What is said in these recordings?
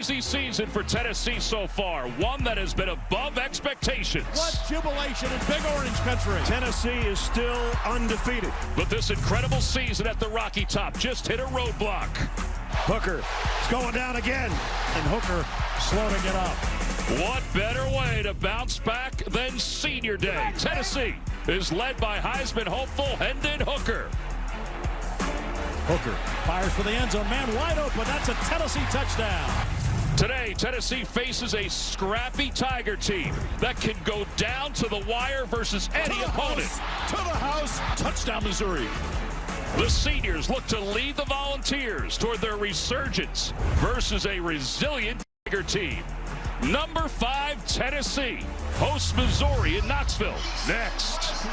Easy season for Tennessee so far, one that has been above expectations. What jubilation in Big Orange Country. Tennessee is still undefeated. But this incredible season at the Rocky Top just hit a roadblock. Hooker is going down again. And Hooker slowing it up. What better way to bounce back than Senior Day? Tennessee is led by Heisman hopeful Hendon Hooker. Hooker fires for the end zone. Man wide open. That's a Tennessee touchdown. Today, Tennessee faces a scrappy Tiger team that can go down to the wire versus any opponent. To the house. Touchdown, Missouri. The seniors look to lead the Volunteers toward their resurgence versus a resilient Tiger team. Number 5, Tennessee hosts Missouri in Knoxville next.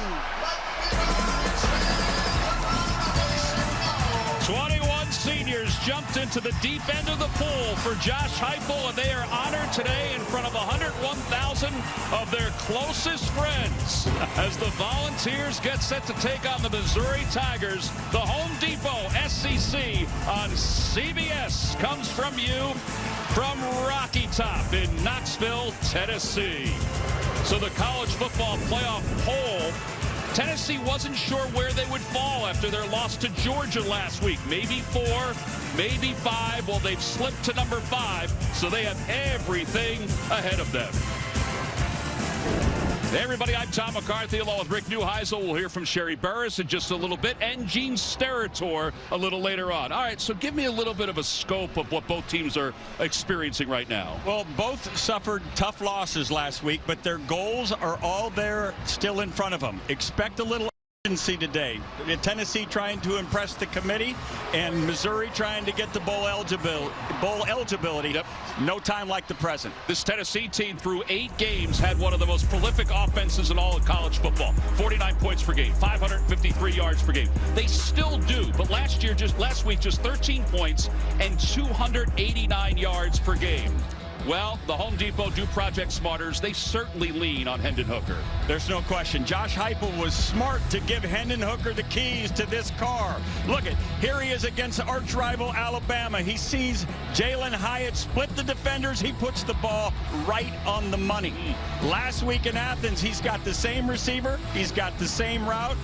21 seniors jumped into the deep end of the pool for Josh Heupel, and they are honored today in front of 101,000 of their closest friends. As the Volunteers get set to take on the Missouri Tigers, the Home Depot SEC on CBS comes from you from Rocky Top in Knoxville, Tennessee. So the college football playoff poll, Tennessee wasn't sure where they would fall after their loss to Georgia last week. Maybe 4, maybe 5. Well, they've slipped to number 5, so they have everything ahead of them. Hey everybody, I'm Tom McCarthy along with Rick Neuheisel. We'll hear from Sherry Burris in just a little bit and Gene Steratore a little later on. All right, so give me a little bit of a scope of what both teams are experiencing right now. Well, both suffered tough losses last week, but their goals are all there still in front of them. Expect a little urgency today. Tennessee trying to impress the committee and Missouri trying to get the bowl eligibility. Yep. No time like the present. This Tennessee team through 8 games had one of the most prolific offenses in all of college football. 49 points per game, 553 yards per game. They still do, but last week just 13 points and 289 yards per game. Well, the Home Depot do Project Smarters. They certainly lean on Hendon Hooker. There's no question. Josh Heupel was smart to give Hendon Hooker the keys to this car. Look at, here he is against arch rival Alabama. He sees Jalen Hyatt split the defenders. He puts the ball right on the money. Last week in Athens, he's got the same receiver. He's got the same route.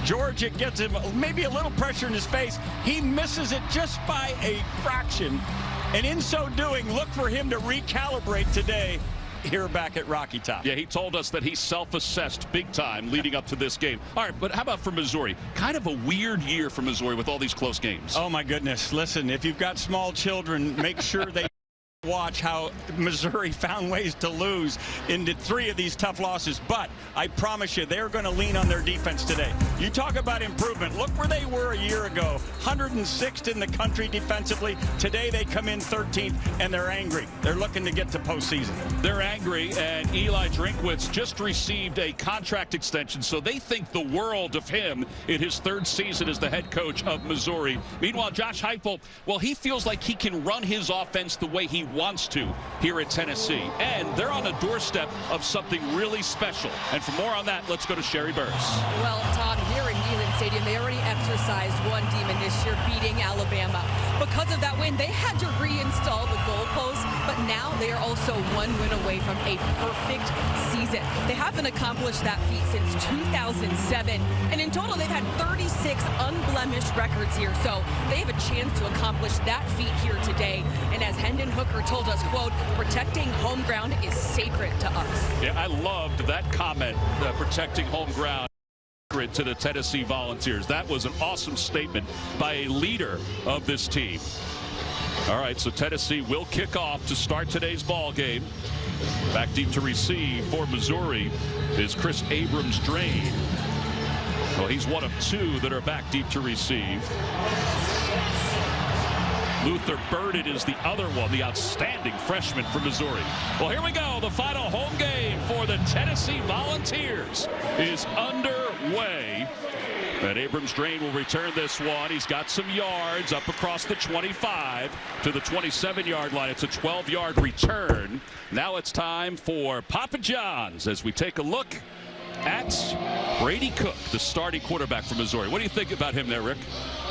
Georgia gets him maybe a little pressure in his face. He misses it just by a fraction. And in so doing, look for him to recalibrate today here back at Rocky Top. Yeah, he told us that he self-assessed big time leading up to this game. All right, but how about for Missouri? Kind of a weird year for Missouri with all these close games. Oh, my goodness. Listen, if you've got small children, make sure they watch how Missouri found ways to lose into 3 of these tough losses. But I promise you, they're going to lean on their defense today. You talk about improvement. Look where they were a year ago. 106th in the country defensively. Today they come in 13th, and they're angry. They're looking to get to postseason. They're angry, and Eli Drinkwitz just received a contract extension, so they think the world of him in his 3rd season as the head coach of Missouri. Meanwhile, Josh Heupel, well, he feels like he can run his offense the way he wants to here at Tennessee. And they're on the doorstep of something really special. And for more on that, let's go to Sherry Burris. Well, Todd, here in Neyland Stadium, they already exercised one demon this year, beating Alabama. Because of that win, they had to reinstall the goalposts, but now they are also 1 win away from a perfect season. They haven't accomplished that feat since 2007, and in total, they've had 36 unblemished records here, so they have a chance to accomplish that feat here today. And as Hendon Hooker told us, quote, protecting home ground is sacred to us. Yeah, I loved that comment, protecting home ground to the Tennessee Volunteers. That was an awesome statement by a leader of this team. All right, so Tennessee will kick off to start today's ball game. Back deep to receive for Missouri is Chris Abrams-Drain. Well, he's one of 2 that are back deep to receive. Luther Burden is the other one, the outstanding freshman from Missouri. Well, here we go. The final home game for the Tennessee Volunteers is underway. And Abrams-Drain will return this one. He's got some yards up across the 25 to the 27-yard line. It's a 12-yard return. Now it's time for Papa John's as we take a look at Brady Cook. the starting quarterback for Missouri. What do you think about him there, Rick?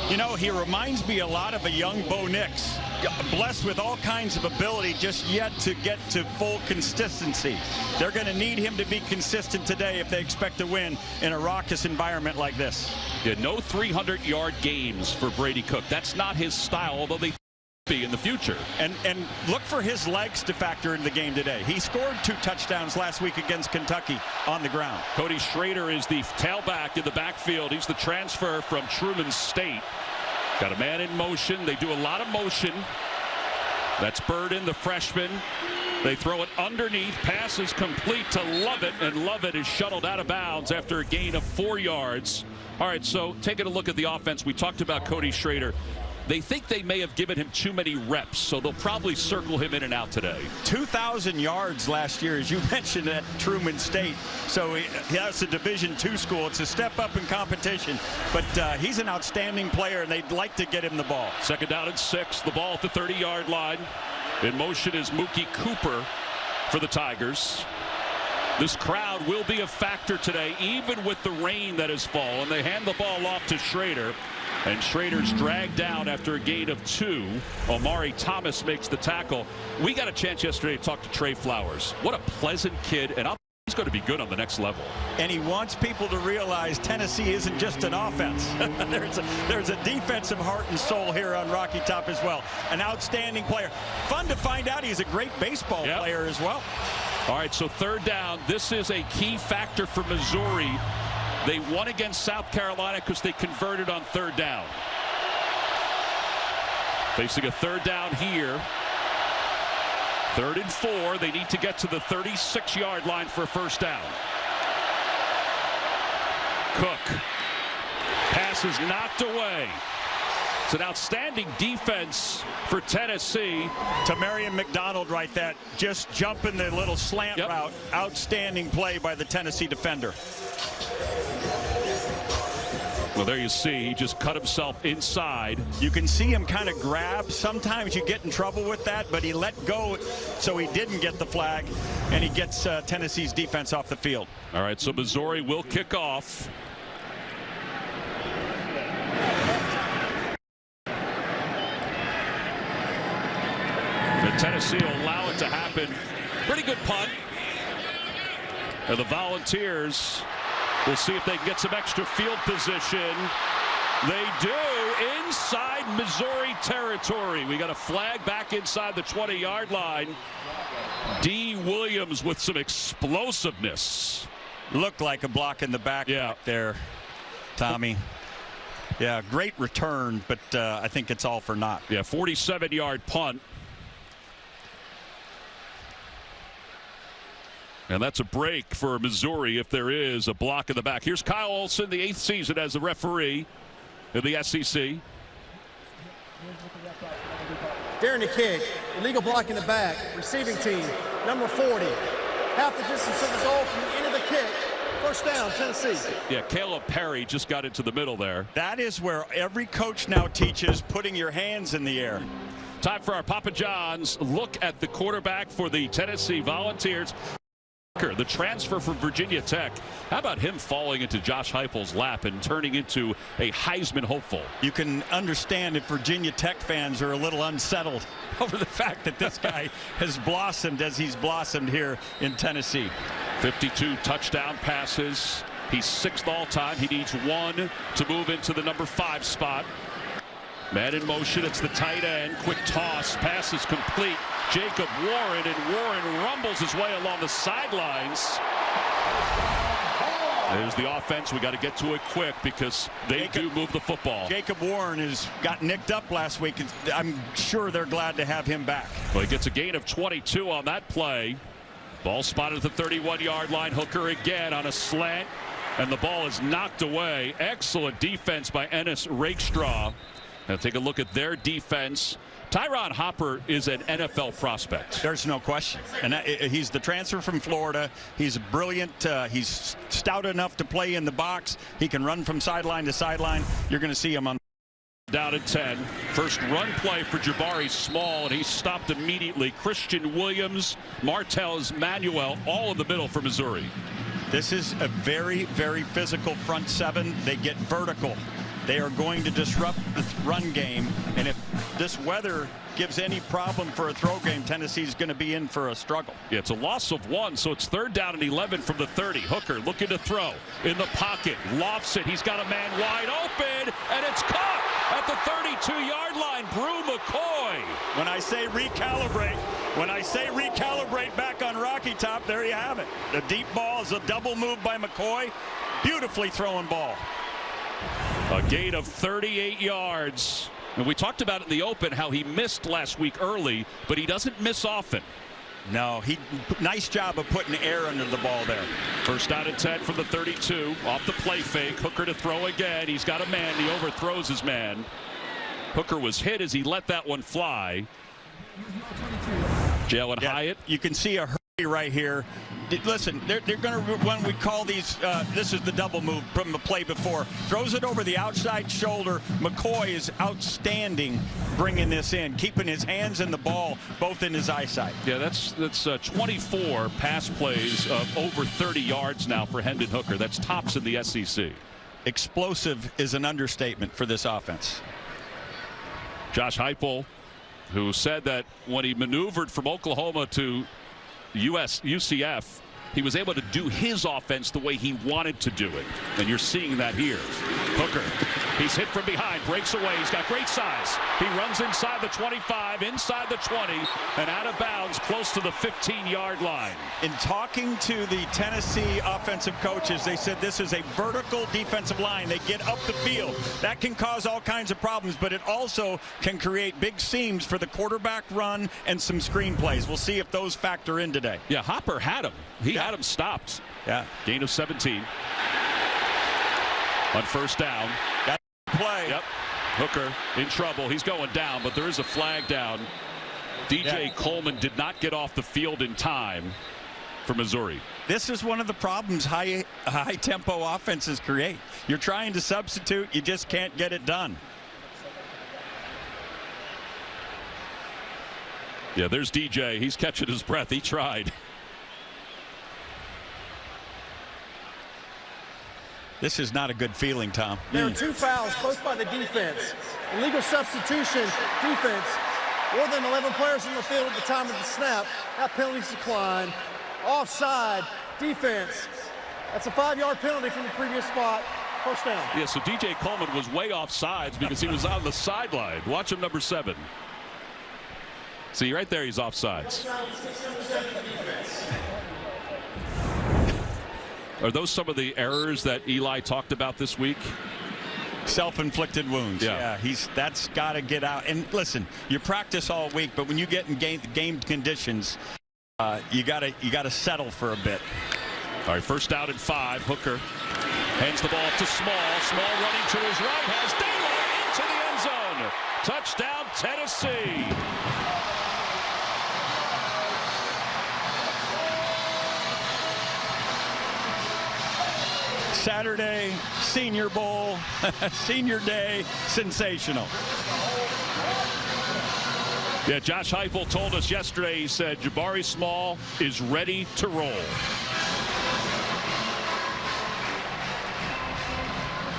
You know, he reminds me a lot of a young Bo Nix, blessed with all kinds of ability, just yet to get to full consistency. They're going to need him to be consistent today if they expect to win in a raucous environment like this. Yeah, no 300-yard games for Brady Cook. That's not his style, although they be in the future. And look for his legs to factor in the game today. He scored 2 touchdowns last week against Kentucky on the ground. Cody Schrader is the tailback in the backfield. He's the transfer from Truman State. Got a man in motion. They do a lot of motion. That's Burden, the freshman. They throw it underneath. Pass is complete to Lovett, and Lovett is shuttled out of bounds after a gain of 4 yards. All right, so taking a look at the offense, we talked about Cody Schrader. They think they may have given him too many reps, so they'll probably circle him in and out today. 2,000 yards last year, as you mentioned, at Truman State. So that's a Division II school. It's a step up in competition, but he's an outstanding player, and they'd like to get him the ball. 2nd down and 6. The ball at the 30-yard line. In motion is Mookie Cooper for the Tigers. This crowd will be a factor today, even with the rain that has fallen. They hand the ball off to Schrader. And Schrader's dragged down after a gain of 2. Omari Thomas makes the tackle. We got a chance yesterday to talk to Trey Flowers. What a pleasant kid, and he's going to be good on the next level. And he wants people to realize Tennessee isn't just an offense. there's a defensive heart and soul here on Rocky Top as well. An outstanding player. Fun to find out he's a great baseball player as well. All right, so 3rd down. This is a key factor for Missouri. They won against South Carolina because they converted on 3rd down. Facing a 3rd down here. 3rd and 4. They need to get to the 36-yard line for a 1st down. Cook. Pass is knocked away. It's an outstanding defense for Tennessee. To Marion McDonald right there, just jumping the little slant route. Outstanding play by the Tennessee defender. Well, there you see, he just cut himself inside. You can see him kind of grab. Sometimes you get in trouble with that, but he let go, so he didn't get the flag, and he gets Tennessee's defense off the field. All right, so Missouri will kick off. And Tennessee will allow it to happen. Pretty good punt. And the Volunteers will see if they can get some extra field position. They do, inside Missouri territory. We got a flag back inside the 20-yard line. D. Williams with some explosiveness. Looked like a block in the back there, Tommy. Yeah, great return, but I think it's all for naught. Yeah, 47-yard punt. And that's a break for Missouri if there is a block in the back. Here's Kyle Olson, the 8th season as a referee in the SEC. During the kick, illegal block in the back, receiving team, number 40. Half the distance of the goal from the end of the kick. 1st down, Tennessee. Yeah, Caleb Perry just got into the middle there. That is where every coach now teaches putting your hands in the air. Time for our Papa John's look at the quarterback for the Tennessee Volunteers. The transfer from Virginia Tech. How about him falling into Josh Heupel's lap and turning into a Heisman hopeful? You can understand if Virginia Tech fans are a little unsettled over the fact that this guy has blossomed as he's blossomed here in Tennessee. 52 touchdown passes. He's 6th all time. He needs 1 to move into the number 5 spot. Man in motion. It's the tight end. Quick toss. Pass is complete. Jacob Warren, and Warren rumbles his way along the sidelines. There's the offense. We got to get to it quick because they do move the football. Jacob Warren got nicked up last week. I'm sure they're glad to have him back. Well, he gets a gain of 22 on that play. Ball spotted at the 31-yard line. Hooker again on a slant, and the ball is knocked away. Excellent defense by Ennis Rakestraw. Now take a look at their defense. Tyron Hopper is an NFL prospect. There's no question. And he's the transfer from Florida. He's brilliant. He's stout enough to play in the box. He can run from sideline to sideline. You're going to see him on. Down at 10. First run play for Jabari Small, and he's stopped immediately. Christian Williams, Martell's Manuel, all in the middle for Missouri. This is a very, very physical front seven. They get vertical. They are going to disrupt the run game, and if this weather gives any problem for a throw game, Tennessee's going to be in for a struggle. Yeah, it's a loss of 1, so it's 3rd down and 11 from the 30. Hooker looking to throw in the pocket, lofts it. He's got a man wide open, and it's caught at the 32-yard line. Brew McCoy. When I say recalibrate back on Rocky Top, there you have it. The deep ball is a double move by McCoy. Beautifully thrown ball. A gain of 38 yards. And we talked about it in the open how he missed last week early, but he doesn't miss often. No, nice job of putting air under the ball there. 1st down and 10 from the 32. Off the play fake. Hooker to throw again. He's got a man. He overthrows his man. Hooker was hit as he let that one fly. Jalen Hyatt. You can see a hurry right here. Listen, they're going to, when we call these, this is the double move from the play before. Throws it over the outside shoulder. McCoy is outstanding bringing this in, keeping his hands and the ball both in his eyesight. Yeah, that's 24 pass plays of over 30 yards now for Hendon Hooker. That's tops in the SEC. Explosive is an understatement for this offense. Josh Heupel, who said that when he maneuvered from Oklahoma to UCF, he was able to do his offense the way he wanted to do it. And you're seeing that here. Hooker, he's hit from behind, breaks away. He's got great size. He runs inside the 25, inside the 20, and out of bounds close to the 15-yard line. In talking to the Tennessee offensive coaches, they said this is a vertical defensive line. They get up the field. That can cause all kinds of problems, but it also can create big seams for the quarterback run and some screen plays. We'll see if those factor in today. Yeah, Hopper had him. He had him stopped. Yeah. Gain of 17. On 1st down. That play. Yep. Hooker in trouble. He's going down, but there is a flag down. DJ Coleman did not get off the field in time for Missouri. This is one of the problems high tempo offenses create. You're trying to substitute, you just can't get it done. Yeah, there's DJ. He's catching his breath. He tried. This is not a good feeling, Tom. There are 2 fouls, both by the defense. Illegal substitution, defense. More than 11 players in the field at the time of the snap. That penalty's declined. Offside, defense. That's a 5-yard penalty from the previous spot. 1st down. Yeah, so DJ Coleman was way off sides because he was on the sideline. Watch him, number 7. See, right there, he's off sides. Are those some of the errors that Eli talked about this week? Self-inflicted wounds. Yeah, that's got to get out. And listen, you practice all week, but when you get in game conditions, you gotta settle for a bit. All right, 1st down and 5. Hooker hands the ball to Small. Small running to his right, has Daly into the end zone. Touchdown, Tennessee. Saturday, Senior Bowl, Senior Day, sensational. Yeah, Josh Heupel told us yesterday, he said Jabari Small is ready to roll.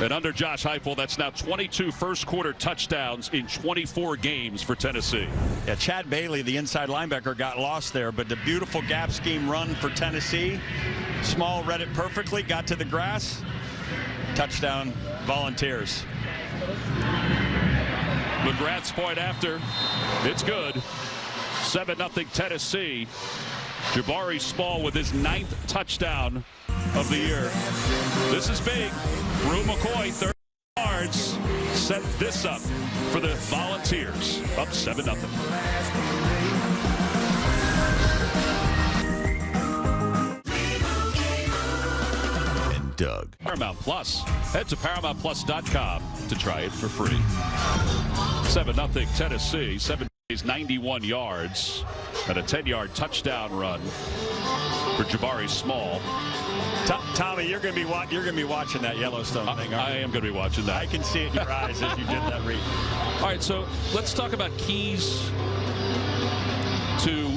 And under Josh Heupel, that's now 22 first-quarter touchdowns in 24 games for Tennessee. Yeah, Chad Bailey, the inside linebacker, got lost there, but the beautiful gap scheme run for Tennessee. Small read it perfectly, got to the grass. Touchdown, Volunteers. McGrath's point after. It's good. 7-0 Tennessee. Jabari Small with his 9th touchdown of the year. This is big. Brew McCoy, 30 yards, set this up for the Volunteers. Up 7-0. Doug. Paramount Plus. Head to ParamountPlus.com to try it for free. 7-0 Tennessee. 7 days, 91 yards, and a 10-yard touchdown run for Jabari Small. Tommy, you're going to be watching that Yellowstone thing. I am going to be watching that. I can see it in your eyes as you did that read. All right, so let's talk about keys to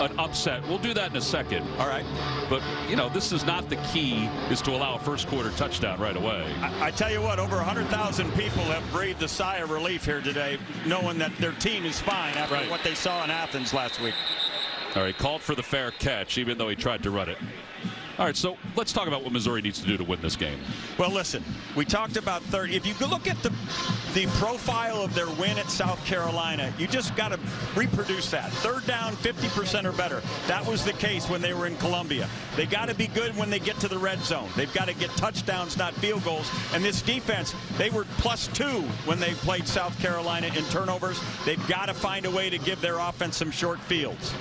an upset. We'll do that in a second. All right. But, you know, this is not the key, is to allow a first quarter touchdown right away. I tell you what, over 100,000 people have breathed a sigh of relief here today, knowing that their team is fine after what they saw in Athens last week. All right, called for the fair catch, even though he tried to run it. All right, so let's talk about what Missouri needs to do to win this game. Well, listen, we talked about 30. If you look at the profile of their win at South Carolina, you just got to reproduce that. Third down, 50% or better. That was the case when they were in Columbia. They got to be good when they get to the red zone. They've got to get touchdowns, not field goals. And this defense, they were +2 when they played South Carolina in turnovers. They've got to find a way to give their offense some short fields.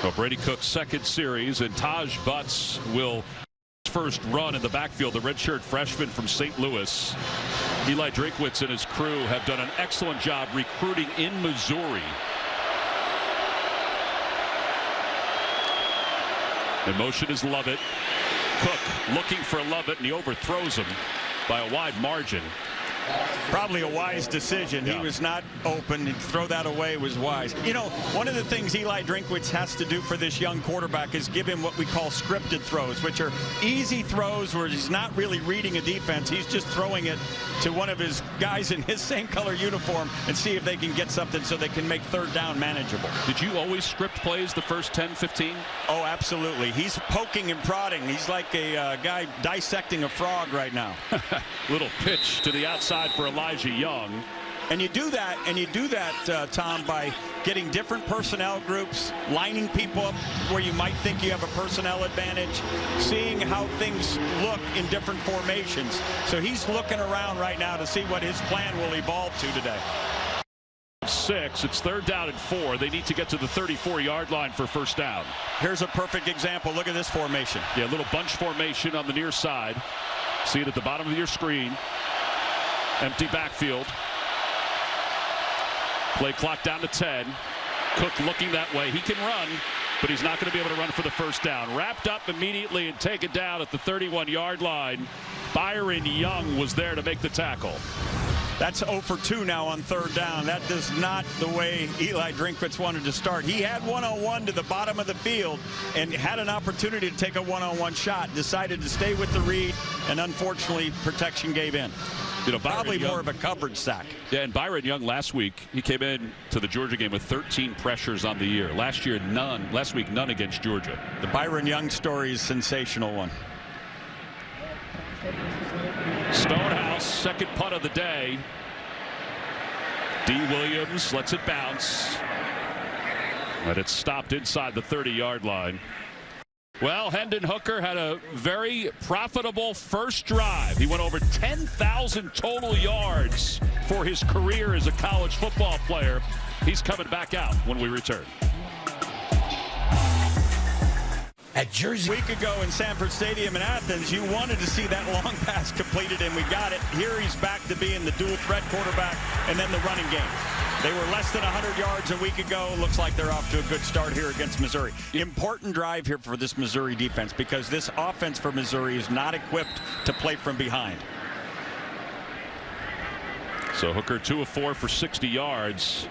Well, Brady Cook's second series, and Taj Butts will first run in the backfield, the redshirt freshman from St. Louis. Eli Drinkwitz and his crew have done an excellent job recruiting in Missouri. In motion is Lovett. Cook looking for Lovett, and he overthrows him by a wide margin. Probably a wise decision. Yeah. He was not open. To throw that away was wise. You know, one of the things Eli Drinkwitz has to do for this young quarterback is give him what we call scripted throws, which are easy throws where he's not really reading a defense. He's just throwing it to one of his guys in his same color uniform and see if they can get something so they can make third down manageable. Did you always script plays the first 10, 15? Oh, absolutely. He's poking and prodding. He's like a guy dissecting a frog right now. Little pitch to the outside for Elijah Young. And you do that, Tom, by getting different personnel groups, lining people up where you might think you have a personnel advantage, seeing how things look in different formations. So he's looking around right now to see what his plan will evolve to today. 6, it's 3rd down and 4. They need to get to the 34-yard line for first down. Here's a perfect example. Look at this formation. Yeah, a little bunch formation on the near side. See it at the bottom of your screen. Empty backfield. Play clock down to 10. Cook looking that way. He can run, but he's not going to be able to run for the first down. Wrapped up immediately and taken down at the 31-yard line. Byron Young was there to make the tackle. That's 0 for 2 now on 3rd down. That is not the way Eli Drinkwitz wanted to start. He had one-on-one to the bottom of the field and had an opportunity to take a one-on-one shot. Decided to stay with the read, and unfortunately, protection gave in. You know, probably more of a coverage sack. Yeah, and Byron Young last week, he came in to the Georgia game with 13 pressures on the year. Last year, none. Last week, none against Georgia. The Byron Young story is a sensational one. Stonehouse, second punt of the day. D. Williams lets it bounce. But it's stopped inside the 30-yard line. Well, Hendon Hooker had a very profitable first drive. He went over 10,000 total yards for his career as a college football player. He's coming back out when we return. At Jersey. A week ago in Sanford Stadium in Athens, you wanted to see that long pass completed, and we got it. Here he's back to being the dual threat quarterback and then the running game. They were less than 100 yards a week ago. Looks like they're off to a good start here against Missouri. Important drive here for this Missouri defense because this offense for Missouri is not equipped to play from behind. So Hooker 2 of 4 for 60 yards.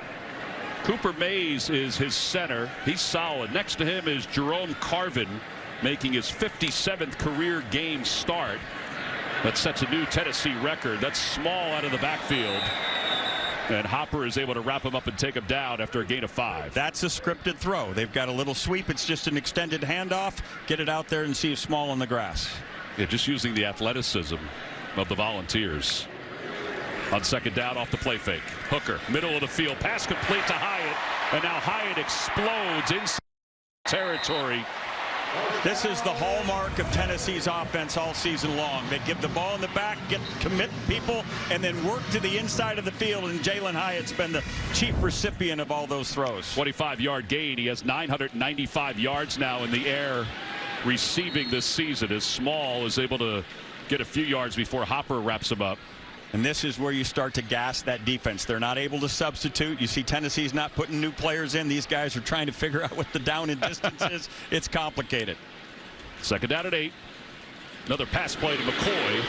Cooper Mays is his center. He's solid. Next to him is Jerome Carvin, making his 57th career game start. That sets a new Tennessee record. That's small out of the backfield. And Hopper is able to wrap him up and take him down after a gain of 5. That's a scripted throw. They've got a little sweep. It's just an extended handoff. Get it out there and see if Small on the grass. Yeah, just using the athleticism of the Volunteers. On second down off the play fake. Hooker, middle of the field. Pass complete to Hyatt. And now Hyatt explodes inside territory. This is the hallmark of Tennessee's offense all season long. They give the ball in the back, commit people, and then work to the inside of the field. And Jalen Hyatt's been the chief recipient of all those throws. 25-yard gain. He has 995 yards now in the air receiving this season, as Small is able to get a few yards before Hopper wraps him up. And this is where you start to gas that defense. They're not able to substitute. You see Tennessee's not putting new players in. These guys are trying to figure out what the down and distance is. It's complicated. Second down at 8. Another pass play to McCoy.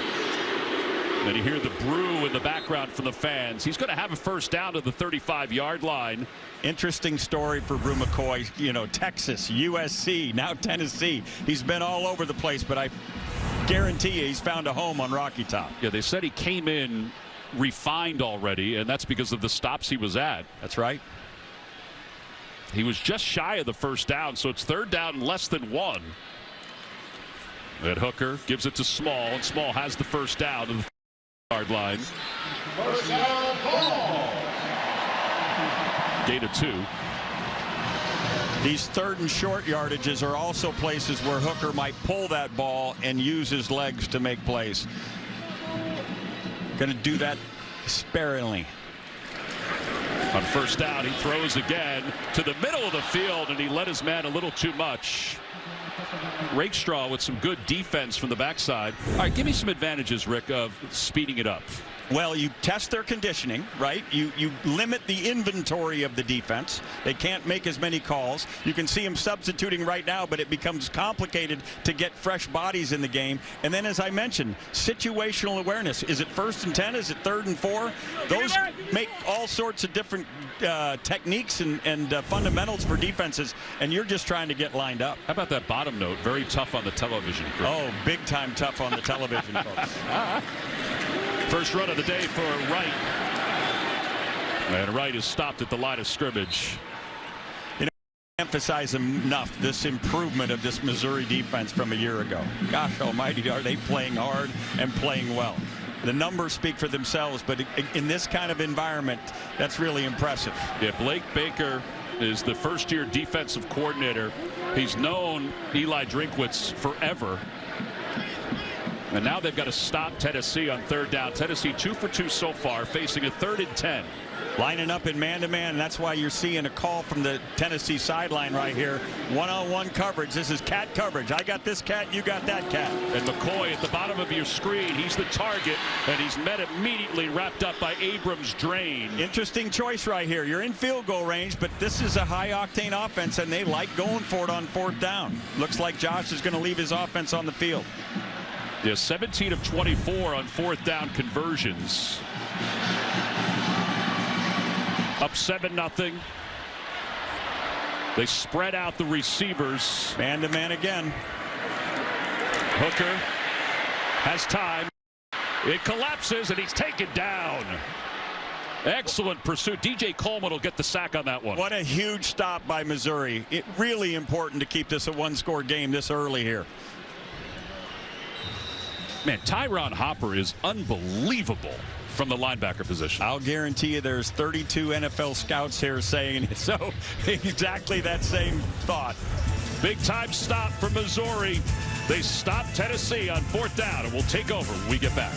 And you hear the brew in the background from the fans. He's going to have a first down to the 35-yard line. Interesting story for Brew McCoy. You know, Texas, USC, now Tennessee. He's been all over the place, but I guarantee you he's found a home on Rocky Top. Yeah, they said he came in refined already, and that's because of the stops he was at. That's right. He was just shy of the first down, so it's third down and less than 1. And Hooker gives it to Small, and Small has the first down to the yard line. Gain of 2. These third and short yardages are also places where Hooker might pull that ball and use his legs to make plays. Going to do that sparingly. On first down, he throws again to the middle of the field, and he let his man a little too much. Rakestraw with some good defense from the backside. All right, give me some advantages, Rick, of speeding it up. Well, you test their conditioning, right? You limit the inventory of the defense. They can't make as many calls. You can see them substituting right now, but it becomes complicated to get fresh bodies in the game. And then, as I mentioned, situational awareness. Is it 1st and 10? Is it 3rd and 4? Those make all sorts of different techniques and fundamentals for defenses, and you're just trying to get lined up. How about that bottom note? Very tough on the television crew. Oh, big time tough on the television, folks. First run of the day for Wright. And Wright is stopped at the line of scrimmage. You know, emphasize enough this improvement of this Missouri defense from a year ago. Gosh almighty, are they playing hard and playing well. The numbers speak for themselves, but in this kind of environment, that's really impressive. Yeah, Blake Baker is the first-year defensive coordinator. He's known Eli Drinkwitz forever. And now they've got to stop Tennessee on third down. Tennessee 2 for 2 so far, facing a 3rd and 10. Lining up in man-to-man, and that's why you're seeing a call from the Tennessee sideline right here. One-on-one coverage. This is cat coverage. I got this cat, you got that cat. And McCoy at the bottom of your screen. He's the target, and he's met immediately, wrapped up by Abrams' drain. Interesting choice right here. You're in field goal range, but this is a high-octane offense, and they like going for it on 4th down. Looks like Josh is going to leave his offense on the field. Yeah, 17 of 24 on 4th down conversions. Up 7-0. They spread out the receivers. Man-to-man again. Hooker has time. It collapses, and he's taken down. Excellent pursuit. DJ Coleman will get the sack on that one. What a huge stop by Missouri. It really important to keep this a one-score game this early here. Man, Tyron Hopper is unbelievable from the linebacker position. I'll guarantee you there's 32 NFL scouts here saying it. So exactly that same thought. Big time stop for Missouri. They stop Tennessee on 4th down, and we'll take over when we get back.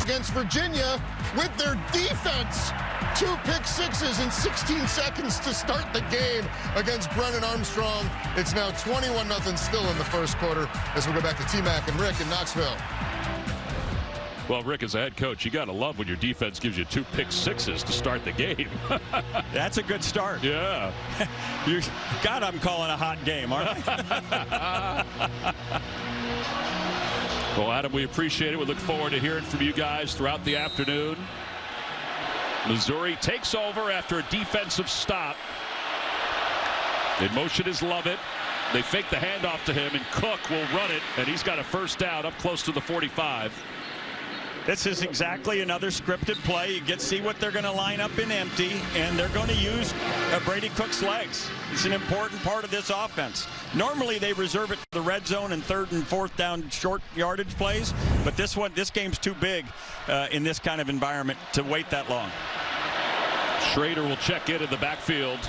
Against Virginia with their defense. 2 pick sixes in 16 seconds to start the game against Brennan Armstrong. It's now 21-0 still in the first quarter as we go back to T-Mac and Rick in Knoxville. Well, Rick, as a head coach, you got to love when your defense gives you 2 pick sixes to start the game. That's a good start. Yeah. God, I'm calling a hot game, aren't I? Well, Adam, we appreciate it. We look forward to hearing from you guys throughout the afternoon. Missouri takes over after a defensive stop. In motion is Lovett. They fake the handoff to him, and Cook will run it, and he's got a first down up close to the 45. This is exactly another scripted play. You get to see what they're going to line up in empty, and they're going to use Brady Cook's legs. It's an important part of this offense. Normally they reserve it for the red zone and 3rd and 4th down short yardage plays, but this game's too big in this kind of environment to wait that long. Schrader will check in the backfield.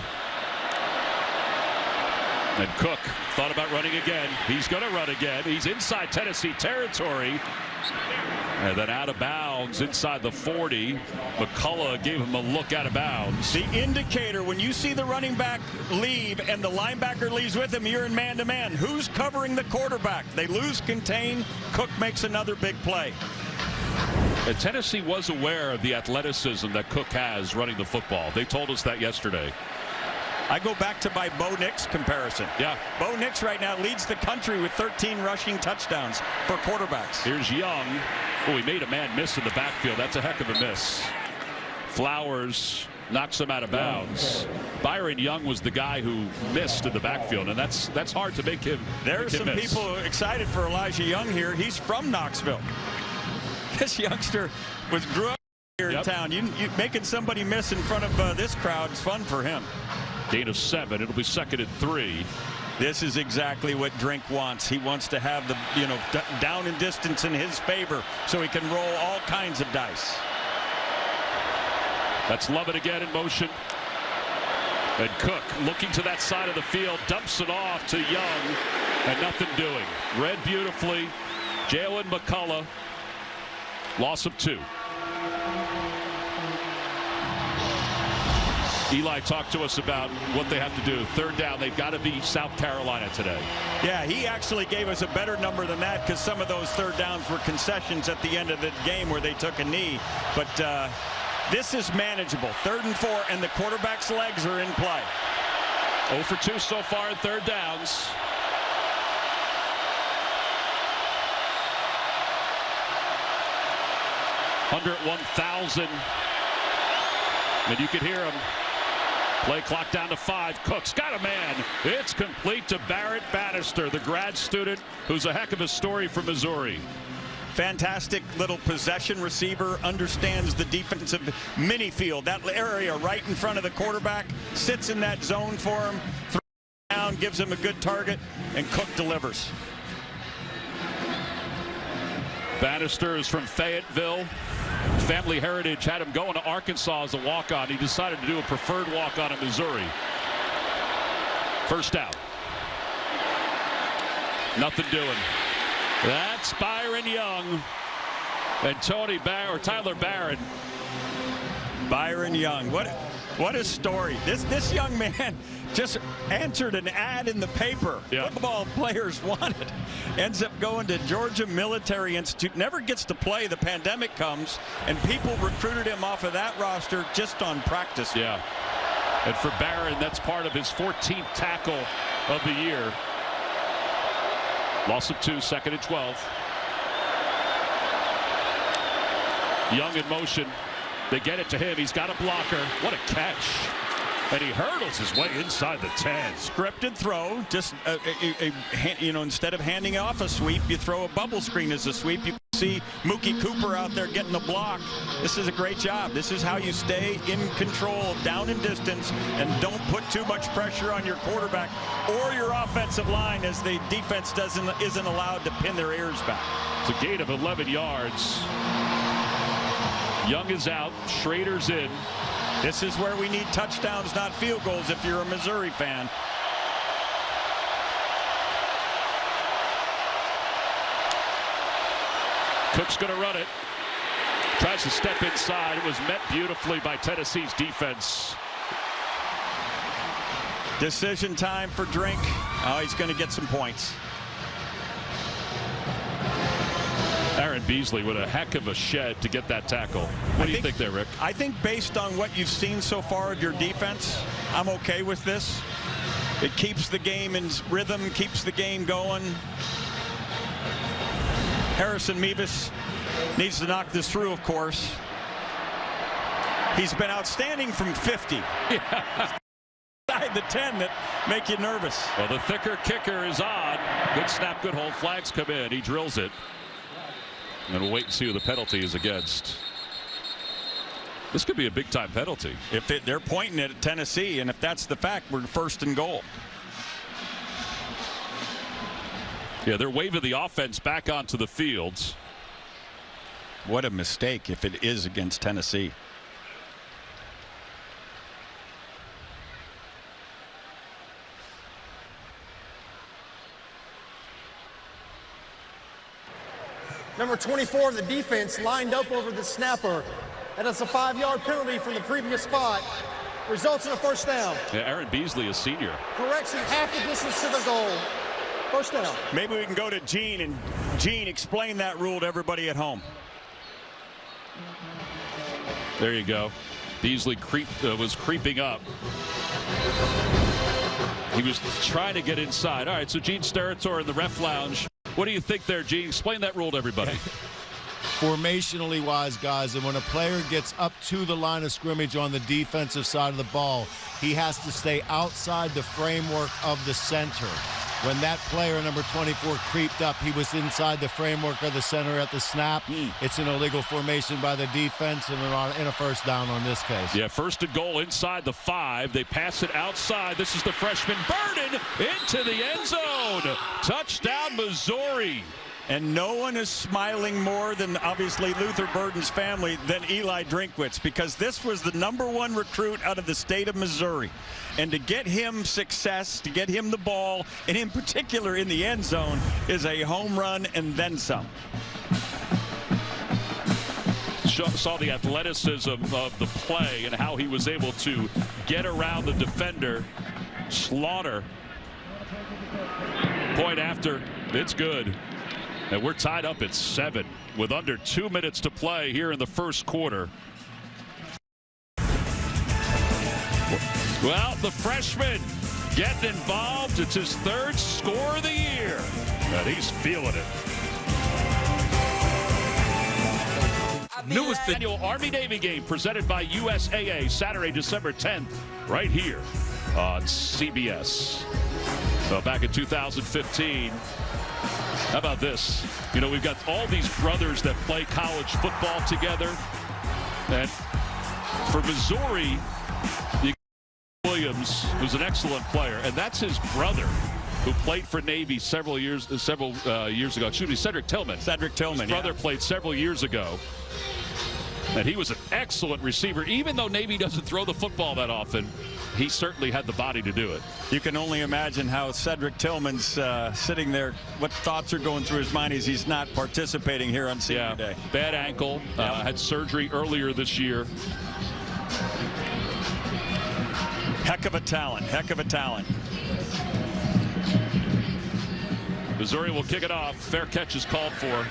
And Cook thought about running again. He's going to run again. He's inside Tennessee territory. And then out of bounds inside the 40. McCullough gave him a look out of bounds. The indicator, when you see the running back leave and the linebacker leaves with him, you're in man-to-man. Who's covering the quarterback? They lose contain. Cook makes another big play. And Tennessee was aware of the athleticism that Cook has running the football. They told us that yesterday. I go back to my Bo Nix comparison. Yeah. Bo Nix right now leads the country with 13 rushing touchdowns for quarterbacks. Here's Young. Oh, he made a man miss in the backfield. That's a heck of a miss. Flowers knocks him out of bounds. Byron Young was the guy who missed in the backfield, and that's hard to make him. There are some people excited for Elijah Young here. He's from Knoxville. This youngster grew up here in town. You making somebody miss in front of this crowd is fun for him. Gain of 7. It'll be 2nd and 3. This is exactly what Drink wants. He wants to have the down and distance in his favor so he can roll all kinds of dice. That's Lovett again in motion. And Cook looking to that side of the field, dumps it off to Young, and nothing doing. Read beautifully. Jalen McCullough, loss of 2. Eli talked to us about what they have to do. 3rd down, they've got to beat South Carolina today. Yeah, he actually gave us a better number than that because some of those 3rd downs were concessions at the end of the game where they took a knee. But this is manageable. 3rd and 4, and the quarterback's legs are in play. 0 for 2 so far in 3rd downs. Under 1,000. And you can hear him. Play clock down to 5. Cook's got a man. It's complete to Barrett Bannister, the grad student who's a heck of a story from Missouri. Fantastic little possession receiver, understands the defensive mini field. That area right in front of the quarterback, sits in that zone for him, throws down, gives him a good target, and Cook delivers. Bannister is from Fayetteville. Family heritage had him going to Arkansas as a walk-on. He decided to do a preferred walk-on in Missouri. 1st down. Nothing doing. That's Byron Young and Tyler Barron. Byron Young, what a story. This young man just answered an ad in the paper. Yeah. Football players wanted. Ends up going to Georgia Military Institute. Never gets to play. The pandemic comes, and people recruited him off of that roster just on practice. Yeah. And for Barron, that's part of his 14th tackle of the year. Loss of 2, 2nd and 12. Young in motion. They get it to him. He's got a blocker. What a catch. And he hurdles his way inside the 10. Scripted throw. Just, instead of handing off a sweep, you throw a bubble screen as a sweep. You see Mookie Cooper out there getting the block. This is a great job. This is how you stay in control, down in distance, and don't put too much pressure on your quarterback or your offensive line as the defense isn't allowed to pin their ears back. It's a gain of 11 yards. Young is out. Schrader's in. This is where we need touchdowns, not field goals, if you're a Missouri fan. Cook's going to run it. Tries to step inside. It was met beautifully by Tennessee's defense. Decision time for Drink. Oh, he's going to get some points. Aaron Beasley with a heck of a shed to get that tackle. What do you think there, Rick? I think based on what you've seen so far of your defense, I'm okay with this. It keeps the game in rhythm, keeps the game going. Harrison Mevis needs to knock this through, of course. He's been outstanding from 50. Yeah. The 10 that make you nervous. Well, the thicker kicker is on. Good snap, good hold. Flags come in. He drills it. And we'll wait and see who the penalty is against. This could be a big-time penalty. If they're pointing it at Tennessee, and if that's the fact, we're 1st and goal. Yeah, they're waving the offense back onto the field. What a mistake if it is against Tennessee. Number 24 of the defense lined up over the snapper. And it's a 5-yard penalty from the previous spot. Results in a 1st down. Yeah, Aaron Beasley, a senior. Correction, half the distance to the goal. 1st down. Maybe we can go to Gene, and Gene, explain that rule to everybody at home. There you go. Beasley was creeping up. He was trying to get inside. All right, so Gene Steratore in the ref lounge. What do you think there, Gene? Explain that rule to everybody. Formationally wise, guys, and when a player gets up to the line of scrimmage on the defensive side of the ball, he has to stay outside the framework of the center. When that player, number 24, creeped up, he was inside the framework of the center at the snap. It's an illegal formation by the defense and a first down on this case. Yeah, first and goal inside the 5. They pass it outside. This is the freshman Burden into the end zone. Touchdown, Missouri. And no one is smiling more than, obviously, Luther Burden's family than Eli Drinkwitz, because this was the #1 recruit out of the state of Missouri. And to get him success, to get him the ball, and in particular in the end zone, is a home run and then some. Saw the athleticism of the play and how he was able to get around the defender. Slaughter. Point after. It's good. And we're tied up at 7 with under 2 minutes to play here in the first quarter. Well, the freshman getting involved. It's his 3rd score of the year. And he's feeling it. Newest annual Army-Navy game presented by USAA Saturday, December 10th, right here on CBS. So back in 2015. How about this? You know, we've got all these brothers that play college football together. And for Missouri, Williams, who's an excellent player, and that's his brother who played for Navy several years ago. Excuse me, Cedric Tillman. Cedric Tillman, his brother played several years ago. And he was an excellent receiver. Even though Navy doesn't throw the football that often, he certainly had the body to do it. You can only imagine how Cedric Tillman's sitting there, what thoughts are going through his mind as he's not participating here on Senior Day. Bad ankle, had surgery earlier this year. Heck of a talent, heck of a talent. Missouri will kick it off. Fair catch is called for.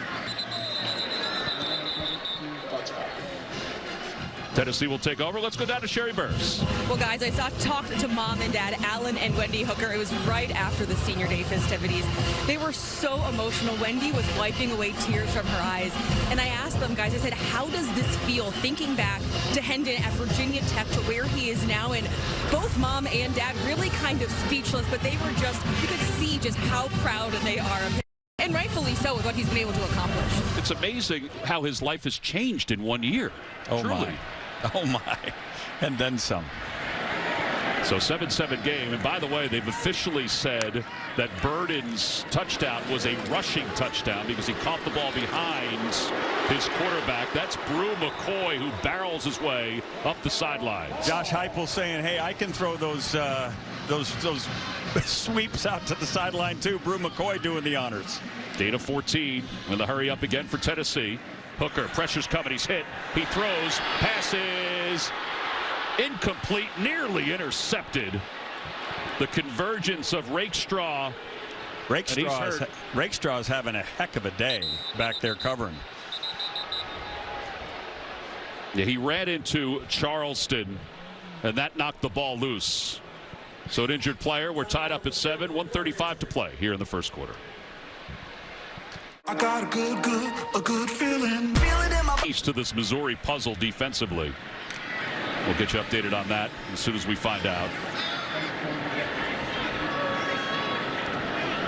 Tennessee will take over. Let's go down to Sherry Burrs. Well, guys, I talked to Mom and Dad, Alan and Wendy Hooker. It was right after the Senior Day festivities. They were so emotional. Wendy was wiping away tears from her eyes. And I asked them, guys, I said, how does this feel thinking back to Hendon at Virginia Tech to where he is now? And both Mom and Dad really kind of speechless, but they were just, you could see just how proud they are of him. And rightfully so with what he's been able to accomplish. It's amazing how his life has changed in 1 year. Oh, truly. My. Oh, my. And then some. So 7-7 game. And by the way, they've officially said that Burden's touchdown was a rushing touchdown because he caught the ball behind his quarterback. That's Brew McCoy, who barrels his way up the sidelines. Josh Heupel saying, hey, I can throw those sweeps out to the sideline too. Brew McCoy doing the honors. Gain of 14 in the hurry up again for Tennessee. Hooker, pressure's coming, he's hit. He throws, passes, incomplete, nearly intercepted. The convergence of Rakestraw. Rakestraw's having a heck of a day back there covering. Yeah, he ran into Charleston, and that knocked the ball loose. So an injured player. We're tied up at 7, 1:35 to play here in the first quarter. I got a good feeling. Feel it in my Piece to this Missouri puzzle defensively. We'll get you updated on that as soon as we find out.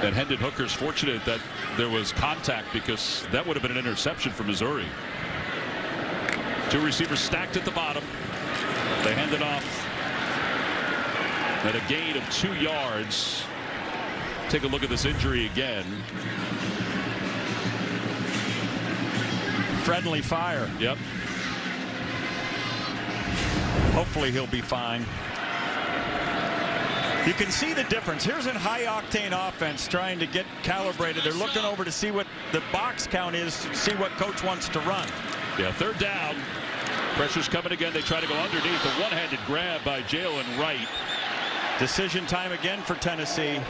And Hendon Hooker's fortunate that there was contact because that would have been an interception for Missouri. 2 receivers stacked at the bottom. They hand it off at a gain of 2 yards. Take a look at this injury again. Friendly fire. Yep. Hopefully he'll be fine. You can see the difference. Here's a high-octane offense trying to get calibrated. They're looking over to see what the box count is, to see what coach wants to run. Yeah, 3rd down. Pressure's coming again. They try to go underneath. A one-handed grab by Jalen Wright. Decision time again for Tennessee.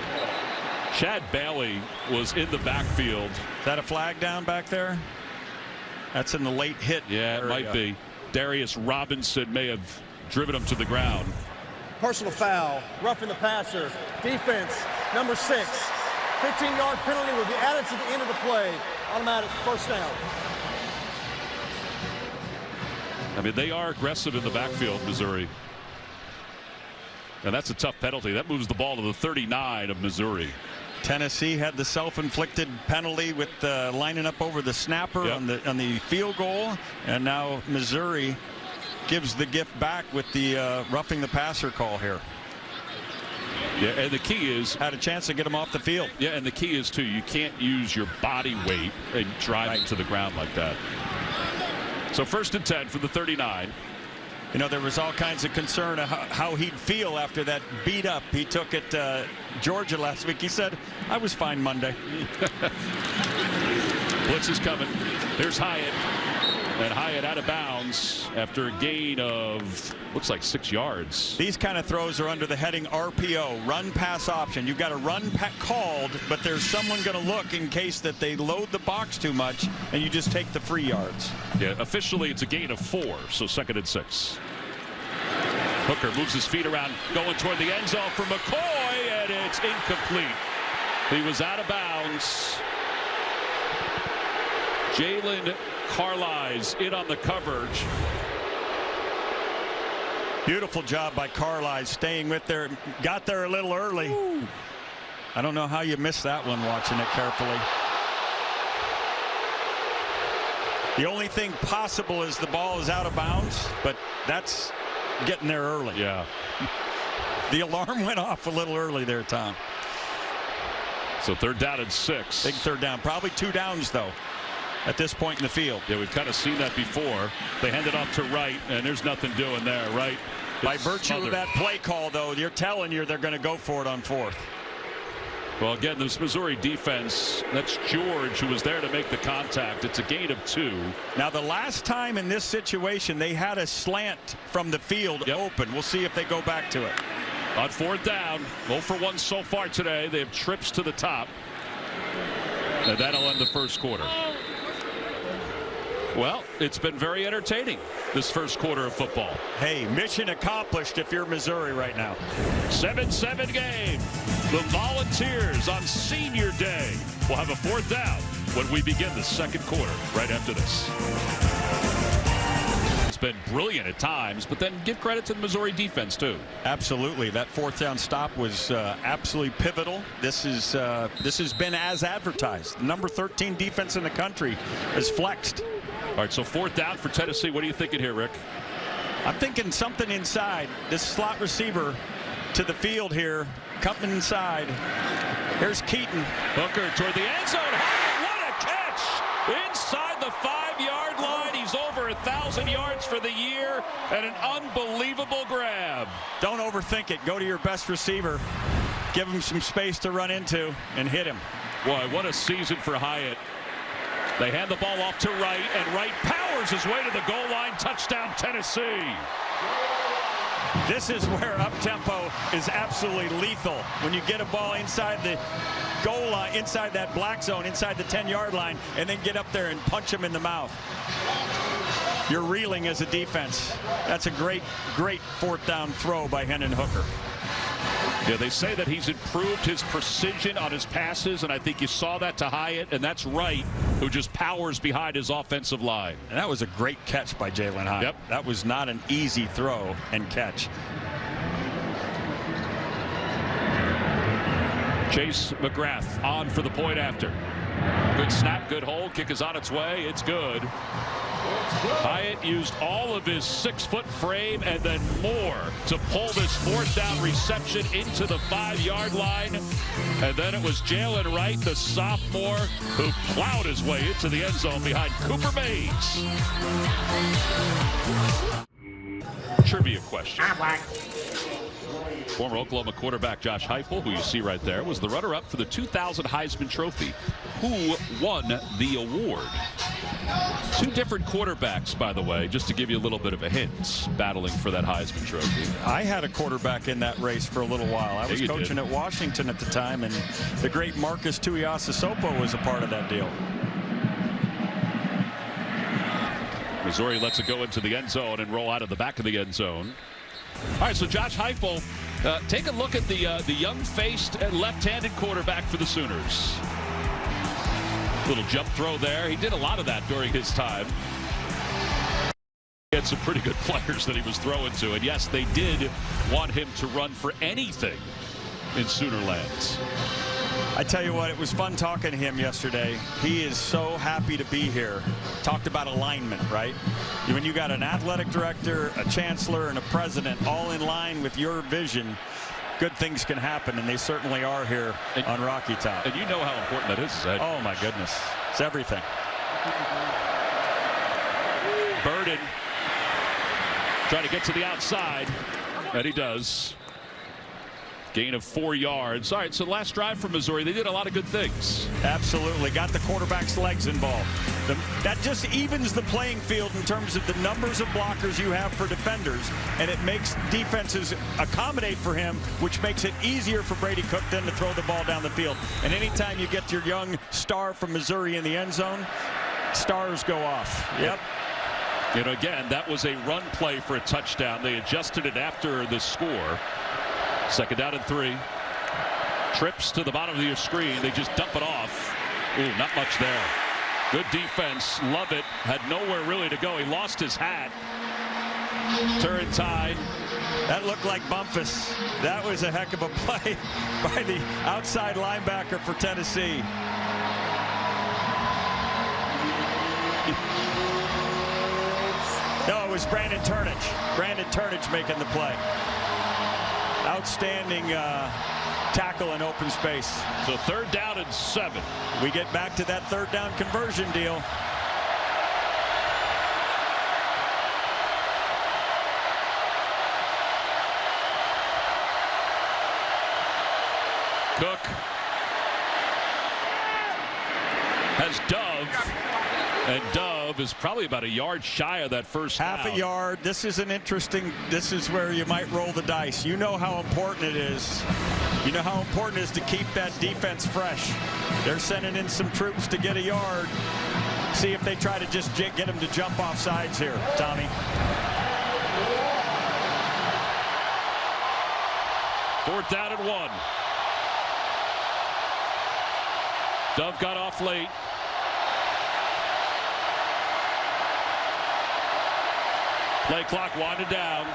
Chad Bailey was in the backfield. Is that a flag down back there? That's in the late hit. Yeah, it might be. Darius Robinson may have driven him to the ground. personal foul, roughing the passer, defense, number 6. 15-yard penalty will be added to the end of the play. Automatic first down. I mean, they are aggressive in the backfield, Missouri. And that's a tough penalty. That moves the ball to the 39 of Missouri. Tennessee had the self-inflicted penalty with lining up over the snapper on the field goal, and now Missouri gives the gift back with the roughing the passer call here. Yeah, and the key is had a chance to get him off the field. Yeah, and the key is too, you can't use your body weight and drive it to the ground like that. So 1st and 10 for the 39. You know, there was all kinds of concern of how he'd feel after that beat up he took at Georgia last week. He said, I was fine Monday. Blitz is coming. Here's Hyatt. And Hyatt out of bounds after a gain of, looks like 6 yards. These kind of throws are under the heading RPO, run pass option. You've got a run called, but there's someone going to look in case that they load the box too much, and you just take the free yards. Yeah, officially it's a gain of 4, so 2nd and 6. Hooker moves his feet around, going toward the end zone for McCoy, and it's incomplete. He was out of bounds. Jalen Carlies in on the coverage. Beautiful job by Carlies staying with there. Got there a little early. Ooh. I don't know how you missed that one watching it carefully. The only thing possible is the ball is out of bounds, but that's getting there early. Yeah. The alarm went off a little early there, Tom. So 3rd down and 6. Big 3rd down. Probably 2 downs, though, at this point in the field. Yeah, we've kind of seen that before. They hand it off to Wright, and there's nothing doing there. Wright. By virtue of that play call, though, you're telling you they're going to go for it on 4th. Well, again, this Missouri defense, that's George who was there to make the contact. It's a gain of 2. Now, the last time in this situation, they had a slant from the field open. We'll see if they go back to it. On 4th down, 0 for 1 so far today. They have trips to the top. And that'll end the 1st quarter. Well, it's been very entertaining, this 1st quarter of football. Hey, mission accomplished if you're Missouri right now. 7-7 game. The Volunteers on Senior Day will have a 4th down when we begin the 2nd quarter right after this. It's been brilliant at times, but then give credit to the Missouri defense, too. Absolutely. That 4th down stop was absolutely pivotal. This has been as advertised. The number 13 defense in the country has flexed. All right, so 4th down for Tennessee. What are you thinking here, Rick? I'm thinking something inside. This slot receiver to the field here, coming inside. Here's Keaton. Hooker toward the end zone. What a catch! Inside the 5-yard line. He's over 1,000 yards for the year, and an unbelievable grab. Don't overthink it. Go to your best receiver. Give him some space to run into and hit him. Boy, what a season for Hyatt. They hand the ball off to Wright, and Wright powers his way to the goal line. Touchdown, Tennessee. This is where up-tempo is absolutely lethal. When you get a ball inside the goal line, inside that black zone, inside the 10-yard line, and then get up there and punch him in the mouth. You're reeling as a defense. That's a great, great 4th down throw by Hendon Hooker. Yeah, they say that he's improved his precision on his passes, and I think you saw that to Hyatt, and that's Wright, who just powers behind his offensive line. And that was a great catch by Jalen Hyatt. Yep. That was not an easy throw and catch. Chase McGrath on for the point after. Good snap, good hold. Kick is on its way. It's good. Hyatt used all of his 6-foot frame and then more to pull this 4th down reception into the 5-yard line. And then it was Jalen Wright, the sophomore, who plowed his way into the end zone behind Cooper Mays. Trivia question. Former Oklahoma quarterback Josh Heupel, who you see right there, was the runner-up for the 2000 Heisman Trophy. Who won the award? 2 different quarterbacks, by the way, just to give you a little bit of a hint, battling for that Heisman Trophy. I had a quarterback in that race for a little while. I was coaching at Washington at the time, and the great Marcus Tuiasosopo was a part of that deal. Missouri lets it go into the end zone and roll out of the back of the end zone. All right, so Josh Heupel, take a look at the young-faced left-handed quarterback for the Sooners. Little jump throw there. He did a lot of that during his time. He had some pretty good players that he was throwing to, and yes, they did want him to run for anything in Soonerlands. I tell you what, it was fun talking to him yesterday. He is so happy to be here. Talked about alignment, right? When you got an athletic director, a chancellor, and a president all in line with your vision, good things can happen, and they certainly are here on Rocky Top. And you know how important that is, Ed. Oh, my goodness. It's everything. Burden trying to get to the outside, and he does. Gain of 4 yards. All right, so last drive for Missouri, they did a lot of good things. Absolutely. Got the quarterback's legs involved. That just evens the playing field in terms of the numbers of blockers you have for defenders, and it makes defenses accommodate for him, which makes it easier for Brady Cook then to throw the ball down the field. And anytime you get your young star from Missouri in the end zone, stars go off. Yep. You know, again, that was a run play for a touchdown. They adjusted it after the score. 2nd down and 3. Trips to the bottom of your screen. They just dump it off. Ooh, not much there. Good defense. Love it. Had nowhere really to go. He lost his hat. Turn tide. That looked like Bumpus. That was a heck of a play by the outside linebacker for Tennessee. No, it was Brandon Turnage. Brandon Turnage making the play. Outstanding tackle in open space. So 3rd down and 7. We get back to that 3rd down conversion deal. Cook has Dove, and Dove is probably about a yard shy of that first half down. A yard. This is an interesting, this is where you might roll the dice. You know how important it is. You know how important it is to keep that defense fresh. They're sending in some troops to get a yard. See if they try to just get him to jump off sides here, Tommy. 4th down and 1. Dove got off late. Play clock winded down.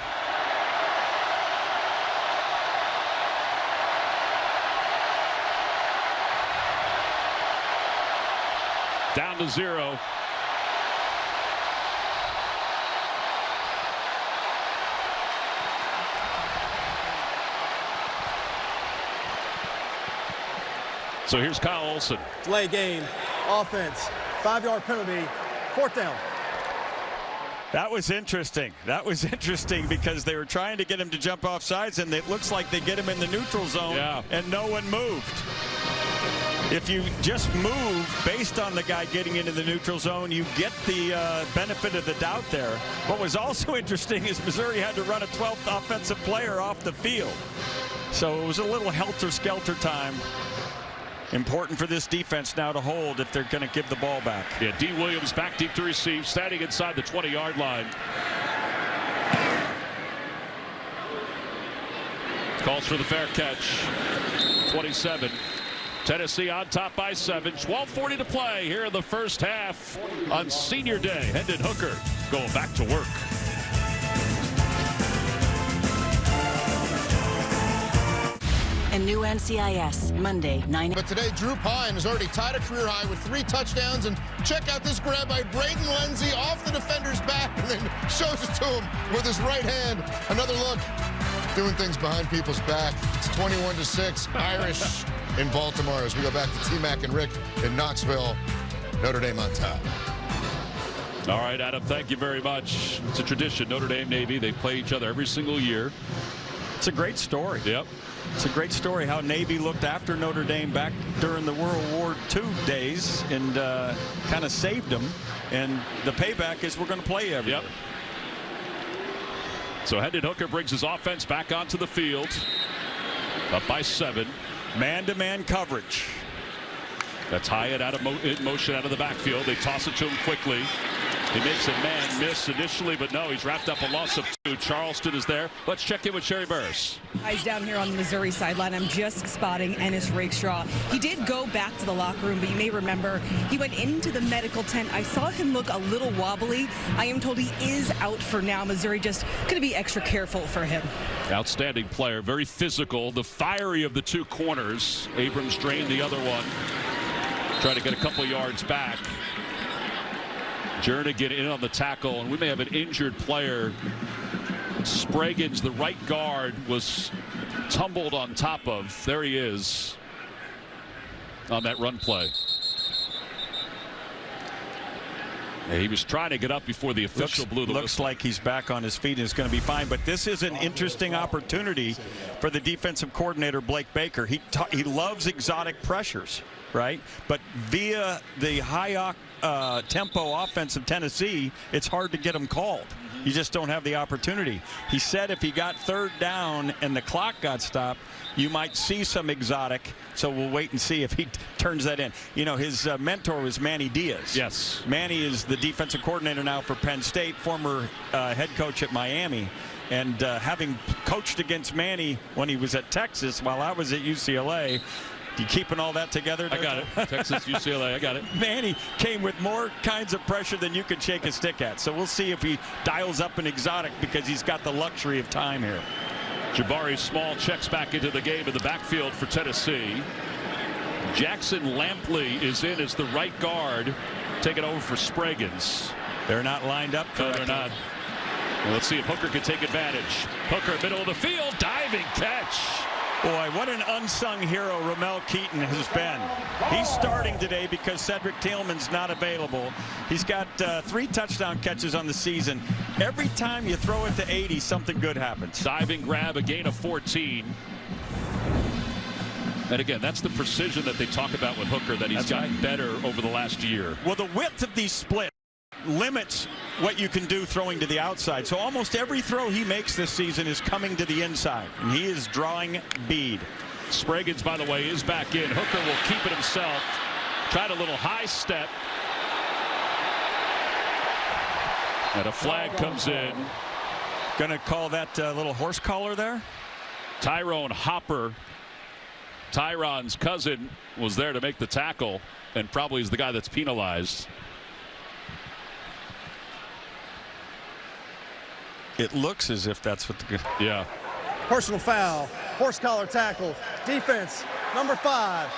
Down to 0. So here's Kyle Olson. Delay game, offense, 5-yard penalty, 4th down. That was interesting. That was interesting because they were trying to get him to jump off sides, and it looks like they get him in the neutral zone, and no one moved. If you just move based on the guy getting into the neutral zone, you get the benefit of the doubt there. What was also interesting is Missouri had to run a 12th offensive player off the field. So it was a little helter-skelter time. Important for this defense now to hold if they're going to give the ball back. Yeah, D. Williams back deep to receive, standing inside the 20-yard line. Calls for the fair catch. 27. Tennessee on top by 7. 12:40 to play here in the first half on Senior Day. Hendon Hooker going back to work. And new NCIS, Monday, 9. But today, Drew Pine has already tied a career high with 3 touchdowns. And check out this grab by Braden Lenzy off the defender's back and then shows it to him with his right hand. Another look, doing things behind people's back. It's 21-6, Irish in Baltimore as we go back to T-Mac and Rick in Knoxville. Notre Dame on top. All right, Adam, thank you very much. It's a tradition, Notre Dame Navy. They play each other every single year. It's a great story. Yep. It's a great story how Navy looked after Notre Dame back during the World War II days and kind of saved them. And the payback is we're going to play every year. So Hendon Hooker brings his offense back onto the field. Up by 7. Man-to-man coverage. That's Hyatt out of in motion out of the backfield. They toss it to him quickly. He makes a man miss initially, but no, he's wrapped up a loss of 2. Charleston is there. Let's check in with Sherry Burris. Guys down here on the Missouri sideline, I'm just spotting Ennis Rakestraw. He did go back to the locker room, but you may remember he went into the medical tent. I saw him look a little wobbly. I am told he is out for now. Missouri just going to be extra careful for him. Outstanding player, very physical, the fiery of the 2 corners. Abrams drained the other one. Trying to get a couple yards back. Jernigan in on the tackle, and we may have an injured player. Spraggins, the right guard, was tumbled on top of. There he is on that run play. Yeah, he was trying to get up before the official blew the Looks like he's back on his feet and is going to be fine. But this is an interesting opportunity for the defensive coordinator, Blake Baker. He loves exotic pressures, right? But via the high tempo offense of Tennessee, it's hard to get them called. You just don't have the opportunity. He said if he got 3rd down and the clock got stopped, you might see some exotic. So we'll wait and see if he turns that in. You know, his mentor was Manny Diaz. Yes. Manny is the defensive coordinator now for Penn State, former head coach at Miami. And having coached against Manny when he was at Texas while I was at UCLA, you keeping all that together? I got it. Texas, UCLA, I got it. Manny came with more kinds of pressure than you could shake a stick at. So we'll see if he dials up an exotic because he's got the luxury of time here. Jabari Small checks back into the game in the backfield for Tennessee. Jackson Lampley is in as the right guard, taking over for Spraggins. They're not lined up correctly. No, they're not. Well, let's see if Hooker can take advantage. Hooker, middle of the field, diving catch. Boy, what an unsung hero Ramel Keaton has been. He's starting today because Cedric Tillman's not available. He's got 3 touchdown catches on the season. Every time you throw it to 80, something good happens. Diving grab, a gain of 14. And again, that's the precision that they talk about with Hooker, that he's gotten better over the last year. Well, the width of these splits limits what you can do throwing to the outside. So almost every throw he makes this season is coming to the inside, and he is drawing bead. Spraggins, by the way, is back in. Hooker will keep it himself. Tried a little high step. And a flag comes in. Gonna call that little horse collar there? Tyrone Hopper, Tyron's cousin, was there to make the tackle and probably is the guy that's penalized. It looks as if that's what the... Yeah. Personal foul, horse collar tackle, defense, number 5.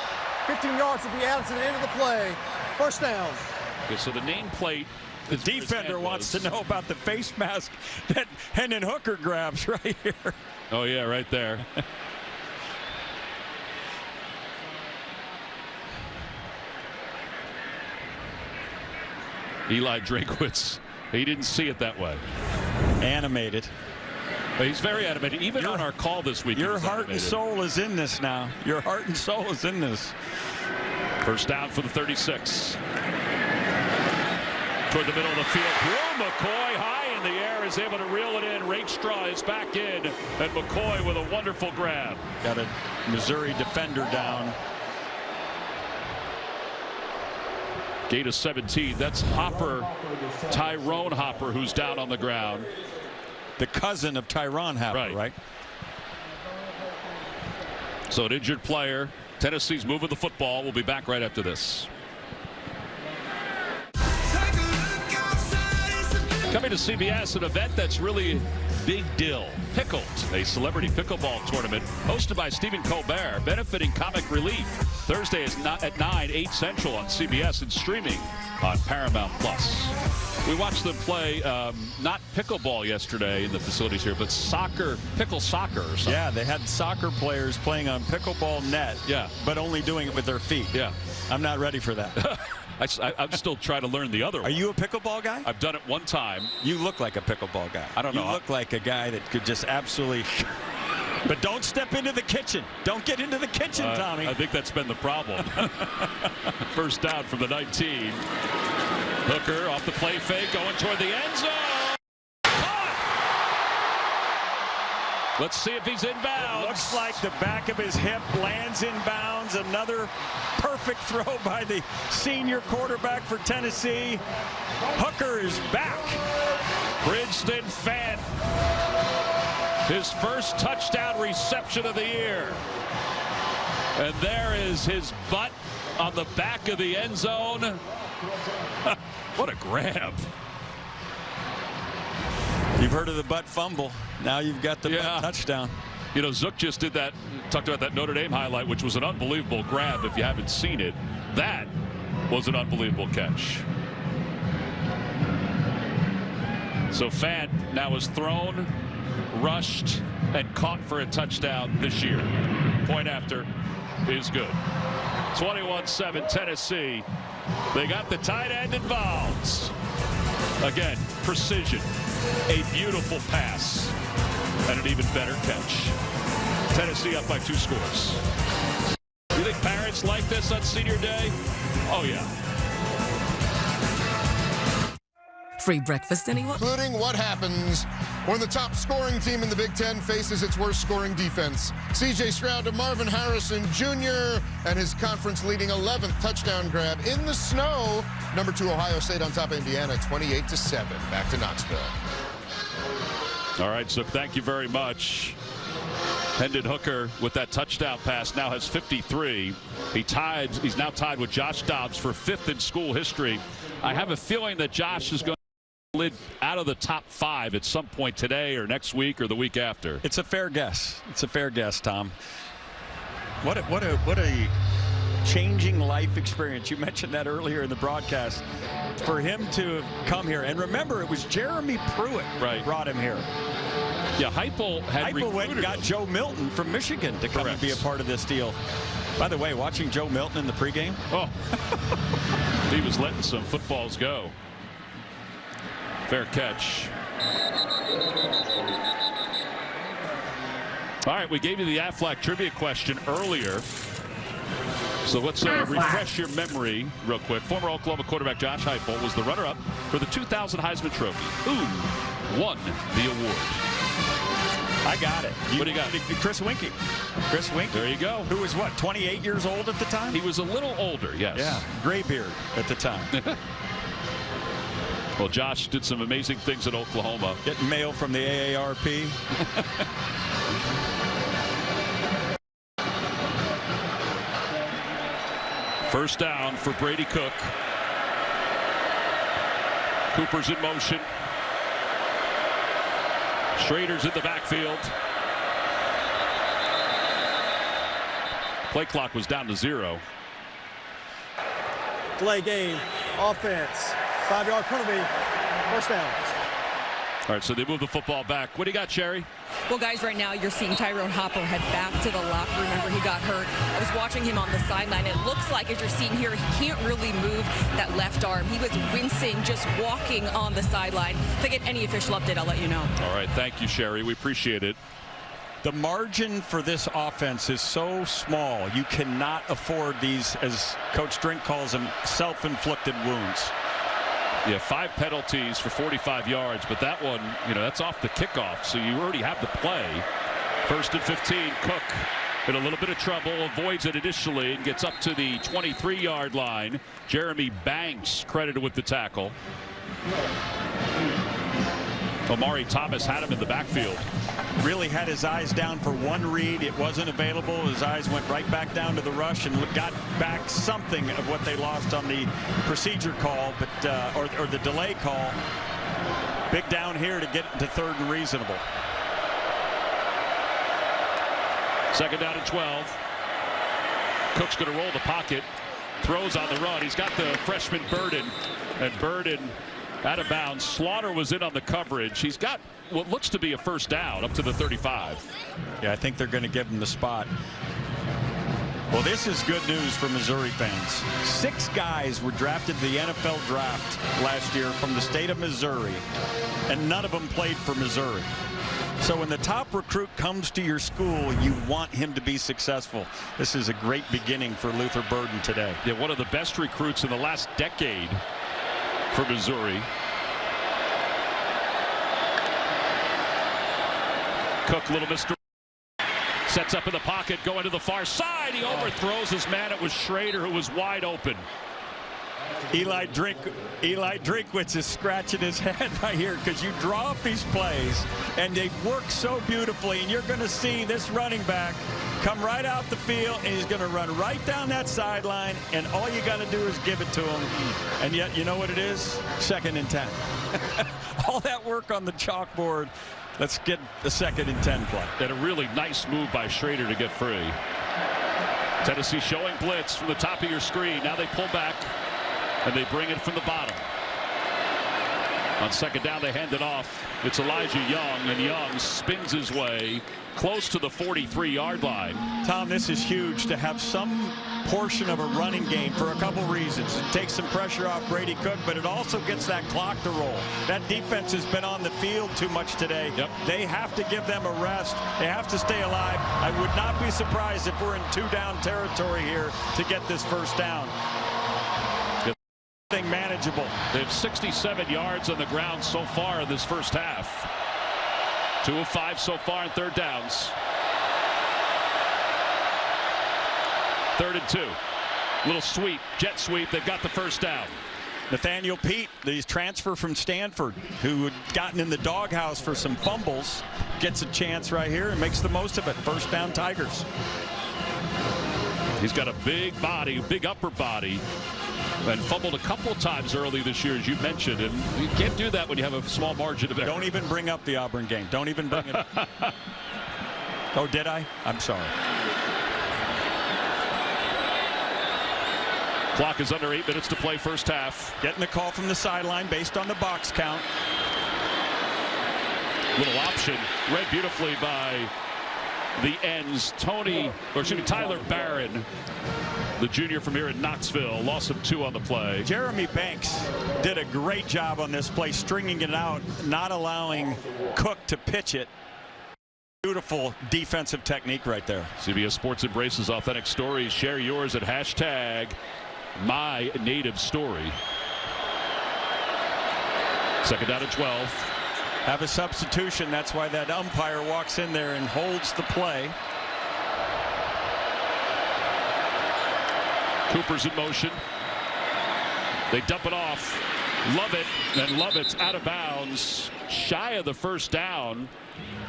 15 yards will be added to the end of the play. First down. Okay, so the nameplate. The defender wants to know about the face mask that Hendon Hooker grabs right here. Oh, yeah, right there. Eli Drakewitz, he didn't see it that way. Animated. But he's very animated, even on our call this week. Your heart and soul is in this now. Your heart and soul is in this. First down for the 36. Toward the middle of the field. Drew McCoy high in the air is able to reel it in. Rakestraw is back in. And McCoy with a wonderful grab. Got a Missouri defender down. Gain of 17. That's Hopper, Tyrone Hopper, who's down on the ground. The cousin of Tyrone Hopper, right? So an injured player. Tennessee's moving the football. We'll be back right after this. Coming to CBS, an event that's really big deal. Pickled, a celebrity pickleball tournament hosted by Stephen Colbert, benefiting Comic Relief. Thursday is at 9, 8 Central on CBS and streaming on Paramount Plus. We watched them play not pickleball yesterday in the facilities here, but soccer, pickle soccer or something. Yeah, they had soccer players playing on pickleball net, but only doing it with their feet. Yeah. I'm not ready for that. I'm still trying to learn the other one. Are you a pickleball guy? I've done it one time. You look like a pickleball guy. I don't know. You look like a guy that could just absolutely... But don't step into the kitchen. Don't get into the kitchen, Tommy. I think that's been the problem. First down from the 19. Hooker off the play fake, going toward the end zone. Caught! Let's see if he's in bounds. Looks like the back of his hip lands in bounds. Another perfect throw by the senior quarterback for Tennessee. Hooker is back. Bridgeton Fant, his first touchdown reception of the year. And there is his butt on the back of the end zone. What a grab. You've heard of the butt fumble. Now you've got the butt touchdown. You know, Zook just did that, talked about that Notre Dame highlight, which was an unbelievable grab. If you haven't seen it, that was an unbelievable catch. So Fant now is thrown, rushed, and caught for a touchdown this year. Point after is good. 21-7 Tennessee. They got the tight end involved. Again, precision, a beautiful pass, and an even better catch. Tennessee up by 2 scores. You think parents like this on senior day? Oh, yeah. Free breakfast, anyone? Including what happens when the top scoring team in the Big Ten faces its worst scoring defense. C.J. Stroud to Marvin Harrison Jr. and his conference-leading 11th touchdown grab in the snow. Number 2 Ohio State on top of Indiana, 28-7. Back to Knoxville. All right, so thank you very much. Hendon Hooker with that touchdown pass now has 53. He's now tied with Josh Dobbs for 5th in school history. I have a feeling that Josh is going to lid out of the top 5 at some point today or next week or the week after. It's a fair guess. It's a fair guess, Tom. What a changing life experience. You mentioned that earlier in the broadcast. For him to have come here, and remember, it was Jeremy Pruitt who brought him here. Yeah, Heupel went and got Joe Milton from Michigan to come and be a part of this deal. By the way, watching Joe Milton in the pregame. Oh, he was letting some footballs go. Fair catch. All right, we gave you the Aflac trivia question earlier. So let's refresh your memory real quick. Former Oklahoma quarterback Josh Heupel was the runner-up for the 2000 Heisman Trophy. Who won the award? I got it. What do you got? Chris Winkie. Chris Winkie. There you go. Who was what, 28 years old at the time? He was a little older, yes. Yeah, gray beard at the time. Well, Josh did some amazing things at Oklahoma. Getting mail from the AARP. First down for Brady Cook. Cooper's in motion. Schrader's in the backfield. Play clock was down to 0. Delay game, offense, 5-yard penalty, first down. All right, so they move the football back. What do you got, Sherry? Well, guys, right now you're seeing Tyrone Hopper head back to the locker room. Remember, he got hurt. I was watching him on the sideline. It looks like, as you're seeing here, he can't really move that left arm. He was wincing just walking on the sideline. If I get any official update, I'll let you know. All right, thank you, Sherry. We appreciate it. The margin for this offense is so small. You cannot afford these, as Coach Drink calls them, self-inflicted wounds. Yeah, 5 penalties for 45 yards, but that one, you know, that's off the kickoff, so you already have the play. 1st and 15, Cook in a little bit of trouble, avoids it initially and gets up to the 23-yard line. Jeremy Banks credited with the tackle. Omari Thomas had him in the backfield. Really had his eyes down for one read. It wasn't available. His eyes went right back down to the rush and got back something of what they lost on the procedure call, but or the delay call. Big down here to get to 3rd and reasonable. 2nd down and 12. Cook's going to roll the pocket. Throws on the run. He's got the freshman Burden, and Burden out of bounds. Slaughter was in on the coverage. He's got what looks to be a first down up to the 35. Yeah, I think they're going to give him the spot. Well, this is good news for Missouri fans. 6 guys were drafted in the NFL draft last year from the state of Missouri, and none of them played for Missouri. So when the top recruit comes to your school, you want him to be successful. This is a great beginning for Luther Burden today. Yeah, one of the best recruits in the last decade for Missouri. Cook, little Mr. Sets up in the pocket, going to the far side. He overthrows his man. It was Schrader who was wide open. Eli Drinkwitz is scratching his head right here because you draw up these plays and they work so beautifully, and you're going to see this running back come right out the field, and he's going to run right down that sideline, and all you got to do is give it to him. And yet, you know what it is? 2nd and 10. All that work on the chalkboard. Let's get the 2nd and 10 play. And a really nice move by Schrader to get free. Tennessee showing blitz from the top of your screen. Now they pull back and they bring it from the bottom. On 2nd down, they hand it off. It's Elijah Young, and Young spins his way close to the 43-yard line. Tom, this is huge to have some portion of a running game for a couple reasons. It takes some pressure off Brady Cook, but it also gets that clock to roll. That defense has been on the field too much today. Yep. They have to give them a rest. They have to stay alive. I would not be surprised if we're in 2-down territory here to get this 1st down. Manageable. They have 67 yards on the ground so far in this 1st half. 2 of 5 so far in 3rd downs. 3rd and 2. Little sweep, jet sweep. They've got the 1st down. Nathaniel Pete, the transfer from Stanford, who had gotten in the doghouse for some fumbles, gets a chance right here and makes the most of it. 1st down, Tigers. He's got a big body, big upper body, and fumbled a couple times early this year, as you mentioned, and you can't do that when you have a small margin of error. Don't even bring up the Auburn game. Don't even bring it up. Oh, did I? I'm sorry. Clock is under 8 minutes to play 1st half. Getting the call from the sideline based on the box count. Little option read beautifully by the ends. Tyler Barron, the junior from here in Knoxville, loss of 2 on the play. Jeremy Banks did a great job on this play, stringing it out, not allowing Cook to pitch it. Beautiful defensive technique right there. CBS Sports embraces authentic stories. Share yours at #MyNativeStory. 2nd down at 12. Have a substitution. That's why that umpire walks in there and holds the play. Cooper's in motion. They dump it off. Lovett, and Lovett's out of bounds, shy of the 1st down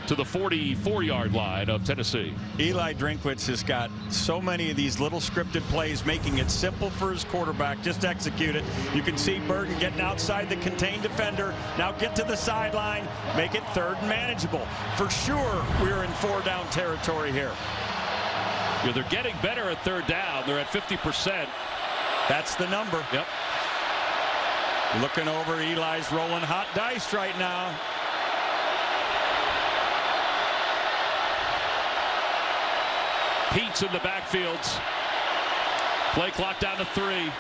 to the 44-yard line of Tennessee. Eli Drinkwitz has got so many of these little scripted plays, making it simple for his quarterback. Just execute it. You can see Burton getting outside the contained defender. Now get to the sideline. Make it 3rd and manageable. For sure, we're in 4-down territory here. Yeah, they're getting better at 3rd down. They're at 50%. That's the number. Yep. Looking over, Eli's rolling hot dice right now. Pete's in the backfield. Play clock down to 3.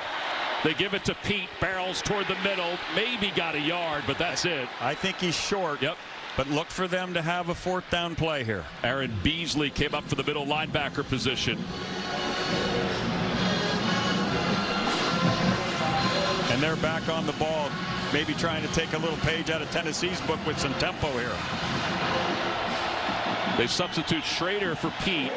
They give it to Pete. Barrels toward the middle. Maybe got a yard, but that's it. I think he's short. Yep. But look for them to have a 4th down play here. Aaron Beasley came up for the middle linebacker position. And they're back on the ball, maybe trying to take a little page out of Tennessee's book with some tempo here. They substitute Schrader for Pete.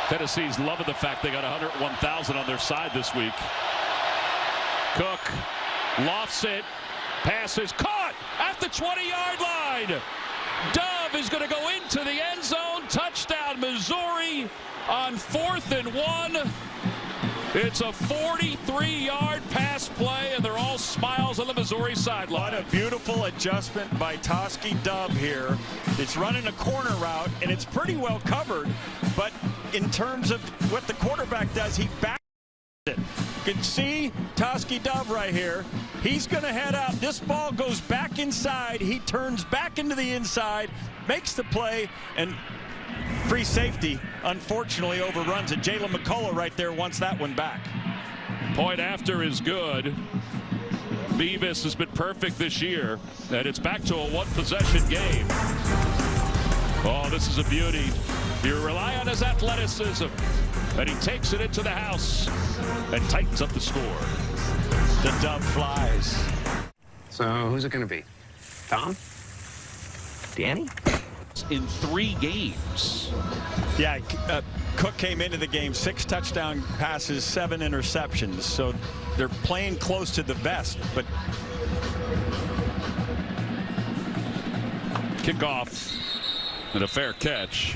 Tennessee's loving the fact they got 101,000 on their side this week. Cook lofts it. Pass is caught at the 20-yard line. Dove is going to go into the end zone. Touchdown, Missouri on 4th and 1. It's a 43-yard pass play, and they're all smiles on the Missouri sideline. What a beautiful adjustment by Toski Dove here. It's running a corner route, and it's pretty well covered. But in terms of what the quarterback does, he backs it. You can see Toski Dove right here. He's going to head out. This ball goes back inside. He turns back into the inside, makes the play, and free safety unfortunately overruns it. Jalen McCullough right there wants that one back. Point after is good. Beavis has been perfect this year, and it's back to a 1-possession game. Oh, this is a beauty. You rely on his athleticism, and he takes it into the house and tightens up the score. The dub flies. So who's it going to be? Tom? Danny? In 3 games. Yeah, Cook came into the game 6 touchdown passes, 7 interceptions. So they're playing close to the vest, but Kickoff and a fair catch.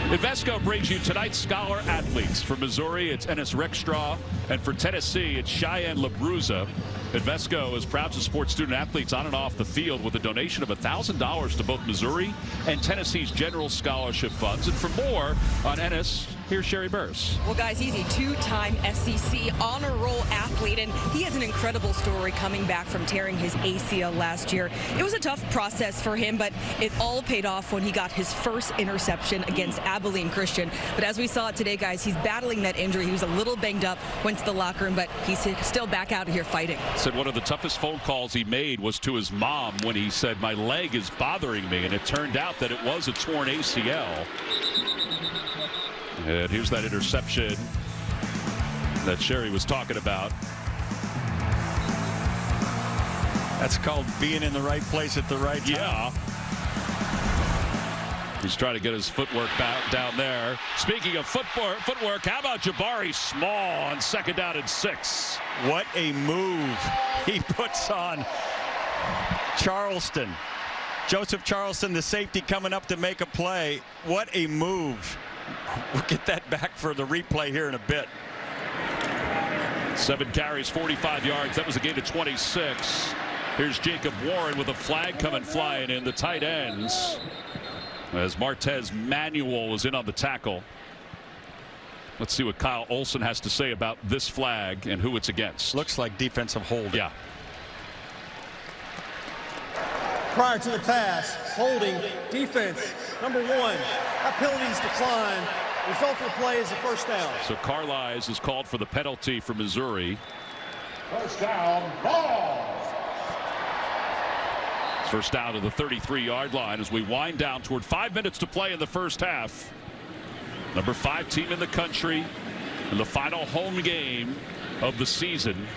Invesco brings you tonight's Scholar Athletes. For Missouri, it's Ennis Rickstraw, and for Tennessee, it's Cheyenne LaBruza. Invesco is proud to support student athletes on and off the field with a donation of $1,000 to both Missouri and Tennessee's general scholarship funds. And for more on Ennis, here's Sherry Burris. Well, guys, he's a 2-time SEC honor roll athlete, and he has an incredible story coming back from tearing his ACL last year. It was a tough process for him, but it all paid off when he got his first interception against Abilene Christian. But as we saw it today, guys, he's battling that injury. He was a little banged up, went to the locker room, but he's still back out of here fighting. Said one of the toughest phone calls he made was to his mom when he said, "My leg is bothering me," and it turned out that it was a torn ACL. And here's that interception that Sherry was talking about. that's called being in the right place at the right time. Yeah. He's trying to get his footwork back down there. Speaking of footwork, how about Jabari Small on 2nd down and 6? What a move he puts on Charleston. Joseph Charleston, the safety, coming up to make a play. What a move. We'll get that back for the replay here in a bit. 7 carries, 45 yards. That was a gain of 26. Here's Jacob Warren with a flag coming flying in. The tight ends, as Martez Manuel is in on the tackle. Let's see what Kyle Olson has to say about this flag and who it's against. Looks like defensive holding. Yeah. Prior to the pass, holding, defense, number 1. That penalty's declined. Result of the play is a first down. So Carlisle is called for the penalty for Missouri. First down, ball. First down to the 33-yard line as we wind down toward 5 minutes to play in the first half. Number 5 team in the country in the final home game of the season.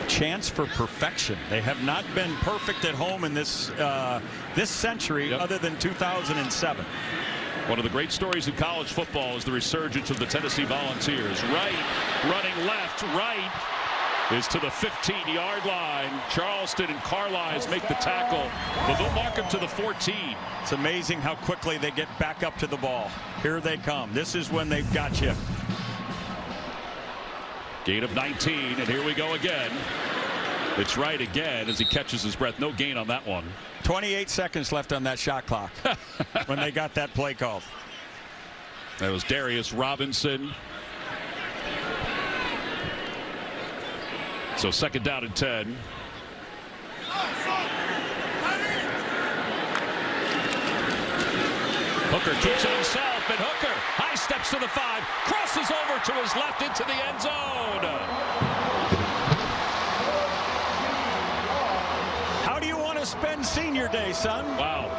Chance for perfection. They have not been perfect at home in this century, other than 2007. One of the great stories in college football is the resurgence of the Tennessee Volunteers. Right, running left, right is to the 15-yard line. Charleston and Carlisle make the tackle, but they'll mark him to the 14. It's amazing how quickly they get back up to the ball. Here they come. This is when they've got you. Gain of 19, and here we go again. It's right again as he catches his breath. No gain on that one. 28 seconds left on that shot clock when they got that play called. That was Darius Robinson. So 2nd down and 10. Hooker keeps it himself, and Hooker high steps to the 5, crosses over to his left into the end zone. How do you want to spend senior day, son? Wow.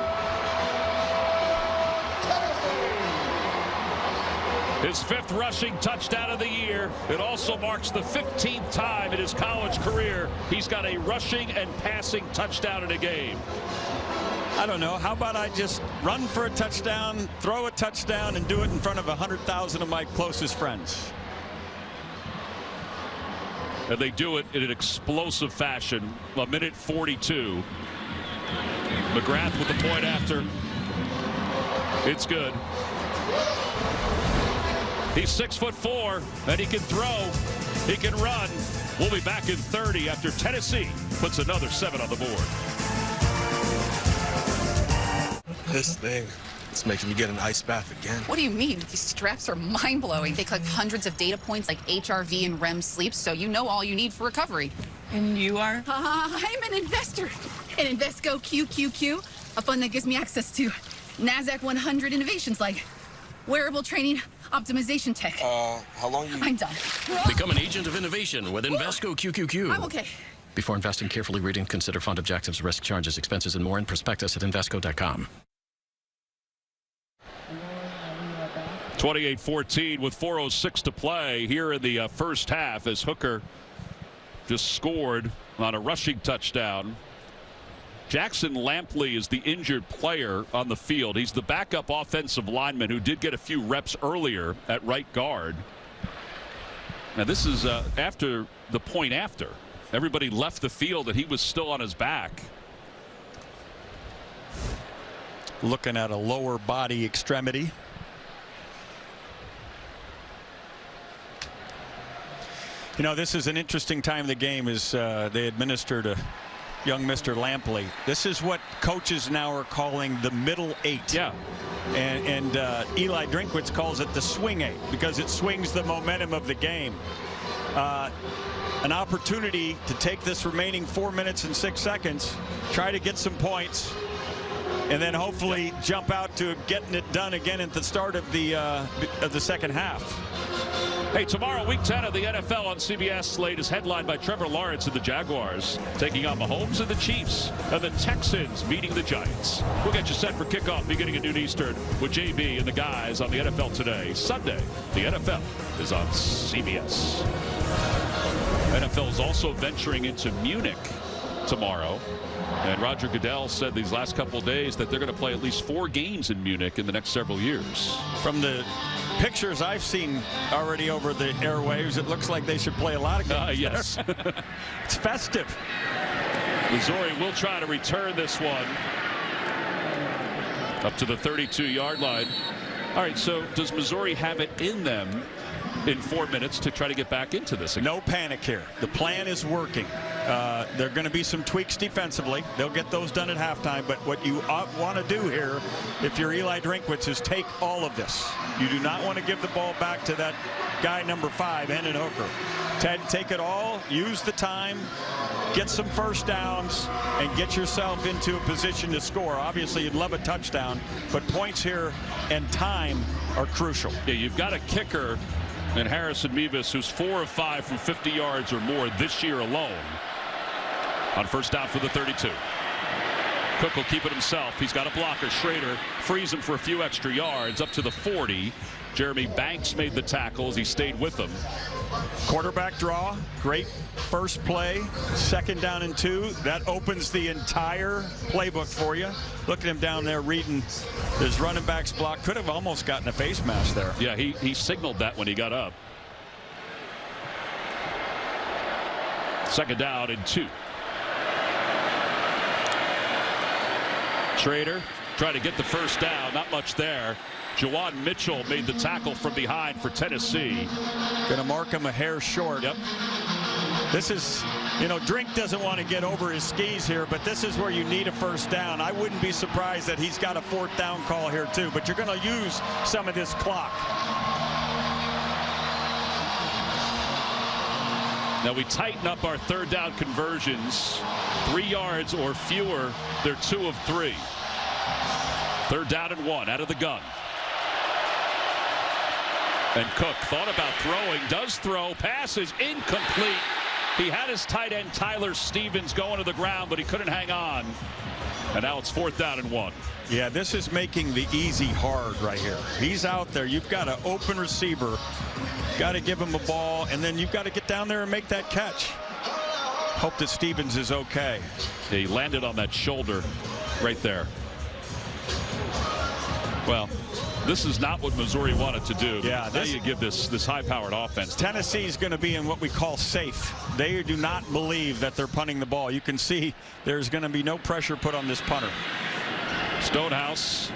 His 5th rushing touchdown of the year. It also marks the 15th time in his college career he's got a rushing and passing touchdown in a game. I don't know. How about I just run for a touchdown, throw a touchdown, and do it in front of 100,000 of my closest friends? And they do it in an explosive fashion. 1:42. McGrath with the point after. It's good. He's 6'4", and he can throw. He can run. We'll be back in 30 after Tennessee puts another 7 on the board. This thing, it's making me get an ice bath again. What do you mean? These straps are mind-blowing. They collect hundreds of data points like HRV and REM sleep, so you know all you need for recovery. And you are? I'm an investor in Invesco QQQ, a fund that gives me access to NASDAQ 100 innovations like wearable training optimization tech. How long you... I'm done. Become an agent of innovation with Invesco QQQ. I'm okay. Before investing, carefully read and consider fund objectives, risk, charges, expenses, and more in prospectus at Invesco.com. 28-14 with 4:06 to play here in the first half as Hooker just scored on a rushing touchdown. Jackson Lampley is the injured player on the field. He's the backup offensive lineman who did get a few reps earlier at right guard. Now this is after the point after. Everybody left the field and he was still on his back. Looking at a lower body extremity. You know, this is an interesting time of the game as they administered a young Mr. Lampley. This is what coaches now are calling the middle eight. Yeah. And Eli Drinkwitz calls it the swing eight because it swings the momentum of the game. An opportunity to take this remaining 4 minutes and 6 seconds, try to get some points, and then hopefully jump out to getting it done again at the start of the second half. Hey, tomorrow, Week 10 of the NFL on CBS slate is headlined by Trevor Lawrence and the Jaguars taking on Mahomes and the Chiefs, and the Texans meeting the Giants. We'll get you set for kickoff beginning at noon Eastern with JB and the guys on the NFL Today. Sunday, the NFL is on CBS. NFL is also venturing into Munich tomorrow. And Roger Goodell said these last couple of days that they're going to play at least 4 games in Munich in the next several years. From the pictures I've seen already over the airwaves, it looks like they should play a lot of games. Yes. It's festive. Missouri will try to return this one up to the 32-yard line. All right, so does Missouri have it in them in 4 minutes to try to get back into this again? No panic here. The plan is working. There are going to be some tweaks defensively. They'll get those done at halftime. But what you want to do here, if you're Eli Drinkwitz, is take all of this. You do not want to give the ball back to that guy number 5, Hendon Hooker. Take it all, use the time, get some first downs, and get yourself into a position to score. Obviously, you'd love a touchdown, but points here and time are crucial. Yeah, you've got a kicker in Harrison Mevis who's 4 of 5 from 50 yards or more this year alone. On first down for the 32. Cook will keep it himself. He's got a blocker. Schrader frees him for a few extra yards up to the 40. Jeremy Banks made the tackles. He stayed with them. Quarterback draw. Great first play. 2nd down and 2. That opens the entire playbook for you. Look at him down there reading his running back's block. Could have almost gotten a face mask there. Yeah, he signaled that when he got up. 2nd down and 2. Schrader tried to get the first down. Not much there. Jawan Mitchell made the tackle from behind for Tennessee. Going to mark him a hair short. Yep. This is, you know, Drink doesn't want to get over his skis here, but this is where you need a first down. I wouldn't be surprised that he's got a 4th down call here too, but you're going to use some of this clock. Now we tighten up our 3rd down conversions. 3 yards or fewer, they're 2 of 3. 3rd down and 1 out of the gun. And Cook thought about throwing, does throw, pass is incomplete. He had his tight end Tyler Stevens going to the ground, but he couldn't hang on. And now it's 4th down and 1. Yeah, this is making the easy hard right here. He's out there. You've got an open receiver. Got to give him a ball, and then you've got to get down there and make that catch. Hope that Stevens is okay. He landed on that shoulder right there. Well, this is not what Missouri wanted to do. Yeah, now you give this high-powered offense. Tennessee's going to be in what we call safe. They do not believe that they're punting the ball. You can see there's going to be no pressure put on this punter. Stonehouse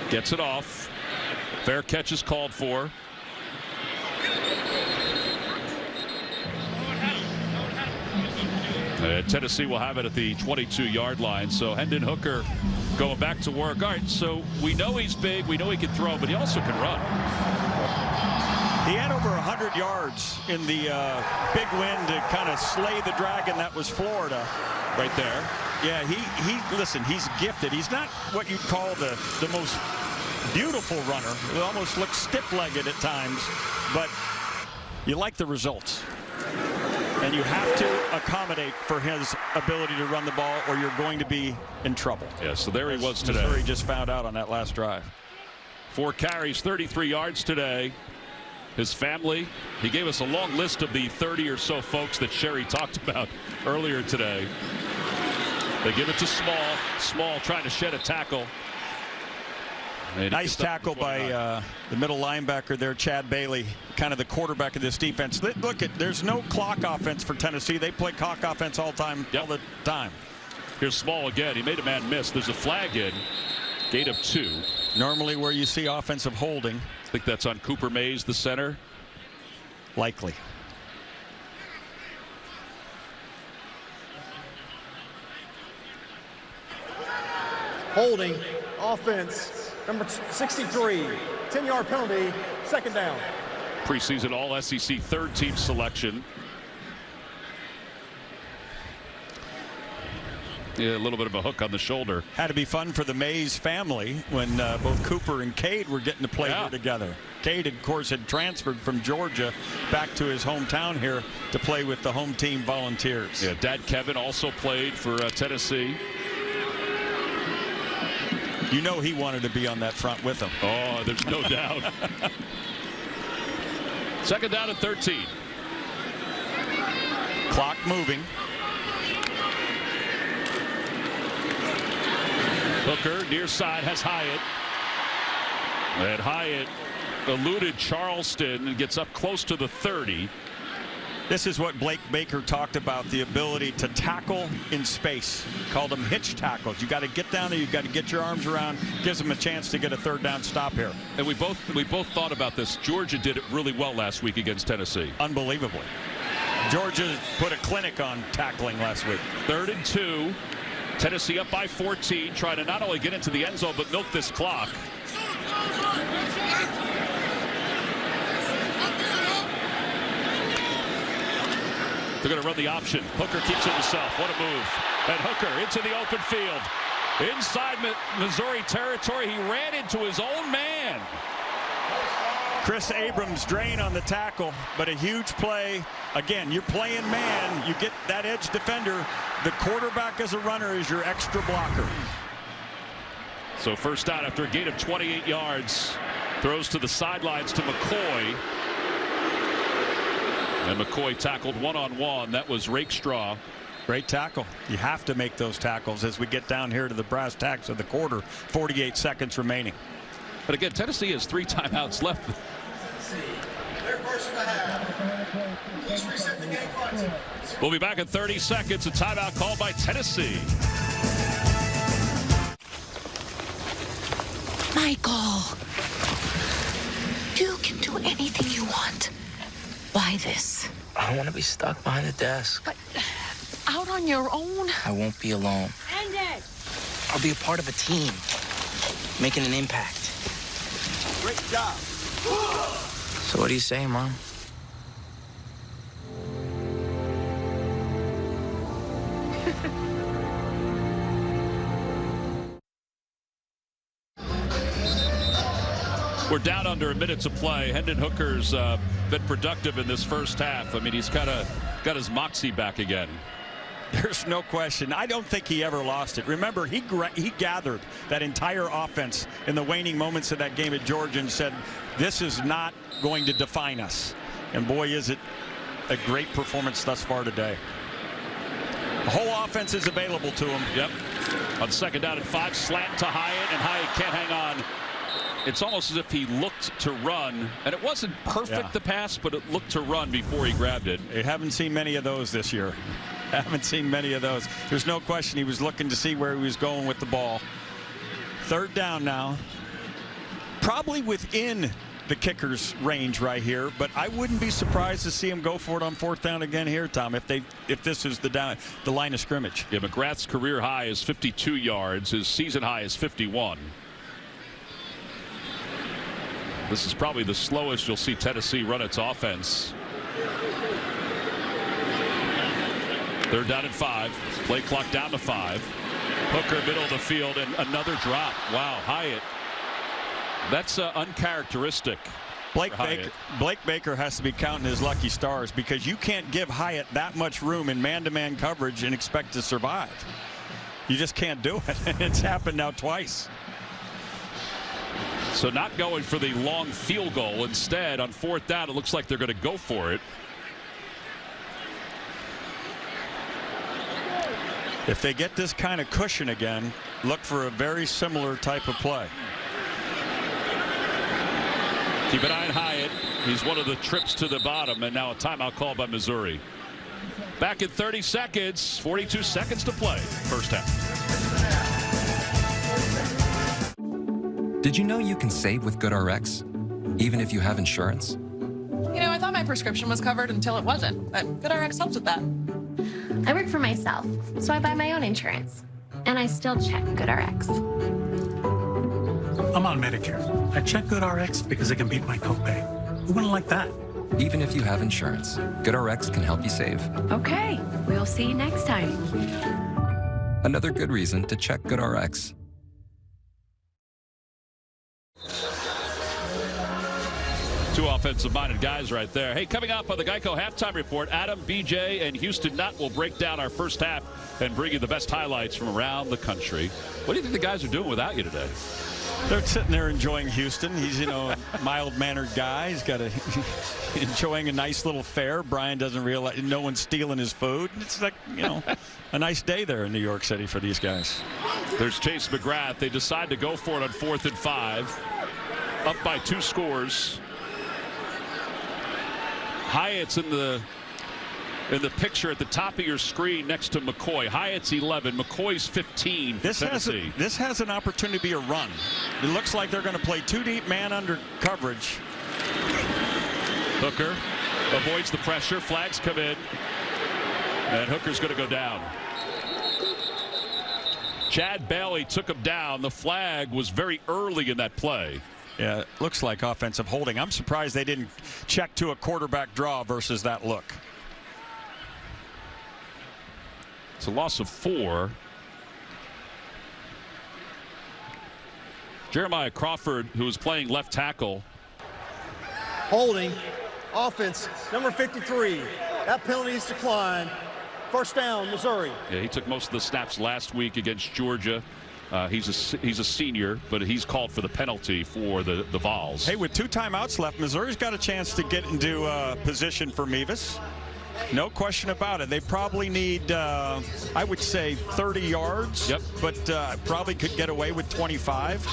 gets it off. Fair catch is called for. Tennessee will have it at the 22-yard line. So Hendon Hooker going back to work. All right, so we know he's big, we know he can throw, but he also can run. He had over 100 yards in the big win to kind of slay the dragon that was Florida. Right there. Yeah, listen, he's gifted. He's not what you'd call the most beautiful runner. He almost looks stiff-legged at times, but you like the results. And you have to accommodate for his ability to run the ball, or you're going to be in trouble. Yeah, so there he was today. Missouri just found out on that last drive. 4 carries, 33 yards today. His family, he gave us a long list of the 30 or so folks that Sherry talked about earlier today. They give it to Small. Small trying to shed a tackle. Nice tackle by the middle linebacker there, Chad Bailey, kind of the quarterback of this defense. Look, there's no clock offense for Tennessee. They play clock offense all the time. Here's Small again. He made a man miss. There's a flag in. Gate of 2. Normally where you see offensive holding. I think that's on Cooper Mays, the center. Likely. Holding, offense, number 63, 10-yard penalty, second down. Preseason All-SEC third-team selection. Yeah, a little bit of a hook on the shoulder. Had to be fun for the Mays family when both Cooper and Cade were getting to play here together. Cade, of course, had transferred from Georgia back to his hometown here to play with the home team Volunteers. Yeah, Dad Kevin also played for Tennessee. You know he wanted to be on that front with them. Oh, there's no doubt. Second down and 13. Clock moving. Hooker near side has Hyatt. And Hyatt eluded Charleston and gets up close to the 30. This is what Blake Baker talked about, the ability to tackle in space. Called them hitch tackles. You got to get down there, you got to get your arms around, gives them a chance to get a third down stop here. And we both thought about this. Georgia did it really well last week against Tennessee. Unbelievably. Georgia put a clinic on tackling last week. 3rd and 2. Tennessee up by 14, trying to not only get into the end zone but milk this clock. They're going to run the option. Hooker keeps it himself. What a move. And Hooker into the open field. Inside Missouri territory, he ran into his own man. Chris Abrams drain on the tackle, but a huge play. Again, you're playing man. You get that edge defender. The quarterback as a runner is your extra blocker. So first down after a gain of 28 yards. Throws to the sidelines to McCoy. And McCoy tackled one-on-one. That was Rakestraw. Great tackle. You have to make those tackles as we get down here to the brass tacks of the quarter. 48 seconds remaining. But again, Tennessee has 3 timeouts left. We'll be back in 30 seconds. A timeout called by Tennessee. Michael, you can do anything you want. Why this? I don't want to be stuck behind the desk. But out on your own? I won't be alone. End it. I'll be a part of a team, making an impact. Great job. So what do you say, Mom? We're down under a minute to play. Hendon Hooker's been productive in this first half. I mean, he's kind of got his moxie back again. There's no question. I don't think he ever lost it. Remember, he gathered that entire offense in the waning moments of that game at Georgia and said, this is not going to define us. And boy, is it a great performance thus far today. The whole offense is available to him. Yep. On second down and 5, slant to Hyatt, and Hyatt can't hang on. It's almost as if he looked to run, and it wasn't perfect, the pass, but it looked to run before he grabbed it. I haven't seen many of those this year. Haven't seen many of those. There's no question he was looking to see where he was going with the ball. 3rd down now. Probably within the kicker's range right here, but I wouldn't be surprised to see him go for it on 4th down again here, Tom, if this is the line of scrimmage. Yeah, McGrath's career high is 52 yards. His season high is 51. This is probably the slowest you'll see Tennessee run its offense. 3rd down and 5. Play clock down to 5. Hooker middle of the field and another drop. Wow, Hyatt. That's uncharacteristic. Blake Baker has to be counting his lucky stars because you can't give Hyatt that much room in man-to-man coverage and expect to survive. You just can't do it. It's happened now twice. So not going for the long field goal. Instead, on 4th down, it looks like they're going to go for it. If they get this kind of cushion again, look for a very similar type of play. Keep an eye on Hyatt. He's one of the trips to the bottom, and now a timeout called by Missouri. Back in 30 seconds, 42 seconds to play. First half. Did you know you can save with GoodRx, even if you have insurance? You know, I thought my prescription was covered until it wasn't, but GoodRx helps with that. I work for myself, so I buy my own insurance. And I still check GoodRx. I'm on Medicare. I check GoodRx because it can beat my copay. Who wouldn't like that? Even if you have insurance, GoodRx can help you save. Okay, we'll see you next time. Another good reason to check GoodRx. Two offensive-minded guys right there. Hey, coming up on the Geico Halftime Report, Adam, BJ, and Houston Nutt will break down our first half and bring you the best highlights from around the country. What do you think the guys are doing without you today? They're sitting there enjoying Houston. He's, you know, a mild-mannered guy. He's got enjoying a nice little fare. Brian doesn't realize no one's stealing his food. It's like, you know, a nice day there in New York City for these guys. There's Chase McGrath. They decide to go for it on 4th and 5. Up by 2 scores. Hyatt's in the picture at the top of your screen next to McCoy. Hyatt's 11, McCoy's 15. This has an opportunity to be a run. It looks like they're going to play 2 deep man under coverage. Hooker avoids the pressure. Flags come in, and Hooker's going to go down. Chad Bailey took him down. The flag was very early in that play. Yeah, it looks like offensive holding. I'm surprised they didn't check to a quarterback draw versus that look. It's a loss of 4. Jeremiah Crawford, who was playing left tackle. Holding, offense, number 53. That penalty is declined. First down, Missouri. Yeah, he took most of the snaps last week against Georgia. He's a senior, but he's called for the penalty for the Vols. Hey, with 2 timeouts left, Missouri's got a chance to get into position for Mevis. No question about it. They probably need, I would say, 30 yards. Yep. But probably could get away with 25,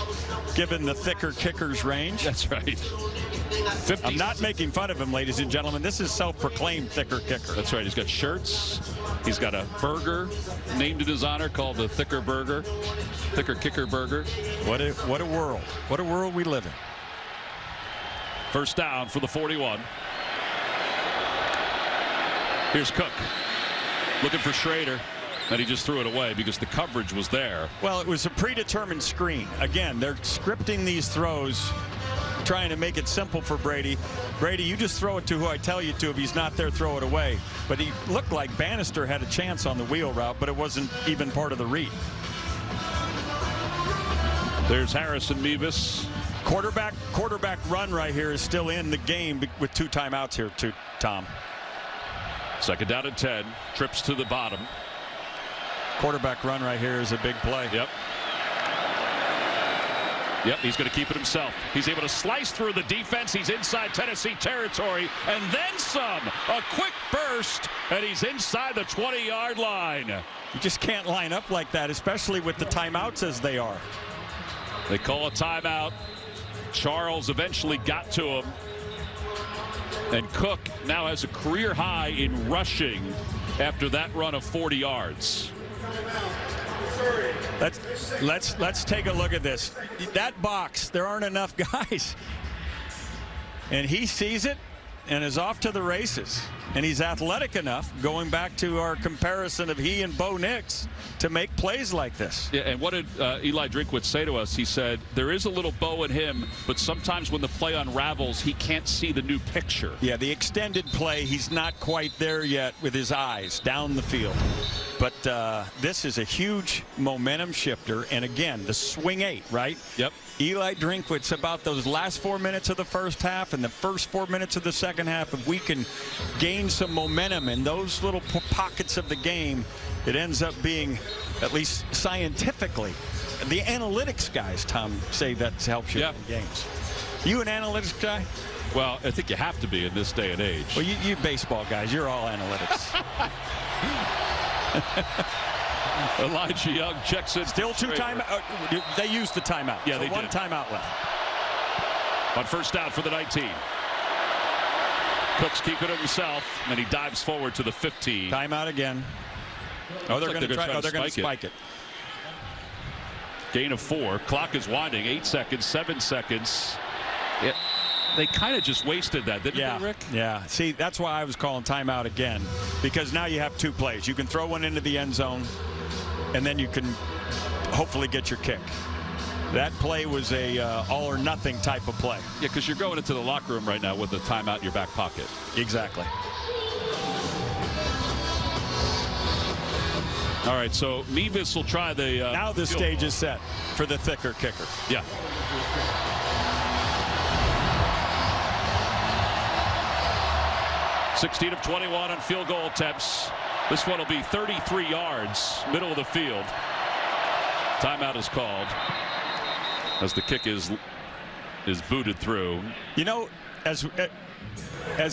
given the thicker kicker's range. That's right. 50. I'm not making fun of him, ladies and gentlemen. This is self-proclaimed thicker kicker. That's right. He's got shirts. He's got a burger named in his honor called the Thicker Burger. Thicker Kicker Burger. What a world. What a world we live in. First down for the 41. Here's Cook looking for Schrader, and he just threw it away because the coverage was there. Well, it was a predetermined screen. Again, they're scripting these throws, trying to make it simple for Brady. Brady, you just throw it to who I tell you to. If he's not there, throw it away. But he looked like Bannister had a chance on the wheel route, but it wasn't even part of the read. There's Harrison Mevis. Quarterback run right here is still in the game with 2 timeouts here too, Tom. Second down and 10. Trips to the bottom. Quarterback run right here is a big play. Yep. Yep, he's going to keep it himself. He's able to slice through the defense. He's inside Tennessee territory, and then some. A quick burst, and he's inside the 20-yard line. You just can't line up like that, especially with the timeouts as they are. They call a timeout. Charles eventually got to him. And Cook now has a career high in rushing after that run of 40 yards. Let's take a look at this. That box, there aren't enough guys. And he sees it and is off to the races. And he's athletic enough, going back to our comparison of he and Bo Nix, to make plays like this. Yeah, and what did Eli Drinkwitz say to us? He said, there is a little Bo in him, but sometimes when the play unravels, he can't see the new picture. Yeah, the extended play, he's not quite there yet with his eyes down the field. But this is a huge momentum shifter. And again, the swing 8, right? Yep. Eli Drinkwitz, about those last 4 minutes of the first half and the first 4 minutes of the second half, if we can gain gain some momentum in those little pockets of the game, it ends up being, at least scientifically, the analytics guys, Tom, say that helps you in games. You an analytics guy? Well, I think you have to be in this day and age. Well, you baseball guys, you're all analytics. Elijah Young checks in. Still two timeouts. They used the timeout. Yeah, so they one did. Timeout left. On first down for the 19. Cook's keeping it himself, and he dives forward to the 15. Timeout again. Oh, they're going to try. They're going to spike it. Gain of 4. Clock is winding. 8 seconds, 7 seconds. They kind of just wasted that, didn't they, Rick? Yeah. See, that's why I was calling timeout again, because now you have 2 plays. You can throw one into the end zone, and then you can hopefully get your kick. That play was a all or nothing type of play. Yeah, because you're going into the locker room right now with a timeout in your back pocket. Exactly. All right, so Mevis will try the... now the stage is set for the thicker kicker. Yeah. (16 of 21 on field goal attempts. This one will be 33 yards, middle of the field. Timeout is called as the kick is booted through. You know, as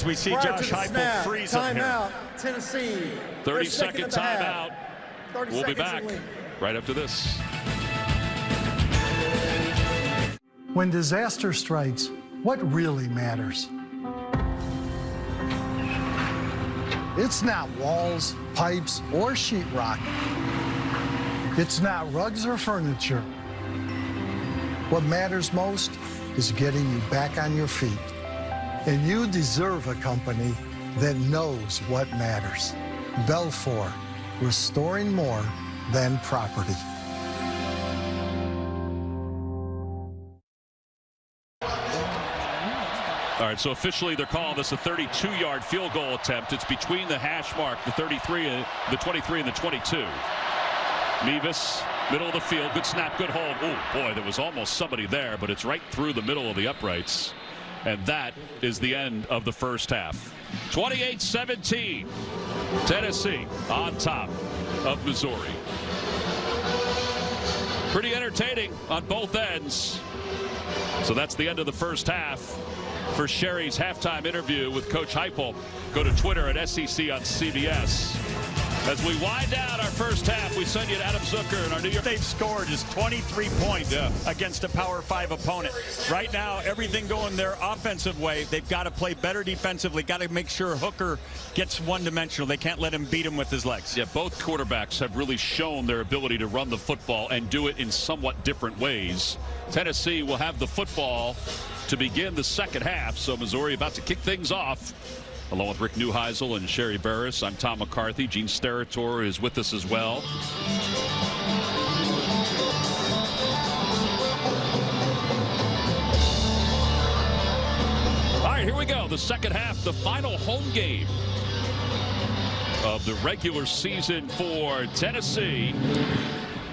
we see Josh Heupel freeze up here. Timeout, Tennessee. 30-second timeout. We'll be back right after this. When disaster strikes, what really matters? It's not walls, pipes, or sheetrock. It's not rugs or furniture. What matters most is getting you back on your feet. And you deserve a company that knows what matters. Belfour, restoring more than property. All right, so officially they're calling this a 32-yard field goal attempt. It's between the hash mark, the 33, and the 23 and the 22. Mevis, middle of the field, good snap, good hold. Oh boy, there was almost somebody there, but it's right through the middle of the uprights. And that is the end of the first half. 28-17. Tennessee on top of Missouri. Pretty entertaining on both ends. So that's the end of the first half. For Sherry's halftime interview with Coach Heupel, go to Twitter at SEC on CBS. As we wind down our first half, we send you to Adam Zucker and our New York. They've scored is 23 points against a Power 5 opponent. Right now, everything going their offensive way. They've got to play better defensively. Got to make sure Hooker gets one-dimensional. They can't let him beat him with his legs. Yeah, both quarterbacks have really shown their ability to run the football and do it in somewhat different ways. Tennessee will have the football to begin the second half, so Missouri about to kick things off. Along with Rick Neuheisel and Sherry Barris, I'm Tom McCarthy. Gene Steratore is with us as well. All right, here we go. The second half, the final home game of the regular season for Tennessee.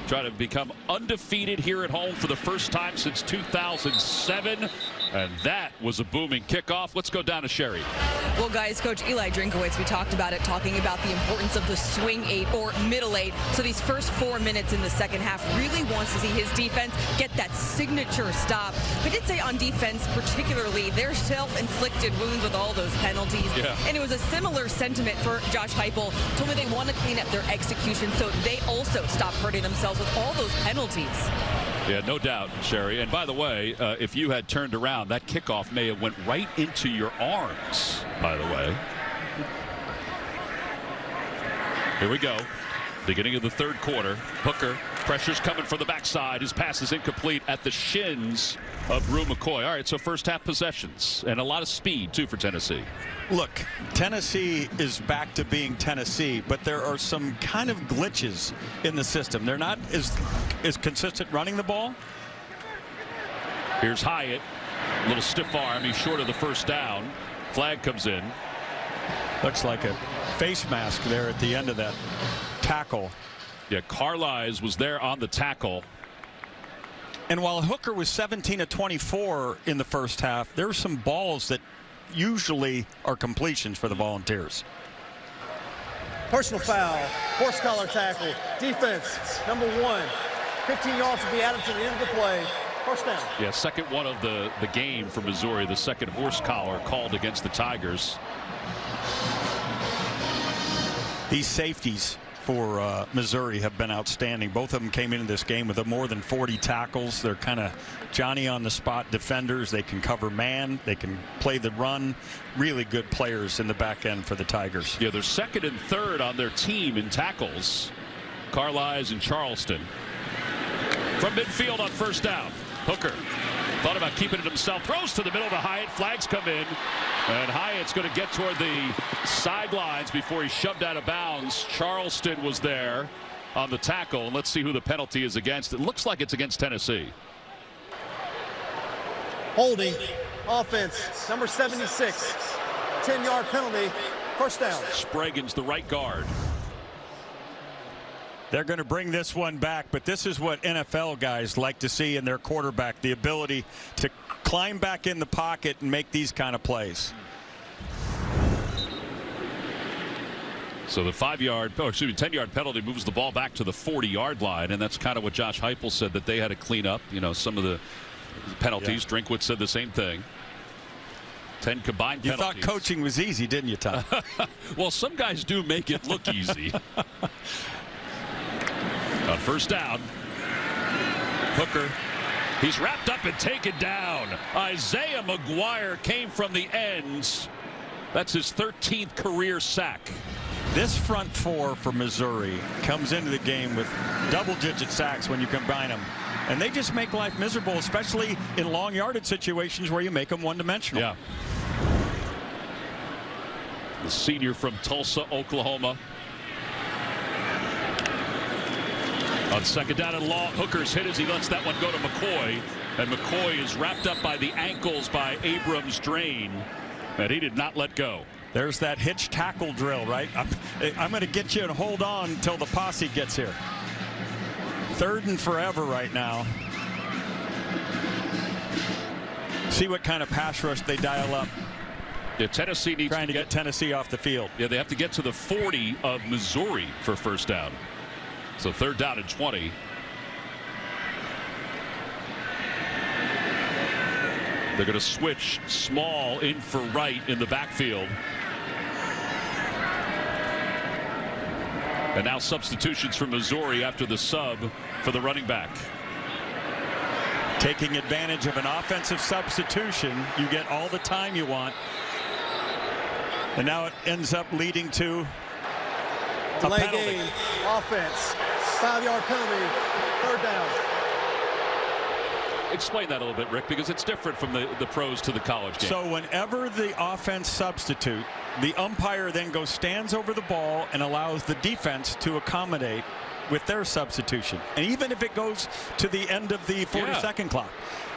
Try to become undefeated here at home for the first time since 2007. And that was a booming kickoff. Let's go down to Sherry. Well, guys, Coach Eli Drinkowitz, we talked about it, talking about the importance of the swing 8 or middle 8. So these first 4 minutes in the second half really wants to see his defense get that signature stop. But did say on defense, particularly, their self-inflicted wounds with all those penalties. Yeah. And it was a similar sentiment for Josh Heupel. Told me they want to clean up their execution so they also stop hurting themselves with all those penalties. Yeah, no doubt, Sherry. And by the way, if you had turned around, that kickoff may have went right into your arms, by the way. Here we go. Beginning of the third quarter. Hooker, pressure's coming from the backside. His pass is incomplete at the shins of Rue McCoy. All right, so first half possessions and a lot of speed, too, for Tennessee. Look, Tennessee is back to being Tennessee, but there are some kind of glitches in the system. They're not as consistent running the ball. Here's Hyatt. A little stiff arm. He's short of the first down. Flag comes in. Looks like a face mask there at the end of that tackle. Yeah, Carlisle was there on the tackle. And while Hooker was 17 of 24 in the first half, there were some balls that usually are completions for the Volunteers. Personal foul, horse collar tackle, defense, number 1. 15 yards will be added to the end of the play. First down. Yeah, second one of the game for Missouri, the second horse collar called against the Tigers. These safeties for Missouri have been outstanding. Both of them came into this game with more than 40 tackles. They're kind of Johnny on the spot defenders. They can cover man. They can play the run. Really good players in the back end for the Tigers. Yeah, they're second and third on their team in tackles. Carlisle and Charleston. From midfield on first down. Hooker thought about keeping it himself. Throws to the middle to Hyatt. Flags come in. And Hyatt's going to get toward the sidelines before he's shoved out of bounds. Charleston was there on the tackle. And let's see who the penalty is against. It looks like it's against Tennessee. Holding. Offense. Number 76. 10-yard penalty. First down. Spragan's the right guard. They're going to bring this one back, but this is what NFL guys like to see in their quarterback, the ability to climb back in the pocket and make these kind of plays. So the 10-yard penalty moves the ball back to the 40-yard line, and that's kind of what Josh Heupel said that they had to clean up. You know, some of the penalties. Yeah. Drinkwitz said the same thing. 10 combined penalties. You thought coaching was easy, didn't you, Tom? Well, some guys do make it look easy. On first down, Hooker, he's wrapped up and taken down. Isaiah McGuire came from the ends. That's his 13th career sack. This front four for Missouri comes into the game with double-digit sacks when you combine them. And they just make life miserable, especially in long yardage situations where you make them one-dimensional. Yeah. The senior from Tulsa, Oklahoma. On second down and long, Hooker's hit as he lets that one go to McCoy. And McCoy is wrapped up by the ankles by Abrams Drain. And he did not let go. There's that hitch tackle drill, right? I'm going to get you and hold on until the posse gets here. Third and forever right now. See what kind of pass rush they dial up. Yeah, Tennessee needs trying to get Tennessee off the field. Yeah, they have to get to the 40 of Missouri for first down. So third down and 20. They're going to switch Small in for right in the backfield. And now substitutions for Missouri after the sub for the running back. Taking advantage of an offensive substitution, you get all the time you want. And now it ends up leading to a delay penalty. game, offense, 5-yard penalty, third down. Explain that a little bit, Rick, because it's different from the pros to the college game. So whenever the offense substitute, the umpire then stands over the ball and allows the defense to accommodate with their substitution. And even if it goes to the end of the 40-second clock,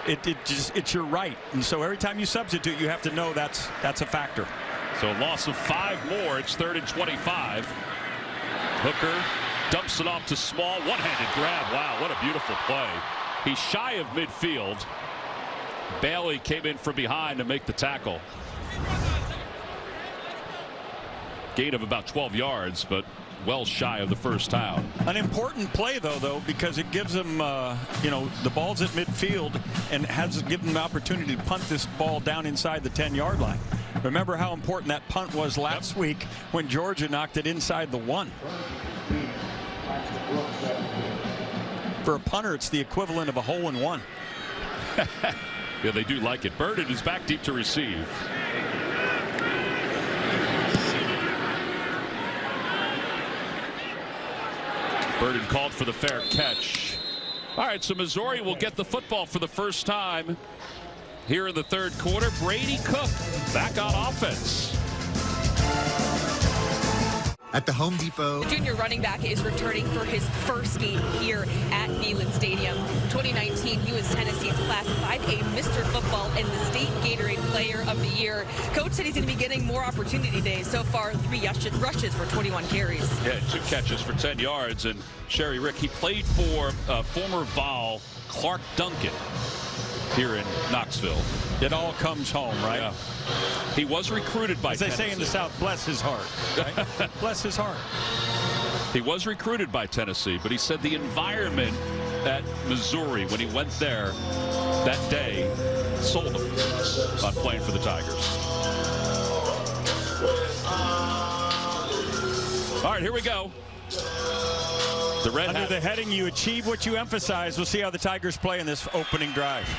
it's your right. And so every time you substitute, you have to know that's a factor. So a loss of 5 more. It's third and 25. Hooker dumps it off to Small. One-handed grab. Wow, what a beautiful play. He's shy of midfield. Bailey came in from behind to make the tackle. Gain of about 12 yards, but well shy of the first down. An important play, though, because it gives them, the ball's at midfield and has given them the opportunity to punt this ball down inside the 10-yard line. Remember how important that punt was last week when Georgia knocked it inside the 1. For a punter, it's the equivalent of a hole-in-one. Yeah, they do like it. Burden is back deep to receive. Burden called for the fair catch. All right, so Missouri will get the football for the first time here in the third quarter. Brady Cook back on offense. At the Home Depot. Junior running back is returning for his first game here at Neyland Stadium. 2019, he was Tennessee's Class 5A Mr. Football and the State Gatorade Player of the Year. Coach said he's going to be getting more opportunity days. So far, 3 rushes for 21 carries. Yeah, 2 catches for 10 yards. And Sherry, Rick, he played for former Vol Clark Duncan. here in Knoxville. It all comes home, right? Yeah. He was recruited by Tennessee. As they say in the South, bless his heart. Right? Bless his heart. He was recruited by Tennessee, but he said the environment at Missouri when he went there that day sold him on playing for the Tigers. All right, here we go. The Red Under Hat. the heading, you achieve what you emphasize. We'll see how the Tigers play in this opening drive.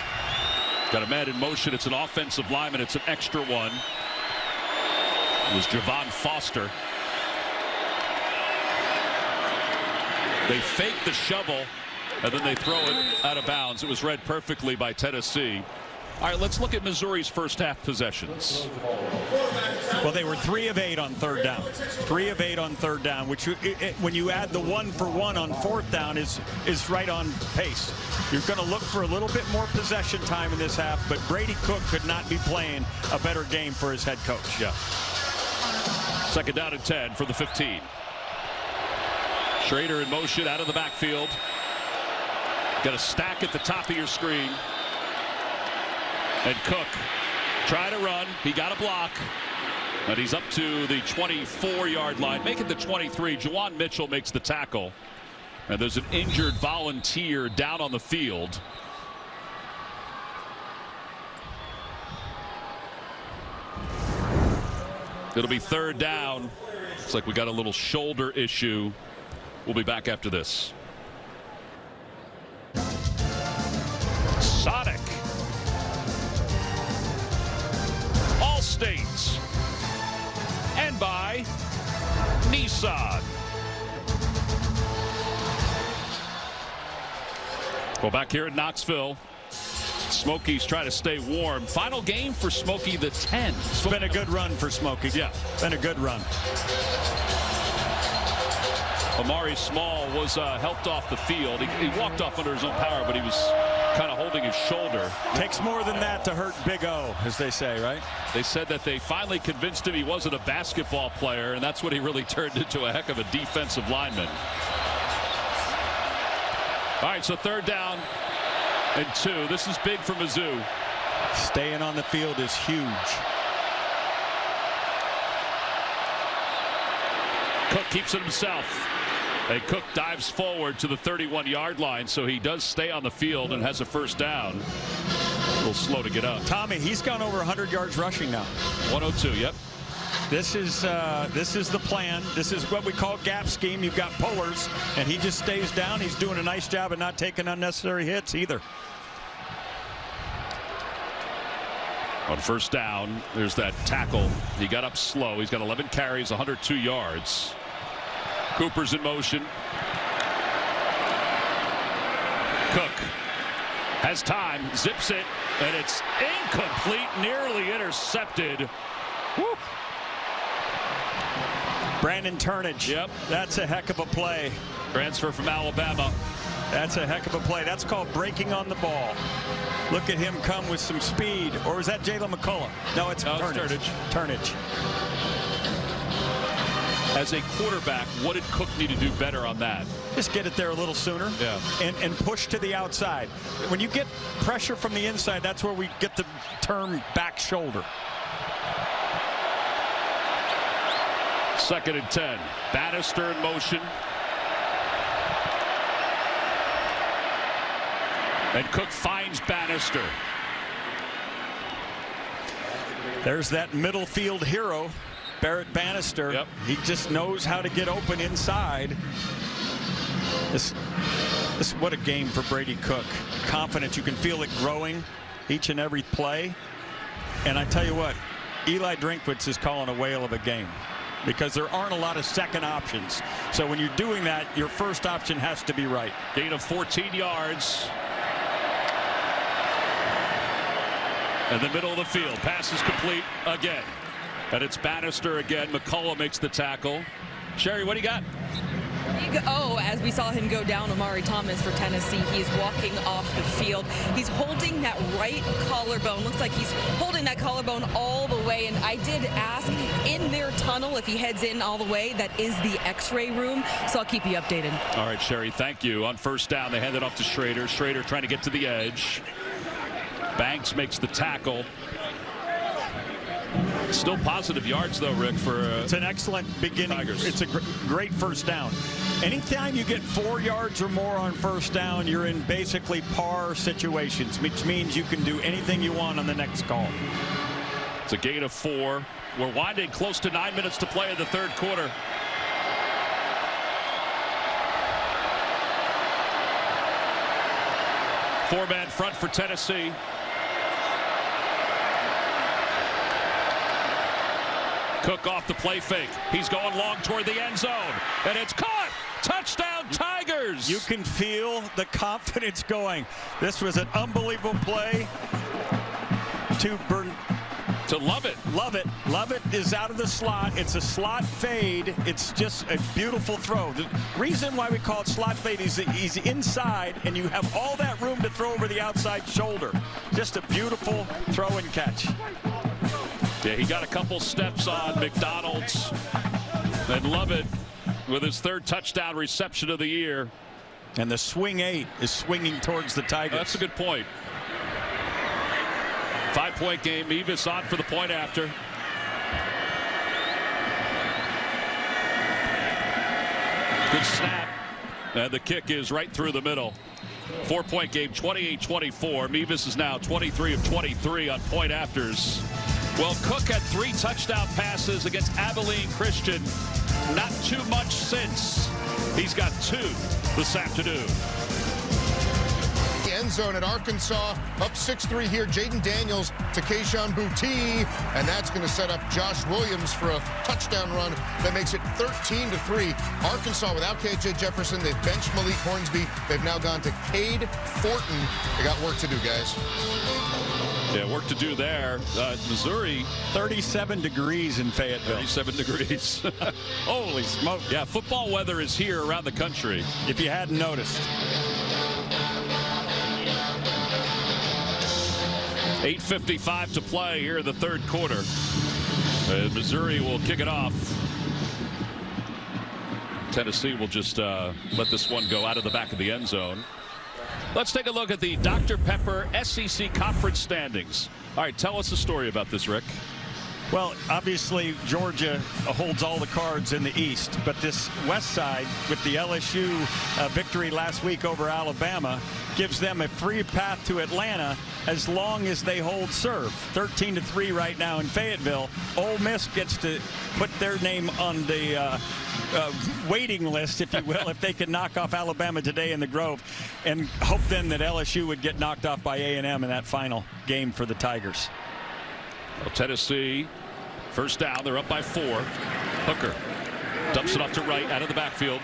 Got a man in motion. It's an offensive lineman. It's an extra one. It was Javon Foster. They fake the shovel, and then they throw it out of bounds. It was read perfectly by Tennessee. All right, let's look at Missouri's first half possessions. Well, they were 3 of 8 on third down. 3 of 8 on third down, which when you add the 1-for-1 on fourth down is right on pace. You're going to look for a little bit more possession time in this half, but Brady Cook could not be playing a better game for his head coach. Yeah. Second down and 10 for the 15. Schrader in motion out of the backfield. Got a stack at the top of your screen. And Cook try to run. He got a block. And he's up to the 24-yard line, making the 23. Juwan Mitchell makes the tackle. And there's an injured volunteer down on the field. It'll be third down. Looks like we got a little shoulder issue. We'll be back after this. Sonic. All States. And by Nissan. Well, back here in Knoxville, Smoky's trying to stay warm. Final game for Smoky, the 10. It's been a good run for Smoky. Yeah. Been a good run. Amari Small was helped off the field. He walked off under his own power, but he was kind of holding his shoulder. Takes more than that to hurt Big O, as they say, right? They said that they finally convinced him he wasn't a basketball player, and that's what he really turned into, a heck of a defensive lineman. All right, so third down and 2. This is big for Mizzou. Staying on the field is huge. Cook keeps it himself. And Cook dives forward to the 31-yard line, so he does stay on the field and has a first down. A little slow to get up. Tommy, he's gone over 100 yards rushing now. 102, yep. This is the plan. This is what we call gap scheme. You've got pullers, and he just stays down. He's doing a nice job of not taking unnecessary hits either. On first down, there's that tackle. He got up slow. He's got 11 carries, 102 yards. Cooper's in motion. Cook has time, zips it, and it's incomplete, nearly intercepted. Woo. Brandon Turnage. Yep. That's a heck of a play. Transfer from Alabama. That's a heck of a play. That's called breaking on the ball. Look at him come with some speed. Or was that Jalen McCullough? No, it's Turnage. Turnage. As a quarterback, what did Cook need to do better on that? Just get it there a little sooner. Yeah. And push to the outside. When you get pressure from the inside, that's where we get the term back shoulder. Second and 10. Bannister in motion. And Cook finds Bannister. There's that middle field hero, Barrett Bannister. Yep. He just knows how to get open inside. This what a game for Brady Cook. Confidence. You can feel it growing each and every play. And I tell you what, Eli Drinkwitz is calling a whale of a game, because there aren't a lot of second options. So when you're doing that, your first option has to be right. Gain of 14 yards. In the middle of the field. Pass is complete again. And it's Bannister again. McCullough makes the tackle. Sherry, what do you got? As we saw him go down, Amari Thomas for Tennessee, he's walking off the field. He's holding that right collarbone. Looks like he's holding that collarbone all the way. And I did ask in their tunnel, if he heads in all the way, that is the x-ray room. So I'll keep you updated. All right, Sherry, thank you. On first down, they hand it off to Schrader. Schrader trying to get to the edge. Banks makes the tackle. Still positive yards, though, Rick, for it's an excellent beginning. Tigers. It's a great first down. Anytime you get 4 yards or more on first down, you're in basically par situations, which means you can do anything you want on the next call. It's a gain of 4. We're winding close to 9 minutes to play in the third quarter. Four-man front for Tennessee. Cook off the play fake. He's going long toward the end zone. And it's caught. Touchdown, Tigers. You can feel the confidence going. This was an unbelievable play to Lovett. Lovett is out of the slot. It's a slot fade. It's just a beautiful throw. The reason why we call it slot fade is he's inside, and you have all that room to throw over the outside shoulder. Just a beautiful throw and catch. Yeah, he got a couple steps on McDonald's. And Lovett with his third touchdown reception of the year. And the swing 8 is swinging towards the Tigers. That's a good point. 5-point game. Mevis on for the point after. Good snap. And the kick is right through the middle. 4-point game, 28-24. Mevis is now 23 of 23 on point afters. Well, Cook had 3 touchdown passes against Abilene Christian. Not too much since. He's got 2 this afternoon. The end zone at Arkansas, up 6-3 here. Jaden Daniels to Keyshawn Boutte, and that's going to set up Josh Williams for a touchdown run that makes it 13-3. Arkansas without KJ Jefferson. They've benched Malik Hornsby. They've now gone to Cade Fortin. They got work to do, guys. Yeah, work to do there. Missouri. 37 degrees in Fayetteville. 37 degrees. Holy smoke. Yeah, football weather is here around the country. If you hadn't noticed. 8:55 to play here in the third quarter. Missouri will kick it off. Tennessee will just let this one go out of the back of the end zone. Let's take a look at the Dr. Pepper SEC Conference standings. All right, tell us a story about this, Rick. Well, obviously, Georgia holds all the cards in the East, but this West side, with the LSU victory last week over Alabama, gives them a free path to Atlanta as long as they hold serve. 13-3 right now in Fayetteville. Ole Miss gets to put their name on the waiting list, if you will, if they can knock off Alabama today in the Grove, and hope then that LSU would get knocked off by A&M in that final game for the Tigers. Well, Tennessee, first down, they're up by 4. Hooker dumps it off to right out of the backfield.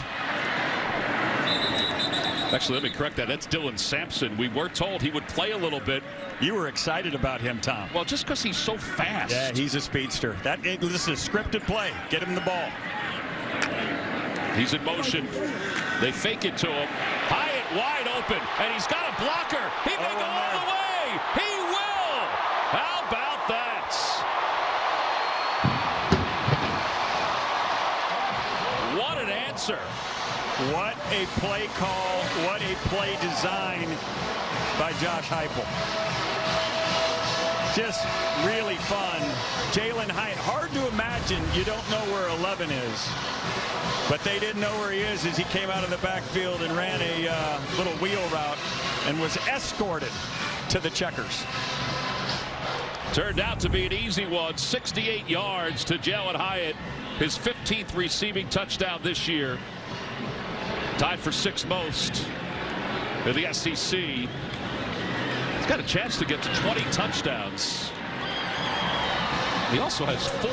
Actually, let me correct that. That's Dylan Sampson. We were told he would play a little bit. You were excited about him, Tom. Well, just because he's so fast. Yeah, he's a speedster. This is a scripted play. Get him the ball. He's in motion. They fake it to him. Hyatt wide open, and he's got a blocker. He may go all the way. He will. How about that? What an answer. What a play call. What a play design by Josh Heupel. Just really fun. Jalen Hyatt, hard to imagine you don't know where 11 is. But they didn't know where he is as he came out of the backfield and ran a little wheel route and was escorted to the checkers. Turned out to be an easy one. 68 yards to Jalen Hyatt. His 15th receiving touchdown this year. Tied for 6th most in the SEC. He's got a chance to get to 20 touchdowns. He also has 4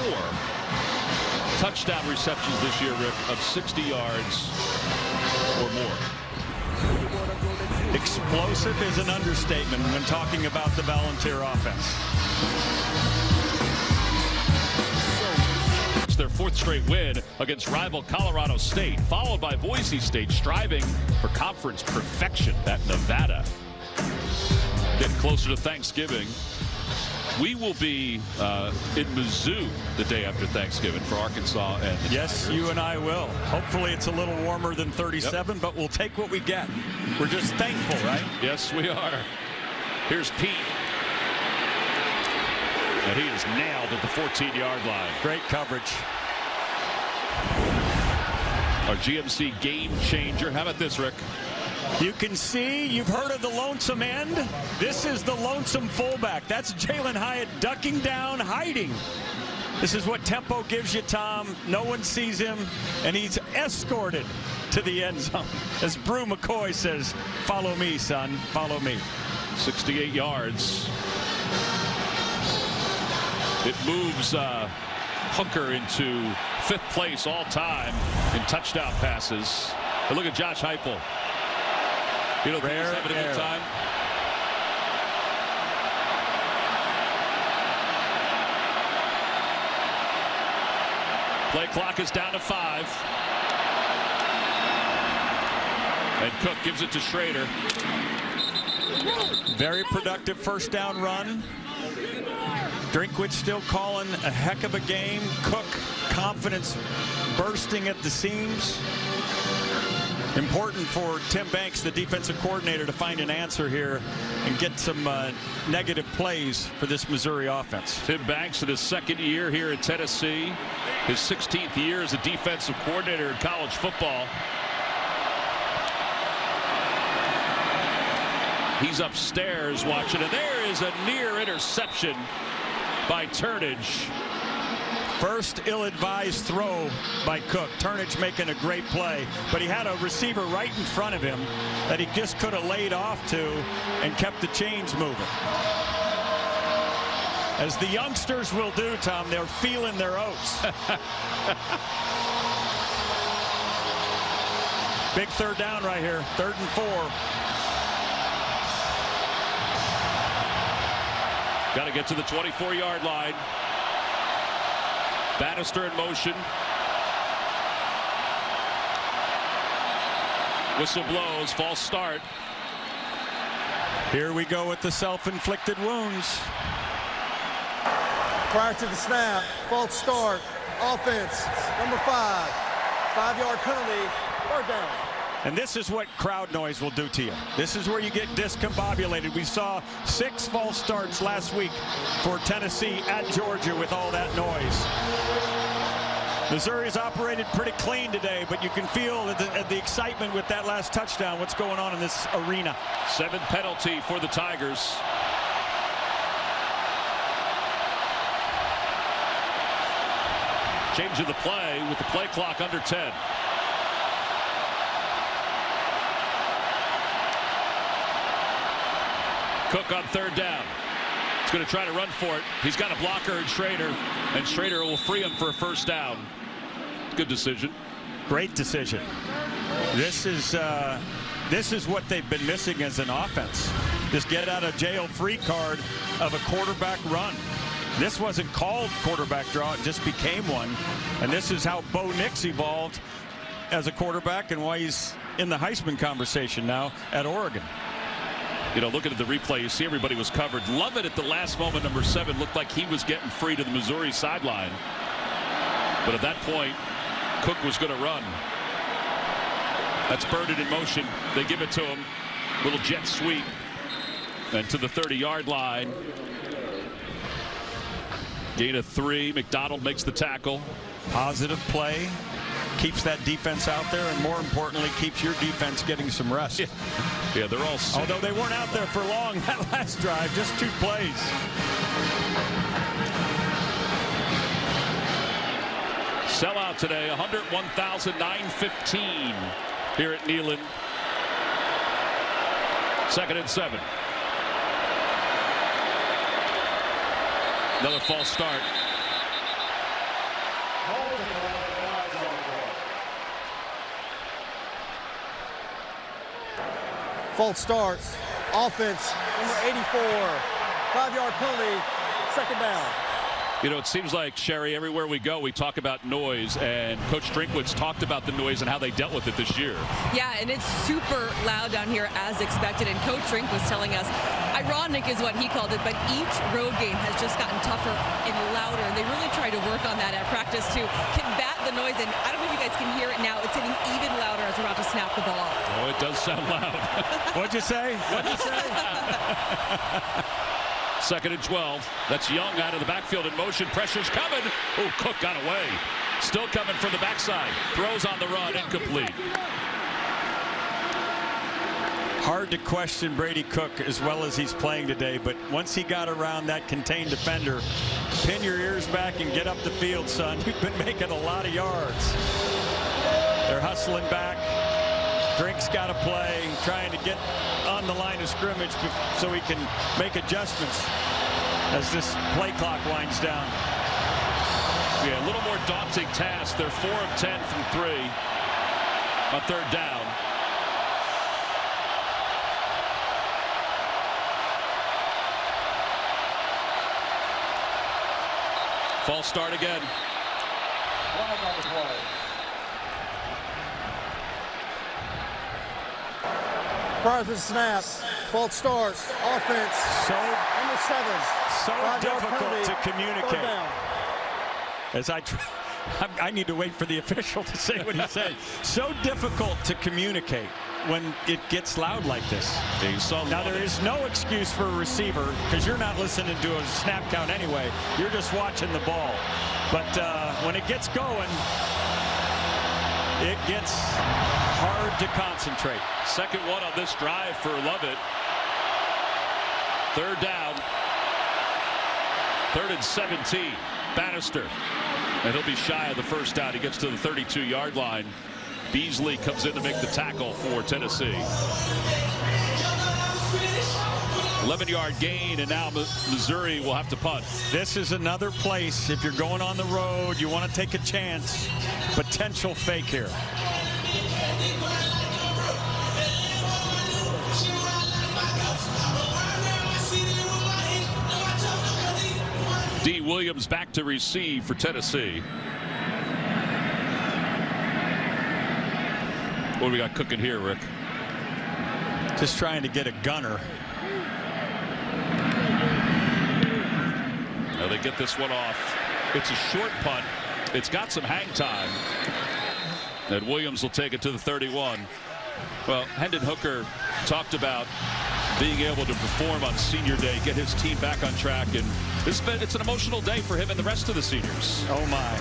touchdown receptions this year, Rick, of 60 yards or more. Explosive is an understatement when talking about the Volunteer offense. It's their 4th straight win against rival Colorado State, followed by Boise State striving for conference perfection at Nevada. Getting closer to Thanksgiving. We will be in Mizzou the day after Thanksgiving for Arkansas and the Yes, Tigers. you and I will. Hopefully it's a little warmer than 37, but we'll take what we get. We're just thankful, right? Yes, we are. Here's Pete. And he is nailed at the 14-yard line. Great coverage. Our GMC game changer. How about this, Rick? You can see, you've heard of the lonesome end. This is the lonesome fullback. That's Jalen Hyatt ducking down, hiding. This is what tempo gives you, Tom. No one sees him, and he's escorted to the end zone. As Brew McCoy says, follow me, son, follow me. 68 yards. It moves Hooker into 5th place all time in touchdown passes. But look at Josh Heupel. You don't think he's having a good time? Play clock is down to 5. And Cook gives it to Schrader. Very productive first down run. Drinkwitz still calling a heck of a game. Cook, confidence bursting at the seams. Important for Tim Banks, the defensive coordinator, to find an answer here and get some negative plays for this Missouri offense. Tim Banks in his 2nd year here in Tennessee. His 16th year as a defensive coordinator in college football. He's upstairs watching, and there is a near interception by Turnage. First ill-advised throw by Cook. Turnage making a great play, but he had a receiver right in front of him that he just could have laid off to and kept the chains moving. As the youngsters will do, Tom, they're feeling their oats. Big 3rd down right here, 3rd and 4. Got to get to the 24-yard line. Bannister in motion. Whistle blows, false start. Here we go with the self-inflicted wounds. Prior to the snap, false start, offense, number 5, 5-yard penalty, 3rd down. And this is what crowd noise will do to you. This is where you get discombobulated. We saw 6 false starts last week for Tennessee at Georgia with all that noise. Missouri's operated pretty clean today, but you can feel the excitement with that last touchdown, what's going on in this arena. 7th penalty for the Tigers. Changing the play with the play clock under 10. Cook on 3rd down. He's going to try to run for it. He's got a blocker in Schrader, and Schrader will free him for a 1st down. Good decision. Great decision. This is what they've been missing as an offense. This get out of jail free card of a quarterback run. This wasn't called quarterback draw, it just became one. And this is how Bo Nix evolved as a quarterback and why he's in the Heisman conversation now at Oregon. You know, looking at the replay, you see everybody was covered. Love it at the last moment. Number 7 looked like he was getting free to the Missouri sideline. But at that point, Cook was going to run. That's Burden in motion. They give it to him. Little jet sweep. And to the 30-yard line. Gain of 3. McDonald makes the tackle. Positive play. Keeps that defense out there, and more importantly, keeps your defense getting some rest. Yeah, they're all sick. Although they weren't out there for long that last drive, just 2 plays. Sellout today, 101,915 here at Neyland. 2nd and 7. Another false start. False starts, offense, number 84, 5-yard penalty, 2nd down. You know, it seems like, Sherry, everywhere we go, we talk about noise, and Coach Drinkwitz talked about the noise and how they dealt with it this year. Yeah, and it's super loud down here as expected, and Coach Drink was telling us, ironic is what he called it, but each road game has just gotten tougher and louder, and they really try to work on that at practice to combat the noise, and I don't know if you guys can hear it now, it's getting even louder as we're about to snap the ball. Oh, it does sound loud. What'd you say? What'd you say? 2nd and 12. That's Young out of the backfield in motion. Pressure's coming. Oh, Cook got away. Still coming from the backside. Throws on the run, incomplete. Hard to question Brady Cook as well as he's playing today, but once he got around that contained defender, pin your ears back and get up the field, son. You've been making a lot of yards. They're hustling back. Drink's got to play, trying to get on the line of scrimmage so he can make adjustments as this play clock winds down. Yeah, a little more daunting task. They're 4 of 10 from 3 on 3rd down. False start again. Prior to the snap, false start, offense. So number 7. So difficult to communicate. As I need to wait for the official to say what he said. So difficult to communicate when it gets loud like this. Now there is no excuse for a receiver because you're not listening to a snap count anyway. You're just watching the ball. But when it gets going, it gets hard to concentrate. 2nd one on this drive for Lovett. 3rd down. 3rd and 17. Bannister. And he'll be shy of the 1st down. He gets to the 32-yard line. Beasley comes in to make the tackle for Tennessee. 11-yard gain, and now Missouri will have to punt. This is another place, if you're going on the road, you want to take a chance. Potential fake here. D. Williams back to receive for Tennessee. What do we got cooking here, Rick? Just trying to get a gunner. Now they get this one off. It's a short punt. It's got some hang time. And Williams will take it to the 31. Well, Hendon Hooker talked about being able to perform on senior day, get his team back on track, and it's an emotional day for him and the rest of the seniors. Oh my.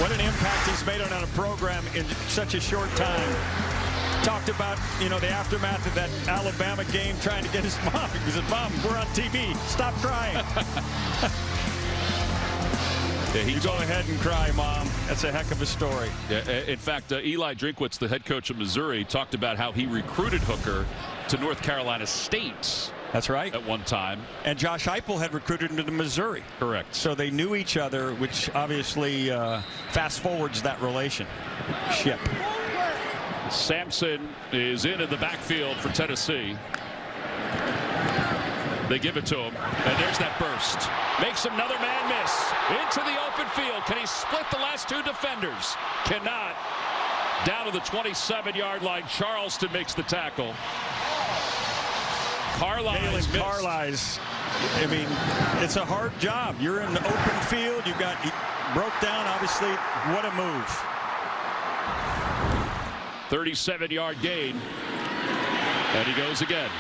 What an impact he's made on a program in such a short time. Talked about, you know, the aftermath of that Alabama game, trying to get his mom. He said, "Mom, we're on TV. Stop crying." Yeah, you go ahead and cry, Mom. That's a heck of a story. Yeah, in fact, Eli Drinkwitz, the head coach of Missouri, talked about how he recruited Hooker to North Carolina State. That's right. At one time. And Josh Heupel had recruited him to Missouri. Correct. So they knew each other, which obviously fast forwards that relationship. Sampson is in the backfield for Tennessee. They give it to him, and there's that burst. Makes another man miss. Into the open field. Can he split the last 2 defenders? Cannot. Down to the 27-yard line. Charleston makes the tackle. Carlisle Carlisle. I mean, it's a hard job. You're in the open field. He broke down, obviously. What a move. 37-yard gain. And he goes again.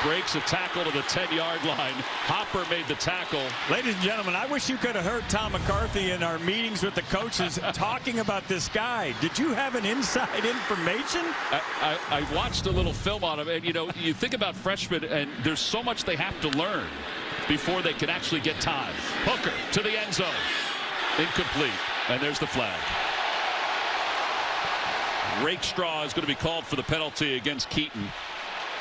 Breaks a tackle to the 10-yard line. Hopper made the tackle. Ladies and gentlemen, I wish you could have heard Tom McCarthy in our meetings with the coaches talking about this guy. Did you have an inside information? I watched a little film on him, and you know, you think about freshmen, and there's so much they have to learn before they can actually get time. Hooker to the end zone. Incomplete. And there's the flag. Rakestraw is going to be called for the penalty against Keaton.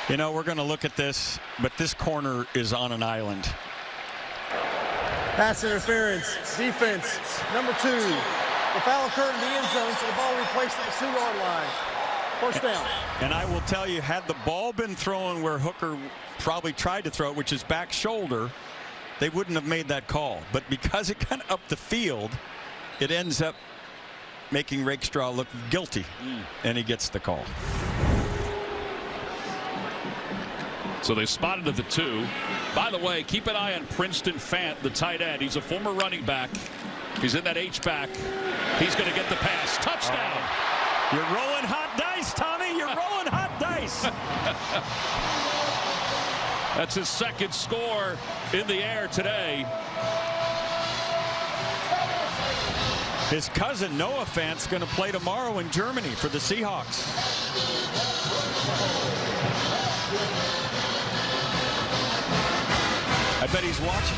You know, we're going to look at this, but this corner is on an island. Pass interference, defense, number 2. The foul occurred in the end zone, so the ball will be placed at the 2-yard line. First down. And I will tell you, had the ball been thrown where Hooker probably tried to throw it, which is back shoulder, they wouldn't have made that call. But because it got up the field, it ends up making Rakestraw look guilty, and he gets the call. So they spotted at the 2. By the way, keep an eye on Princeton Fant, the tight end. He's a former running back. He's in that H-back. He's going to get the pass. Touchdown. You're rolling hot dice, Tommy. You're rolling hot dice. That's his second score in the air today. His cousin Noah Fant's going to play tomorrow in Germany for the Seahawks. I bet he's watching.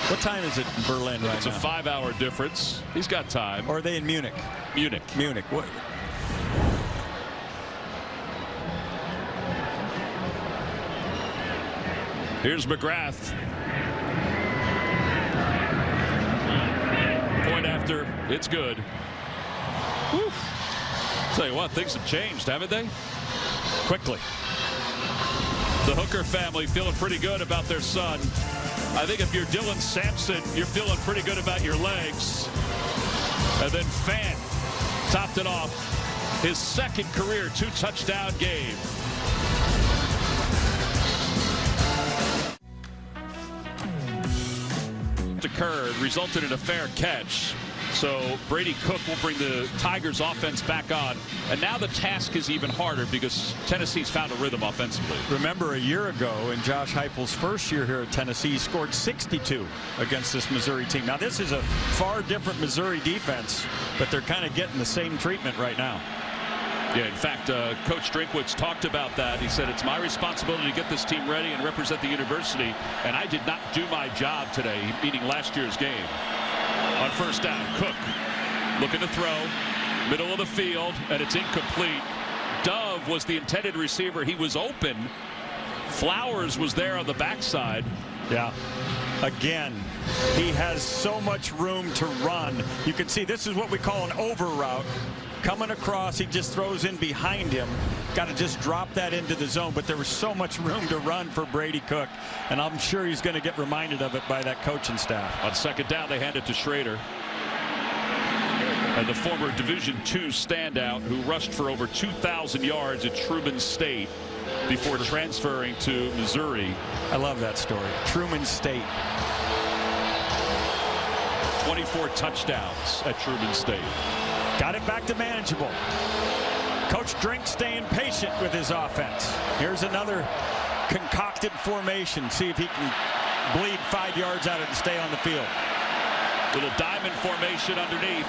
What time is it in Berlin right now? It's a 5-hour difference. He's got time. Or are they in Munich? Munich. Munich. What? Here's McGrath. Point after. It's good. Whew. Tell you what, things have changed, haven't they? Quickly. The Hooker family feeling pretty good about their son. I think if you're Dylan Sampson, you're feeling pretty good about your legs. And then Fant topped it off. His second career 2-touchdown game. Occurred, resulted in a fair catch. So Brady Cook will bring the Tigers offense back on. And now the task is even harder because Tennessee's found a rhythm offensively. Remember a year ago in Josh Heupel's first year here at Tennessee, he scored 62 against this Missouri team. Now this is a far different Missouri defense, but they're kind of getting the same treatment right now. Yeah, in fact, Coach Drinkwitz talked about that. He said, it's my responsibility to get this team ready and represent the university, and I did not do my job today, meaning last year's game. On first down, Cook looking to throw, middle of the field, and it's incomplete. Dove was the intended receiver. He was open. Flowers was there on the backside. Yeah. Again, he has so much room to run. You can see this is what we call an over route. Coming across, he just throws in behind him. Got to just drop that into the zone, but there was so much room to run for Brady Cook, and I'm sure he's going to get reminded of it by that coaching staff. On second down, they hand it to Schrader. And the former Division II standout who rushed for over 2,000 yards at Truman State before transferring to Missouri. I love that story. Truman State. 24 touchdowns at Truman State. Got it back to manageable. Coach Drink staying patient with his offense. Here's another concocted formation. See if he can bleed 5 yards out of it and stay on the field. Little diamond formation underneath.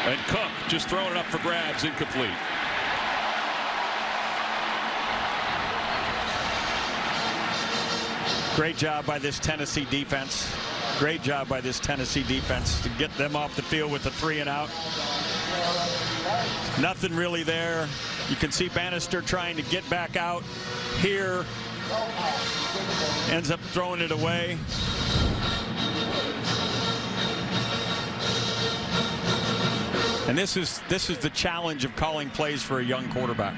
And Cook just throwing it up for grabs, incomplete. Great job by this Tennessee defense. Great job by this Tennessee defense to get them off the field with a 3-and-out. Nothing really there. You can see Bannister trying to get back out here. Ends up throwing it away. And this is the challenge of calling plays for a young quarterback.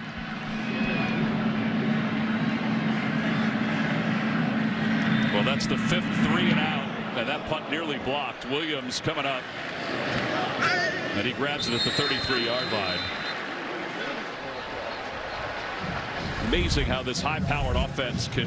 Well, that's the fifth 3-and-out. And that punt nearly blocked. Williams coming up. And he grabs it at the 33-yard line. Amazing how this high-powered offense can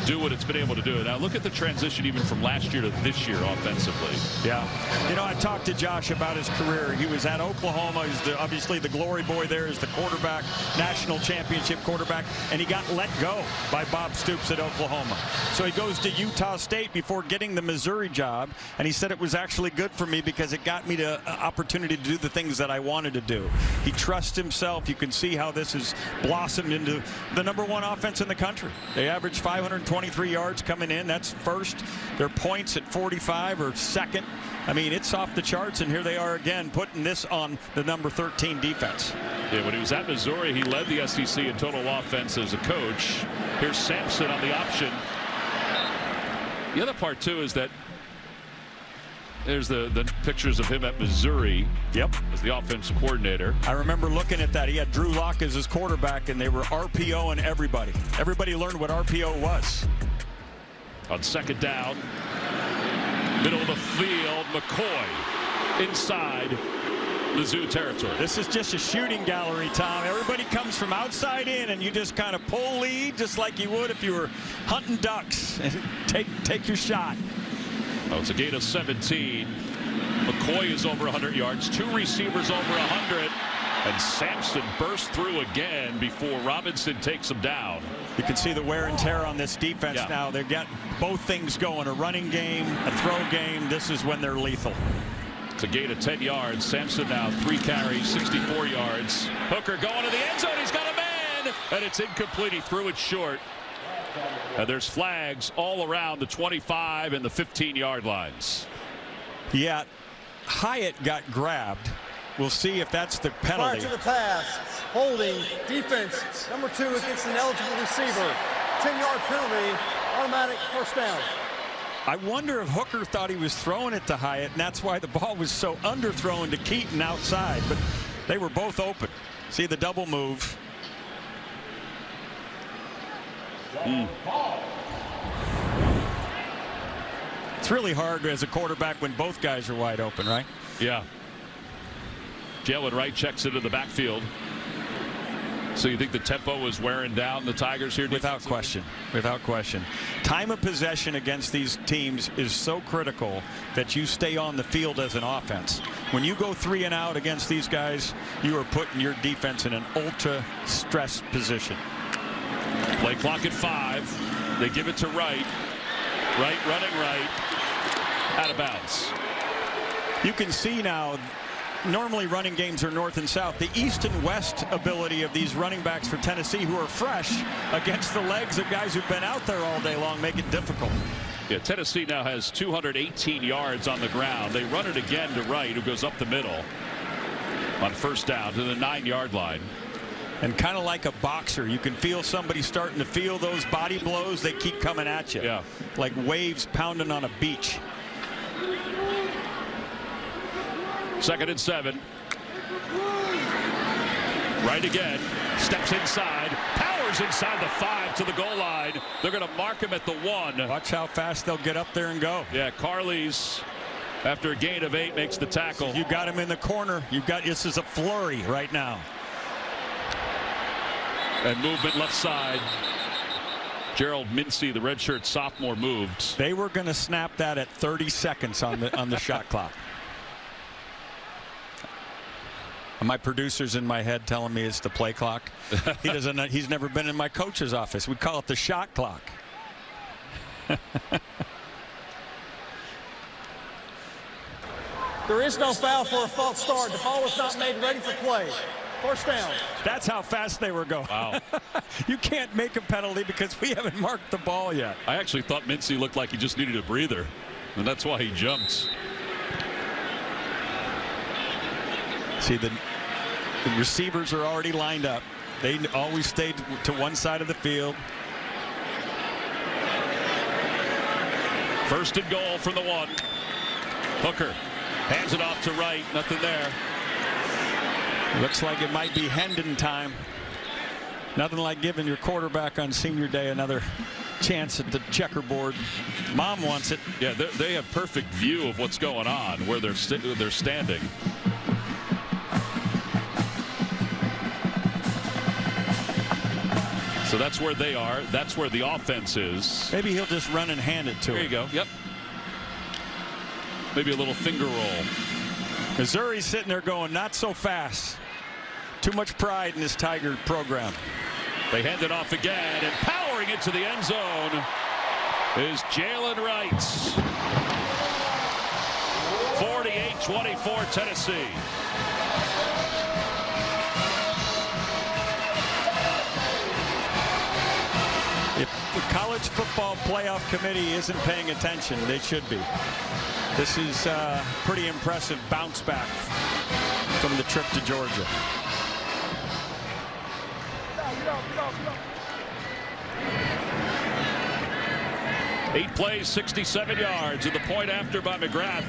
do what it's been able to do. Now look at the transition even from last year to this year offensively. Yeah. You know, I talked to Josh about his career. He was at Oklahoma. He's obviously the glory boy there as the quarterback, national championship quarterback, and he got let go by Bob Stoops at Oklahoma. So he goes to Utah State before getting the Missouri job, and he said it was actually good for me because it got me to opportunity to do the things that I wanted to do. He trusts himself. You can see how this has blossomed into the #1 offense in the country. They average 523 yards coming in. That's first. Their points at 45 are second. I mean, it's off the charts, and here they are again putting this on the number 13 defense. Yeah, when he was at Missouri, he led the SEC in total offense as a coach. Here's Sampson on the option. The other part, too, is that there's the pictures of him at Missouri. Yep. As the offensive coordinator. I remember looking at that. He had Drew Lock as his quarterback, and they were RPOing everybody. Everybody learned what RPO was. On second down, middle of the field, McCoy inside Mizzou territory. This is just a shooting gallery, Tom. Everybody comes from outside in, and you just kind of pull lead just like you would if you were hunting ducks and take your shot. Oh, it's a gain of 17. McCoy is over 100 yards. 2 receivers over 100. And Sampson burst through again before Robinson takes him down. You can see the wear and tear on this defense now. They've got both things going, a running game, a throw game. This is when they're lethal. It's a gain of 10 yards. Sampson now 3 carries, 64 yards. Hooker going to the end zone. He's got a man, and it's incomplete. He threw it short. And there's flags all around the 25 and the 15-yard lines. Yeah, Hyatt got grabbed. We'll see if that's the penalty. Prior to the pass, holding, defense, number 2 against an eligible receiver. 10-yard penalty, automatic first down. I wonder if Hooker thought he was throwing it to Hyatt, and that's why the ball was so underthrown to Keaton outside. But they were both open. See the double move. It's really hard as a quarterback when both guys are wide open, right? Yeah. Jalen Wright checks into the backfield. So you think the tempo is wearing down the Tigers here? Without question. Without question. Time of possession against these teams is so critical that you stay on the field as an offense. When you go 3 and out against these guys, you are putting your defense in an ultra stressed position. Play clock at 5. They give it to Wright. Wright running right. Out of bounds. You can see now, normally running games are north and south. The east and west ability of these running backs for Tennessee who are fresh against the legs of guys who've been out there all day long make it difficult. Yeah, Tennessee now has 218 yards on the ground. They run it again to Wright, who goes up the middle on first down to the 9-yard line. And kind of like a boxer, you can feel somebody starting to feel those body blows. They keep coming at you. Yeah. Like waves pounding on a beach. 2nd and 7. Right again. Steps inside. Powers inside the 5 to the goal line. They're going to mark him at the 1. Watch how fast they'll get up there and go. Yeah, Carley's, after a gain of 8, makes the tackle. So you got him in the corner. This is a flurry right now. And movement left side. Gerald Mincey, the redshirt sophomore, moved. They were going to snap that at 30 seconds on the shot clock. My producer's in my head telling me it's the play clock. He's never been in my coach's office. We call it the shot clock. There is no foul for a false start. The ball was not made ready for play. First down. That's how fast they were going. Wow. You can't make a penalty because we haven't marked the ball yet. I actually thought Mincey looked like he just needed a breather, and that's why he jumped. See, the receivers are already lined up. They always stayed to one side of the field. 1st and goal from the 1. Hooker hands it off to Wright. Nothing there. Looks like it might be Hendon time. Nothing like giving your quarterback on senior day another chance at the checkerboard. Mom wants it. Yeah, they have perfect view of what's going on, where they're standing. So that's where they are. That's where the offense is. Maybe he'll just run and hand it to him. There you go. Yep. Maybe a little finger roll. Missouri's sitting there going, not so fast. Too much pride in this Tiger program. They hand it off again, and powering into the end zone is Jalen Wright. 48-24 Tennessee. If the college football playoff committee isn't paying attention, they should be. This is a pretty impressive bounce back from the trip to Georgia. Eight plays, 67 yards, and the point after by McGrath.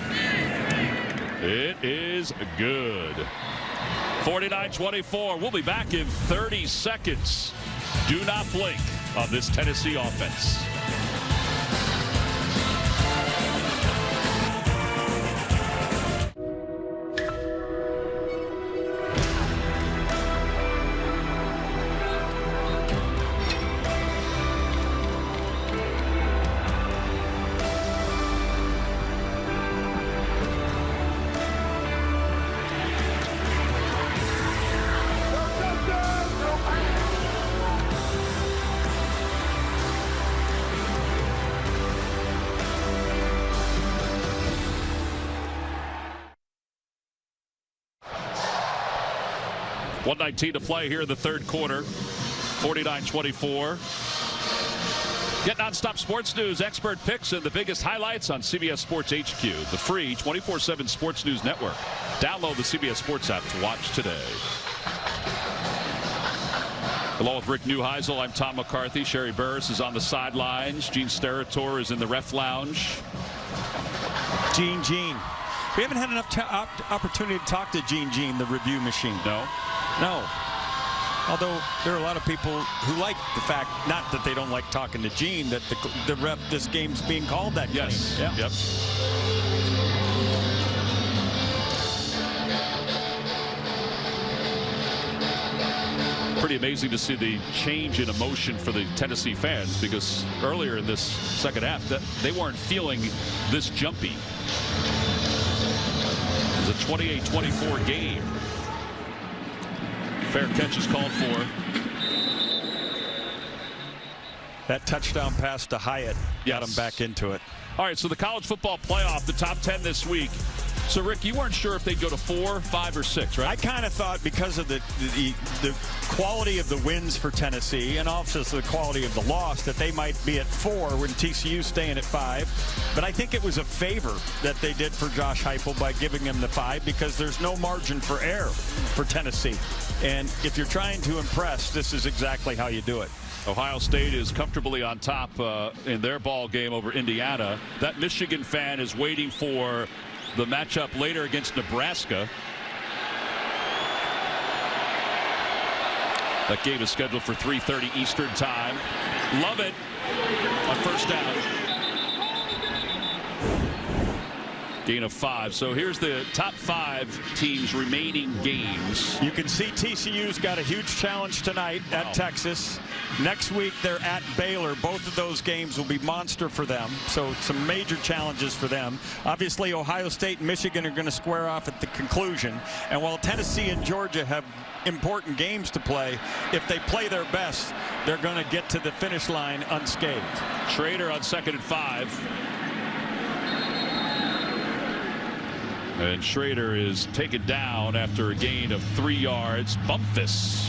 It is good. 49-24. We'll be back in 30 seconds. Do not blink on this Tennessee offense. 1:19 to play here in the third quarter. 49-24. Get nonstop sports news, expert picks, and the biggest highlights on CBS Sports HQ, the free 24/7 Sports News Network. Download the CBS Sports app to watch today. Along with Rick Neuheisel, I'm Tom McCarthy. Sherry Burris is on the sidelines. Gene Steratore is in the ref lounge. Gene. We haven't had enough opportunity to talk to Gene, the review machine. No. Although there are a lot of people who like the fact, not that they don't like talking to Gene, that the ref, this game's being called that game. Yes. Yeah. Yep. Pretty amazing to see the change in emotion for the Tennessee fans, because earlier in this second half that they weren't feeling this jumpy. It's a 28-24 game. Fair catch is called for. That touchdown pass to Hyatt got him back into it. All right, so the college football playoff, the top 10 this week. So, Rick, you weren't sure if they'd go to 4, 5, or 6, right? I kind of thought because of the quality of the wins for Tennessee and also the quality of the loss that they might be at 4 when TCU's staying at 5. But I think it was a favor that they did for Josh Heupel by giving him the 5, because there's no margin for error for Tennessee. And if you're trying to impress, this is exactly how you do it. Ohio State is comfortably on top in their ball game over Indiana. That Michigan fan is waiting for the matchup later against Nebraska. That game is scheduled for 3:30 Eastern time. Love it on first down. Gain of 5. So here's the top 5 teams' remaining games. You can see TCU's got a huge challenge tonight at Texas. Next week they're at Baylor. Both of those games will be monster for them. So some major challenges for them. Obviously Ohio State and Michigan are going to square off at the conclusion. And while Tennessee and Georgia have important games to play, if they play their best, they're going to get to the finish line unscathed. Schrader on 2nd and 5. And Schrader is taken down after a gain of 3 yards. Bumpus,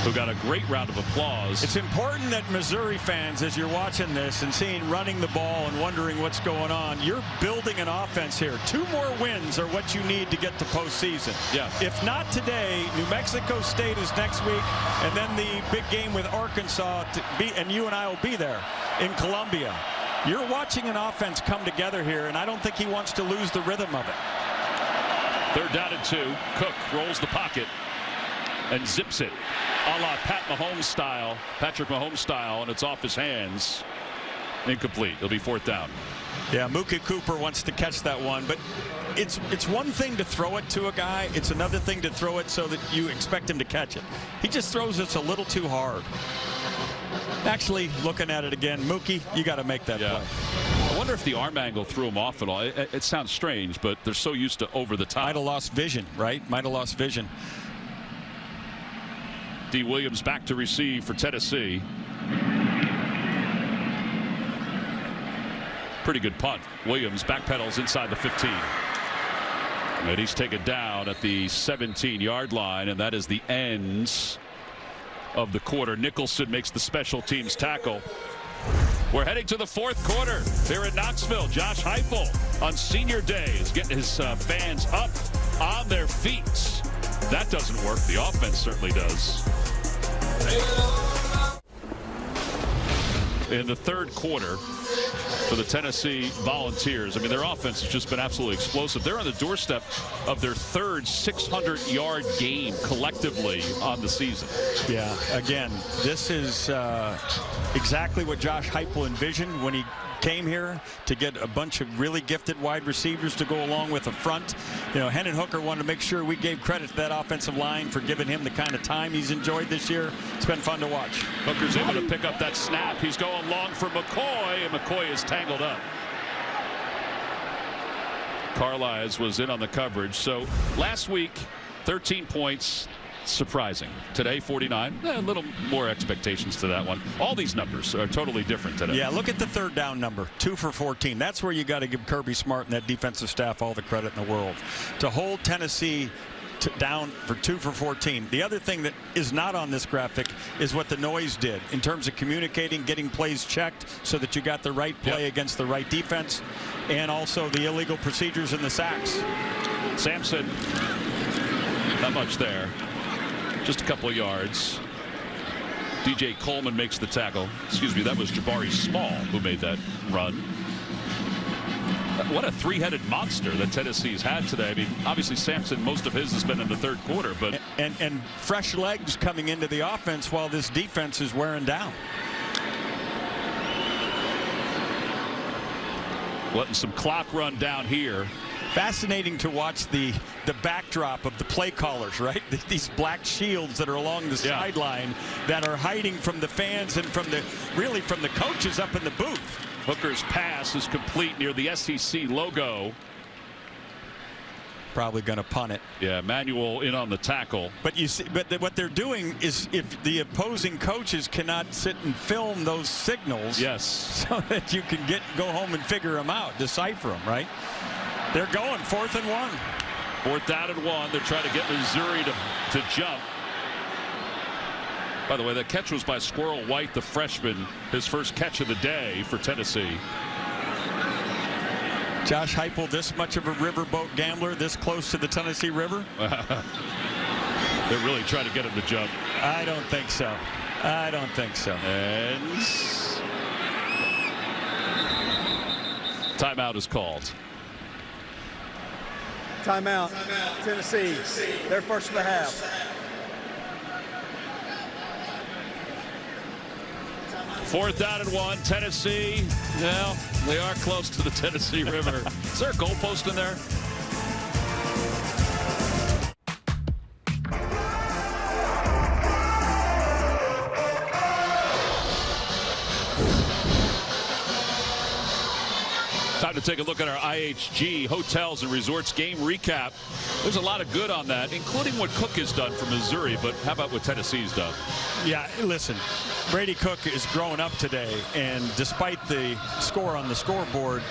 who got a great round of applause. It's important that Missouri fans, as you're watching this and seeing running the ball and wondering what's going on, you're building an offense here. 2 more wins are what you need to get to postseason. Yeah. If not today, New Mexico State is next week, and then the big game with Arkansas, and you and I will be there in Columbia. You're watching an offense come together here, and I don't think he wants to lose the rhythm of it. 3rd down and 2. Cook rolls the pocket and zips it a la Patrick Mahomes style, and it's off his hands. Incomplete. It'll be 4th down. Yeah, Mookie Cooper wants to catch that one, but it's one thing to throw it to a guy. It's another thing to throw it so that you expect him to catch it. He just throws it a little too hard. Actually, looking at it again, Mookie, you got to make that play. I wonder if the arm angle threw him off at all. It sounds strange, but they're so used to over the top. Might have lost vision, right? Might have lost vision. D. Williams back to receive for Tennessee. Pretty good punt. Williams backpedals inside the 15. And he's taken down at the 17-yard line, and that is the end of the quarter. Nicholson makes the special teams tackle. We're heading to the 4th quarter here in Knoxville. Josh Heupel on senior day is getting his fans up on their feet. That doesn't work. The offense certainly does. In the 3rd quarter for the Tennessee Volunteers, I mean, their offense has just been absolutely explosive. They're on the doorstep of their 3rd 600-yard game collectively on the season. Yeah, again, this is exactly what Josh Heupel envisioned when he came here, to get a bunch of really gifted wide receivers to go along with the front. You know, Hendon Hooker wanted to make sure we gave credit to that offensive line for giving him the kind of time he's enjoyed this year. It's been fun to watch. Hooker's able to pick up that snap. He's going long for McCoy, and McCoy is tangled up. Carlisle was in on the coverage. So last week, 13 points. Surprising. Today, 49. A little more expectations to that one. All these numbers are totally different today. Yeah, look at the 3rd down number, 2 for 14. That's where you got to give Kirby Smart and that defensive staff all the credit in the world. To hold Tennessee down for 2 for 14. The other thing that is not on this graphic is what the noise did in terms of communicating, getting plays checked so that you got the right play against the right defense, and also the illegal procedures in the sacks. Sampson, not much there. Just a couple of yards. DJ Coleman makes the tackle. Excuse me, that was Jabari Small who made that run. What a three-headed monster that Tennessee's had today. I mean, obviously Sampson, most of his has been in the third quarter, but and fresh legs coming into the offense while this defense is wearing down. Letting some clock run down here. Fascinating to watch the backdrop of the play callers, right? These black shields that are along the sideline that are hiding from the fans and from the coaches up in the booth. Hooker's pass is complete near the SEC logo. Probably going to punt it. Yeah, Manuel in on the tackle. But you see, what they're doing is, if the opposing coaches cannot sit and film those signals, so that you can go home and figure them out, decipher them, right? They're going 4th and 1. 4th down and 1. They're trying to get Missouri to jump. By the way, that catch was by Squirrel White, the freshman, his first catch of the day for Tennessee. Josh Heupel, this much of a riverboat gambler, this close to the Tennessee River? They're really trying to get him to jump. I don't think so. I don't think so. And timeout is called. Timeout. Tennessee. They're first of the half. 4th down and 1. Tennessee. Well, they are close to the Tennessee River. Is there a goalpost in there? Time to take a look at our IHG Hotels and Resorts game recap. There's a lot of good on that, including what Cook has done for Missouri, but how about what Tennessee's done? Yeah, listen, Brady Cook is growing up today, and despite the score on the scoreboard,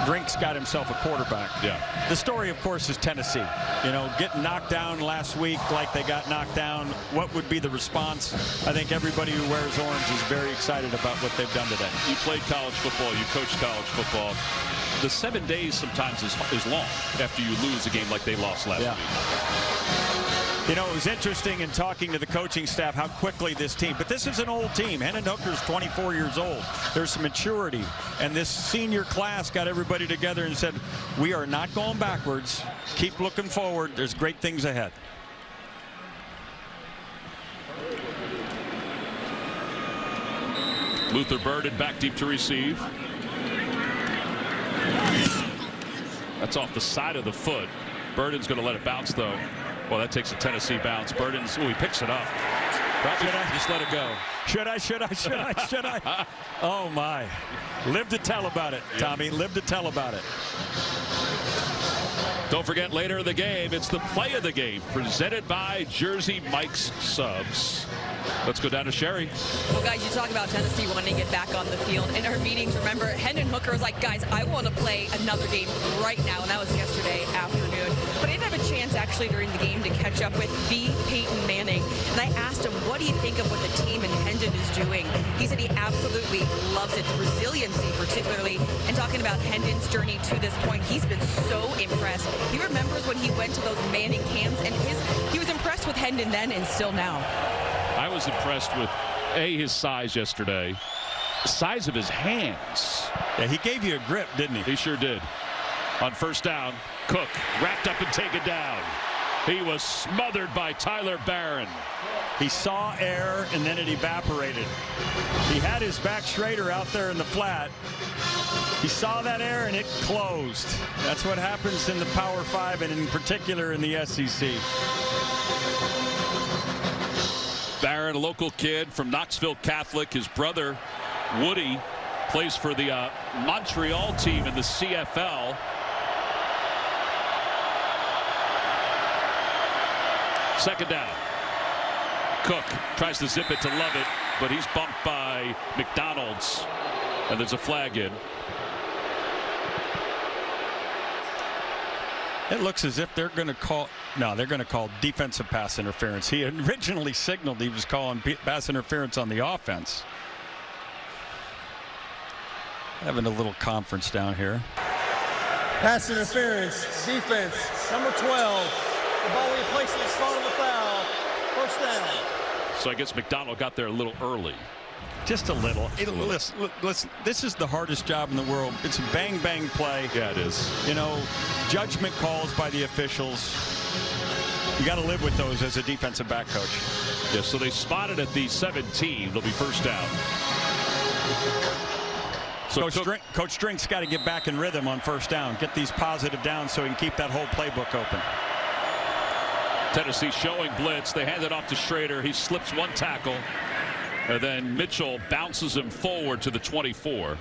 Drink's got himself a quarterback. Yeah. The story, of course, is Tennessee. You know, getting knocked down last week like they got knocked down. What would be the response? I think everybody who wears orange is very excited about what they've done today. You played college football. You coached college football. The 7 days sometimes is long after you lose a game like they lost last week. You know, it was interesting in talking to the coaching staff how quickly this team, but this is an old team. Hendon Hooker's 24 years old. There's some maturity, and this senior class got everybody together and said, we are not going backwards. Keep looking forward. There's great things ahead. Luther Burden back deep to receive. That's off the side of the foot. Burden's going to let it bounce, though. Well, that takes a Tennessee bounce. Burden's, he picks it up. Probably just let it go. Should I? Oh, my. Live to tell about it, Tommy. Live to tell about it. Don't forget, later in the game, it's the play of the game, presented by Jersey Mike's Subs. Let's go down to Sherry. Well, guys, you talk about Tennessee wanting to get back on the field. In our meetings, remember, Hendon Hooker was like, guys, I want to play another game right now. And that was yesterday afternoon. But I didn't have a chance, actually, during the game to catch up with B. Peyton Manning. And I asked him, what do you think of what the team in Hendon is doing? He said he absolutely loves it. The resiliency, particularly. And talking about Hendon's journey to this point, he's been so impressed. He remembers when he went to those Manning camps, and he was impressed with Hendon then and still now. I was impressed with his size yesterday, the size of his hands. Yeah, he gave you a grip, didn't he? He sure did. On first down, Cook wrapped up and taken down. He was smothered by Tyler Barron. He saw air and then it evaporated. He had his back straighter out there in the flat. He saw that air and it closed. That's what happens in the Power 5 and in particular in the SEC. Barron, a local kid from Knoxville Catholic. His brother, Woody, plays for the Montreal team in the CFL. Second down. Cook tries to zip it to Lovett, but he's bumped by McDonald's, and there's a flag in. It looks as if they're going to call, no, they're going to call defensive pass interference. He originally signaled he was calling pass interference on the offense. Having a little conference down here. Pass interference, defense, number 12. The ball we placed at the start of the foul. First down. So I guess McDonald got there a little early. Just a little. Listen, this is the hardest job in the world. It's a bang-bang play. Yeah, it is. You know, judgment calls by the officials. You got to live with those as a defensive back coach. Yeah, so they spotted at the 17. They'll be first down. So Coach Drink's got to get back in rhythm on first down. Get these positive downs so he can keep that whole playbook open. Tennessee showing blitz. They hand it off to Schrader. He slips one tackle. And then Mitchell bounces him forward to the 24.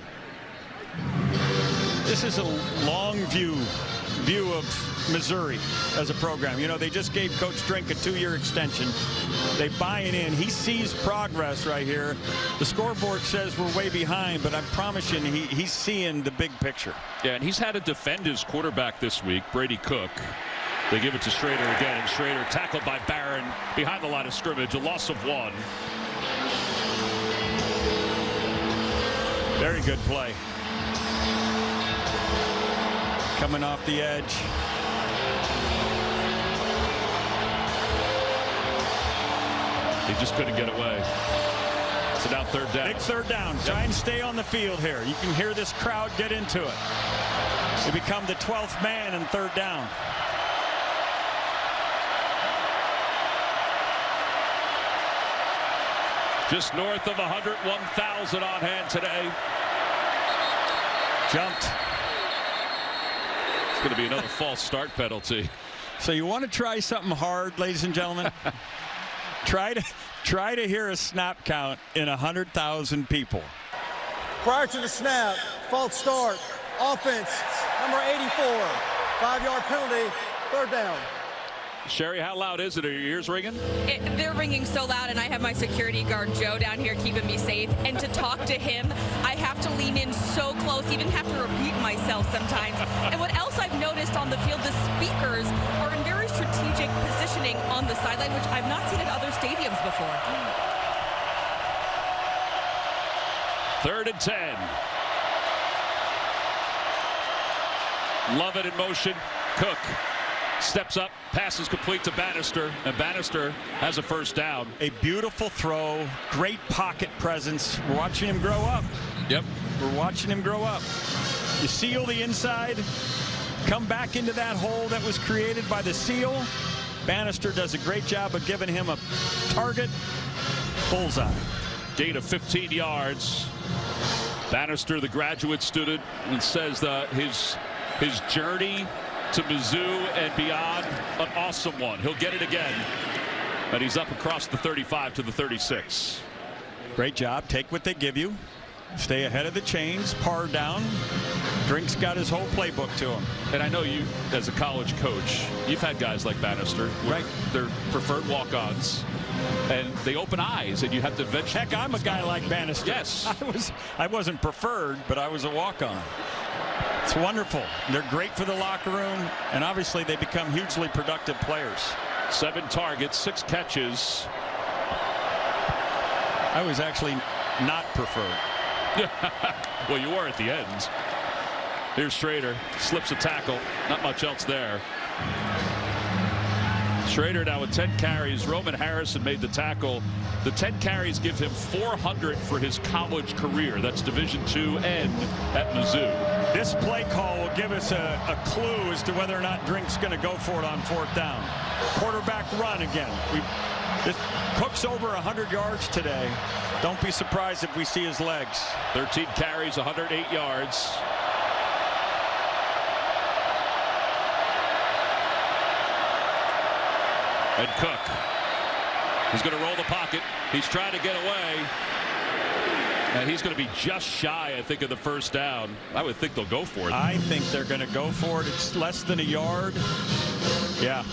This is a long view of Missouri as a program. You know, they just gave Coach Drink a 2-year extension. They buy it in. He sees progress right here. The scoreboard says we're way behind, but I'm promising he's seeing the big picture. Yeah, and he's had to defend his quarterback this week, Brady Cook. They give it to Schrader again, and Schrader tackled by Barron behind the line of scrimmage, a loss of 1. Very good play. Coming off the edge. He just couldn't get away. So now third down. Big third down. Yep. Try and stay on the field here. You can hear this crowd get into it. They become the 12th man in third down. Just north of 101,000 on hand today. Jumped. It's going to be another false start penalty. So you want to try something hard, ladies and gentlemen? Try to hear a snap count in 100,000 people. Prior to the snap, false start, offense, number 84, 5-yard penalty, third down. Sherry, how loud is it? Are your ears ringing? They're ringing so loud, and I have my security guard, Joe, down here keeping me safe. And to talk to him, I have to lean in so close, even have to repeat myself sometimes. And what else I've noticed on the field, the speakers are in very strategic positioning on the sideline, which I've not seen at other stadiums before. 3rd and 10. Love it in motion. Cook steps up, passes complete to Bannister, and Bannister has a first down. A beautiful throw, great pocket presence. We're watching him grow up. Yep. We're watching him grow up. You seal the inside, come back into that hole that was created by the seal. Bannister does a great job of giving him a target. Bullseye. Gain of 15 yards. Bannister, the graduate student, and says that his journey to Mizzou and beyond, an awesome one. He'll get it again. And he's up across the 35 to the 36. Great job. Take what they give you. Stay ahead of the chains. Par down. Drink's got his whole playbook to him. And I know you, as a college coach, you've had guys like Bannister. Right. They're preferred walk-ons. And they open eyes, and you have to eventually. Heck, I'm a guy like Bannister. Yes. I wasn't preferred, but I was a walk-on. It's wonderful. They're great for the locker room, and obviously they become hugely productive players. 7 targets, 6 catches. I was actually not preferred. Well, you were at the end. Here's Schrader, slips a tackle. Not much else there. Schrader now with 10 carries. Roman Harrison made the tackle. The 10 carries give him 400 for his college career. That's Division II and at Mizzou. This play call will give us a clue as to whether or not Drink's going to go for it on 4th down. Quarterback run again. Cook's over 100 yards today. Don't be surprised if we see his legs. 13 carries, 108 yards. And Cook is going to roll the pocket. He's trying to get away. And he's going to be just shy, I think, of the first down. I would think they'll go for it. I think they're going to go for it. It's less than a yard. Yeah.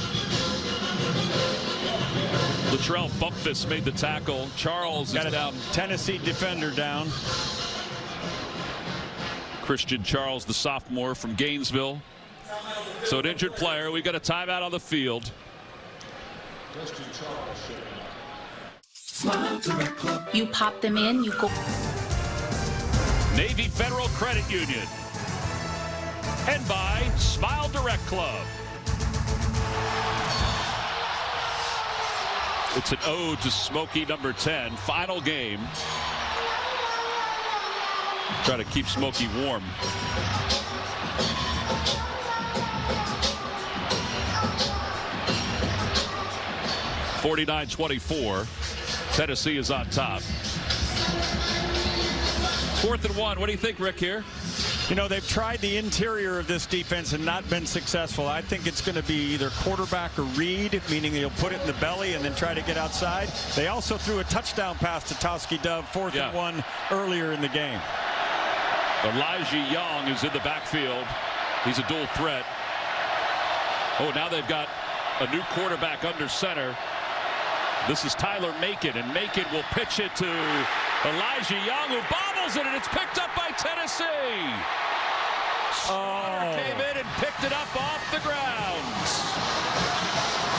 Latrell Bumpus made the tackle. Charles got is down. Tennessee defender down. Christian Charles, the sophomore from Gainesville. So an injured player. We got a timeout on the field. You pop them in, you go. Navy Federal Credit Union. And by Smile Direct Club. It's an ode to Smokey number 10. Final game. Try to keep Smokey warm. (49-24). Tennessee is on top. 4th and 1. What do you think, Rick, here? You know, they've tried the interior of this defense and not been successful. I think it's going to be either quarterback or read, meaning they'll put it in the belly and then try to get outside. They also threw a touchdown pass to Toski Dove, 4th and 1 earlier in the game. Elijah Young is in the backfield. He's a dual threat. Oh, now they've got a new quarterback under center. This is Tyler Macon, and Macon will pitch it to Elijah Young, who bobbles it, and it's picked up by Tennessee. Came in and picked it up off the ground.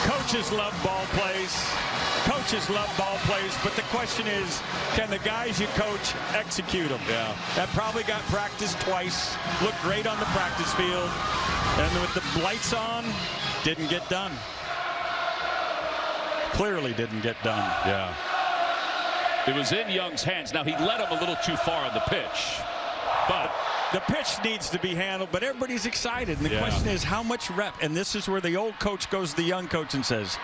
Coaches love ball plays. Coaches love ball plays, but the question is, can the guys you coach execute them? Yeah. That probably got practiced twice. Looked great on the practice field. And with the lights on, didn't get done. Clearly didn't get done. Yeah. It was in Young's hands. Now, he led him a little too far on the pitch. But the pitch needs to be handled, but everybody's excited. And the question is, how much rep? And this is where the old coach goes to the young coach and says,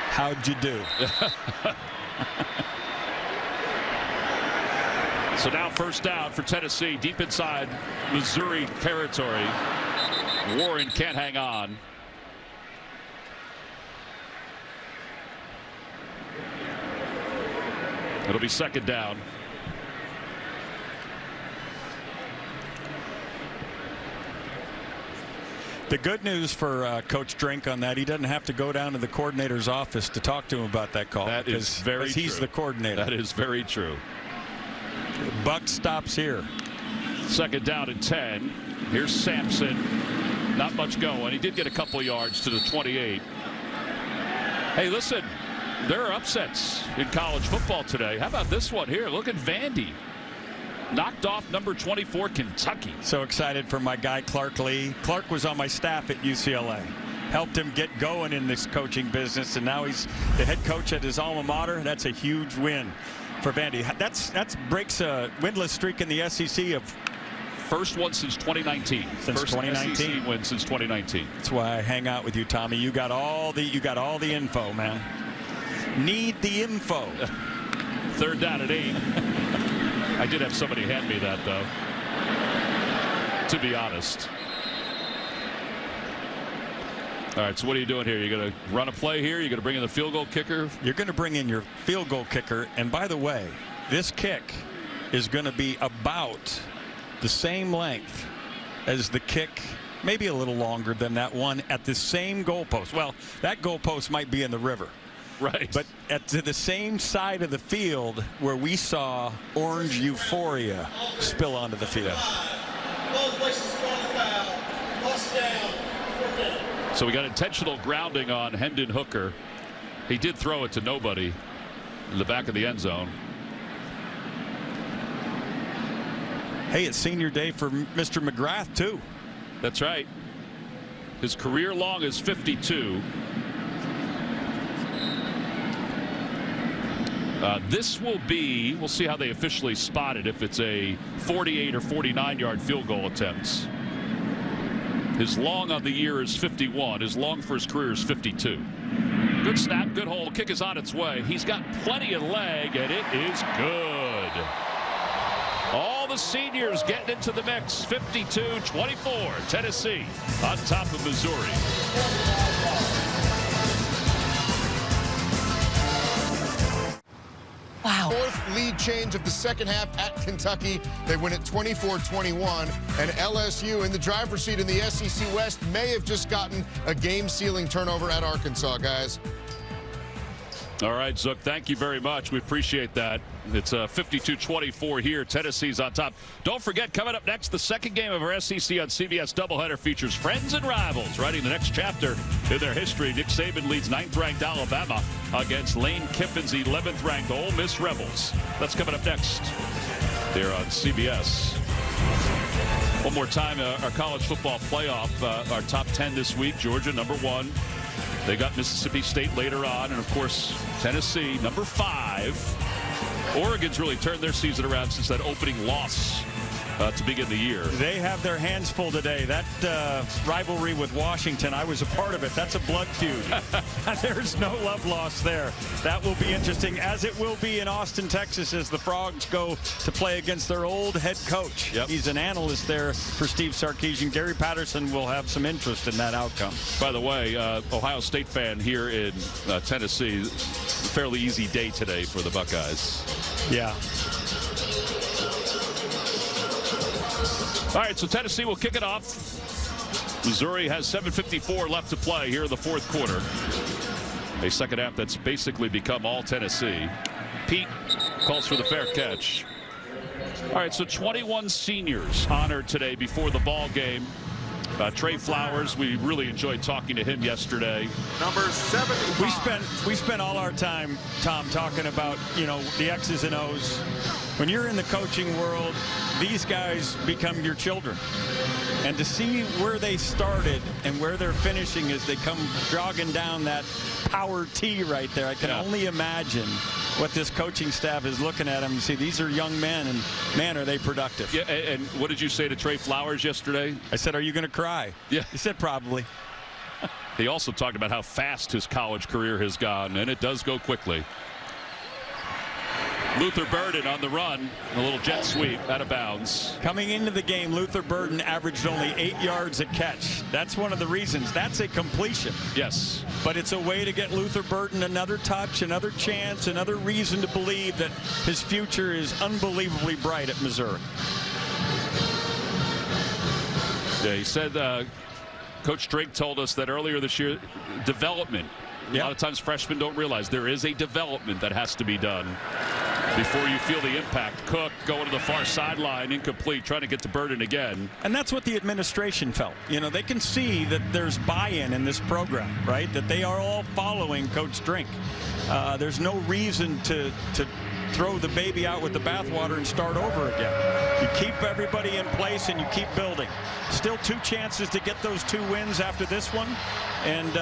how'd you do? So now 1st down for Tennessee, deep inside Missouri territory. Warren can't hang on. It'll be 2nd down. The good news for Coach Drink on that, he doesn't have to go down to the coordinator's office to talk to him about that call. That is very true. He's the coordinator. That is very true. Buck stops here. 2nd down and 10. Here's Sampson. Not much going. He did get a couple yards to the 28. Hey, listen, there are upsets in college football today. How about this one here? Look at Vandy. Knocked off number 24 Kentucky. So excited for my guy Clark Lee. Clark was on my staff at UCLA. Helped him get going in this coaching business, and now he's the head coach at his alma mater. That's a huge win for Vandy. That's breaks a winless streak in the SEC of first one since 2019. Since first 2019 SEC win since 2019. That's why I hang out with you, Tommy. You got all the info, man. Need the info. 3rd down and 8. I did have somebody hand me that, though, to be honest. All right, so what are you doing here? You're going to run a play here? You're going to bring in the field goal kicker? You're going to bring in your field goal kicker. And by the way, this kick is going to be about the same length as the kick, maybe a little longer than that one at the same goalpost. Well, that goalpost might be in the river. Right. But at the same side of the field where we saw orange euphoria spill onto the field. So we got intentional grounding on Hendon Hooker. He did throw it to nobody in the back of the end zone. Hey, it's senior day for Mr. McGrath, too. That's right. His career long is 52. This will be, we'll see how they officially spot it, if it's a 48 or 49-yard field goal attempts. His long on the year is 51. His long for his career is 52. Good snap, good hold. Kick is on its way. He's got plenty of leg, and it is good. All the seniors getting into the mix. 52-24. Tennessee on top of Missouri. Wow. 4th lead change of the 2nd half at Kentucky. They win it 24-21. And LSU in the driver's seat in the SEC West may have just gotten a game-sealing turnover at Arkansas, guys. All right, Zook, thank you very much. We appreciate that. It's 52-24 here. Tennessee's on top. Don't forget, coming up next, the second game of our SEC on CBS doubleheader features friends and rivals writing the next chapter in their history. Nick Saban leads 9th-ranked Alabama against Lane Kiffin's 11th-ranked Ole Miss Rebels. That's coming up next here on CBS. One more time, our college football playoff, our top 10 this week. Georgia, number 1. They got Mississippi State later on, and of course Tennessee, number 5. Oregon's really turned their season around since that opening loss to begin the year. They have their hands full today. That rivalry with Washington, I was a part of it. That's a blood feud. There's no love lost there. That will be interesting, as it will be in Austin, Texas, as the Frogs go to play against their old head coach. Yep. He's an analyst there for Steve Sarkisian. Gary Patterson will have some interest in that outcome. By the way, Ohio State fan here in Tennessee, fairly easy day today for the Buckeyes. Yeah. All right, so Tennessee will kick it off. Missouri has 7:54 left to play here in the fourth quarter. A second half that's basically become all Tennessee. Pete calls for the fair catch. All right, so 21 seniors honored today before the ball game. Trey Flowers, we really enjoyed talking to him yesterday. Number 75. We spent all our time, Tom, talking about, the X's and O's. When you're in the coaching world, these guys become your children. And to see where they started and where they're finishing as they come jogging down that power T right there, I can only imagine what this coaching staff is looking at them and see these are young men, and man, are they productive. Yeah, and what did you say to Trey Flowers yesterday? I said, are you going to cry? Yeah. He said, probably. He also talked about how fast his college career has gone, and it does go quickly. Luther Burden on the run, a little jet sweep out of bounds. Coming into the game, Luther Burden averaged only 8 yards a catch. That's one of the reasons. That's a completion. Yes. But it's a way to get Luther Burden another touch, another chance, another reason to believe that his future is unbelievably bright at Missouri. Yeah, he said, Coach Drake told us that earlier this year, development. A lot of times freshmen don't realize there is a development that has to be done before you feel the impact. Cook going to the far sideline, incomplete, trying to get to Burden again. And that's what the administration felt. They can see that there's buy-in in this program, right? That they are all following Coach Drink. There's no reason to throw the baby out with the bathwater and start over again. You keep everybody in place and you keep building. Still 2 chances to get those 2 wins after this one. And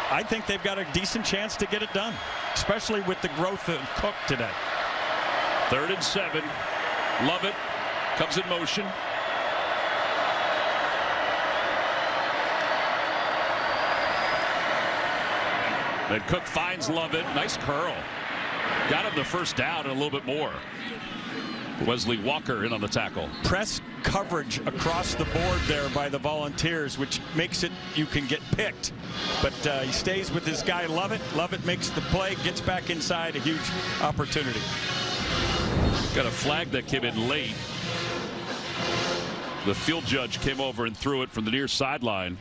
I think they've got a decent chance to get it done, especially with the growth of Cook today. 3rd and 7. Lovett comes in motion. And Cook finds Lovett. Nice curl. Got him the first down and a little bit more. Wesley Walker in on the tackle. Press coverage across the board there by the Volunteers, which makes it you can get picked. But he stays with his guy Lovett. Lovett makes the play, gets back inside, a huge opportunity. Got a flag that came in late. The field judge came over and threw it from the near sideline.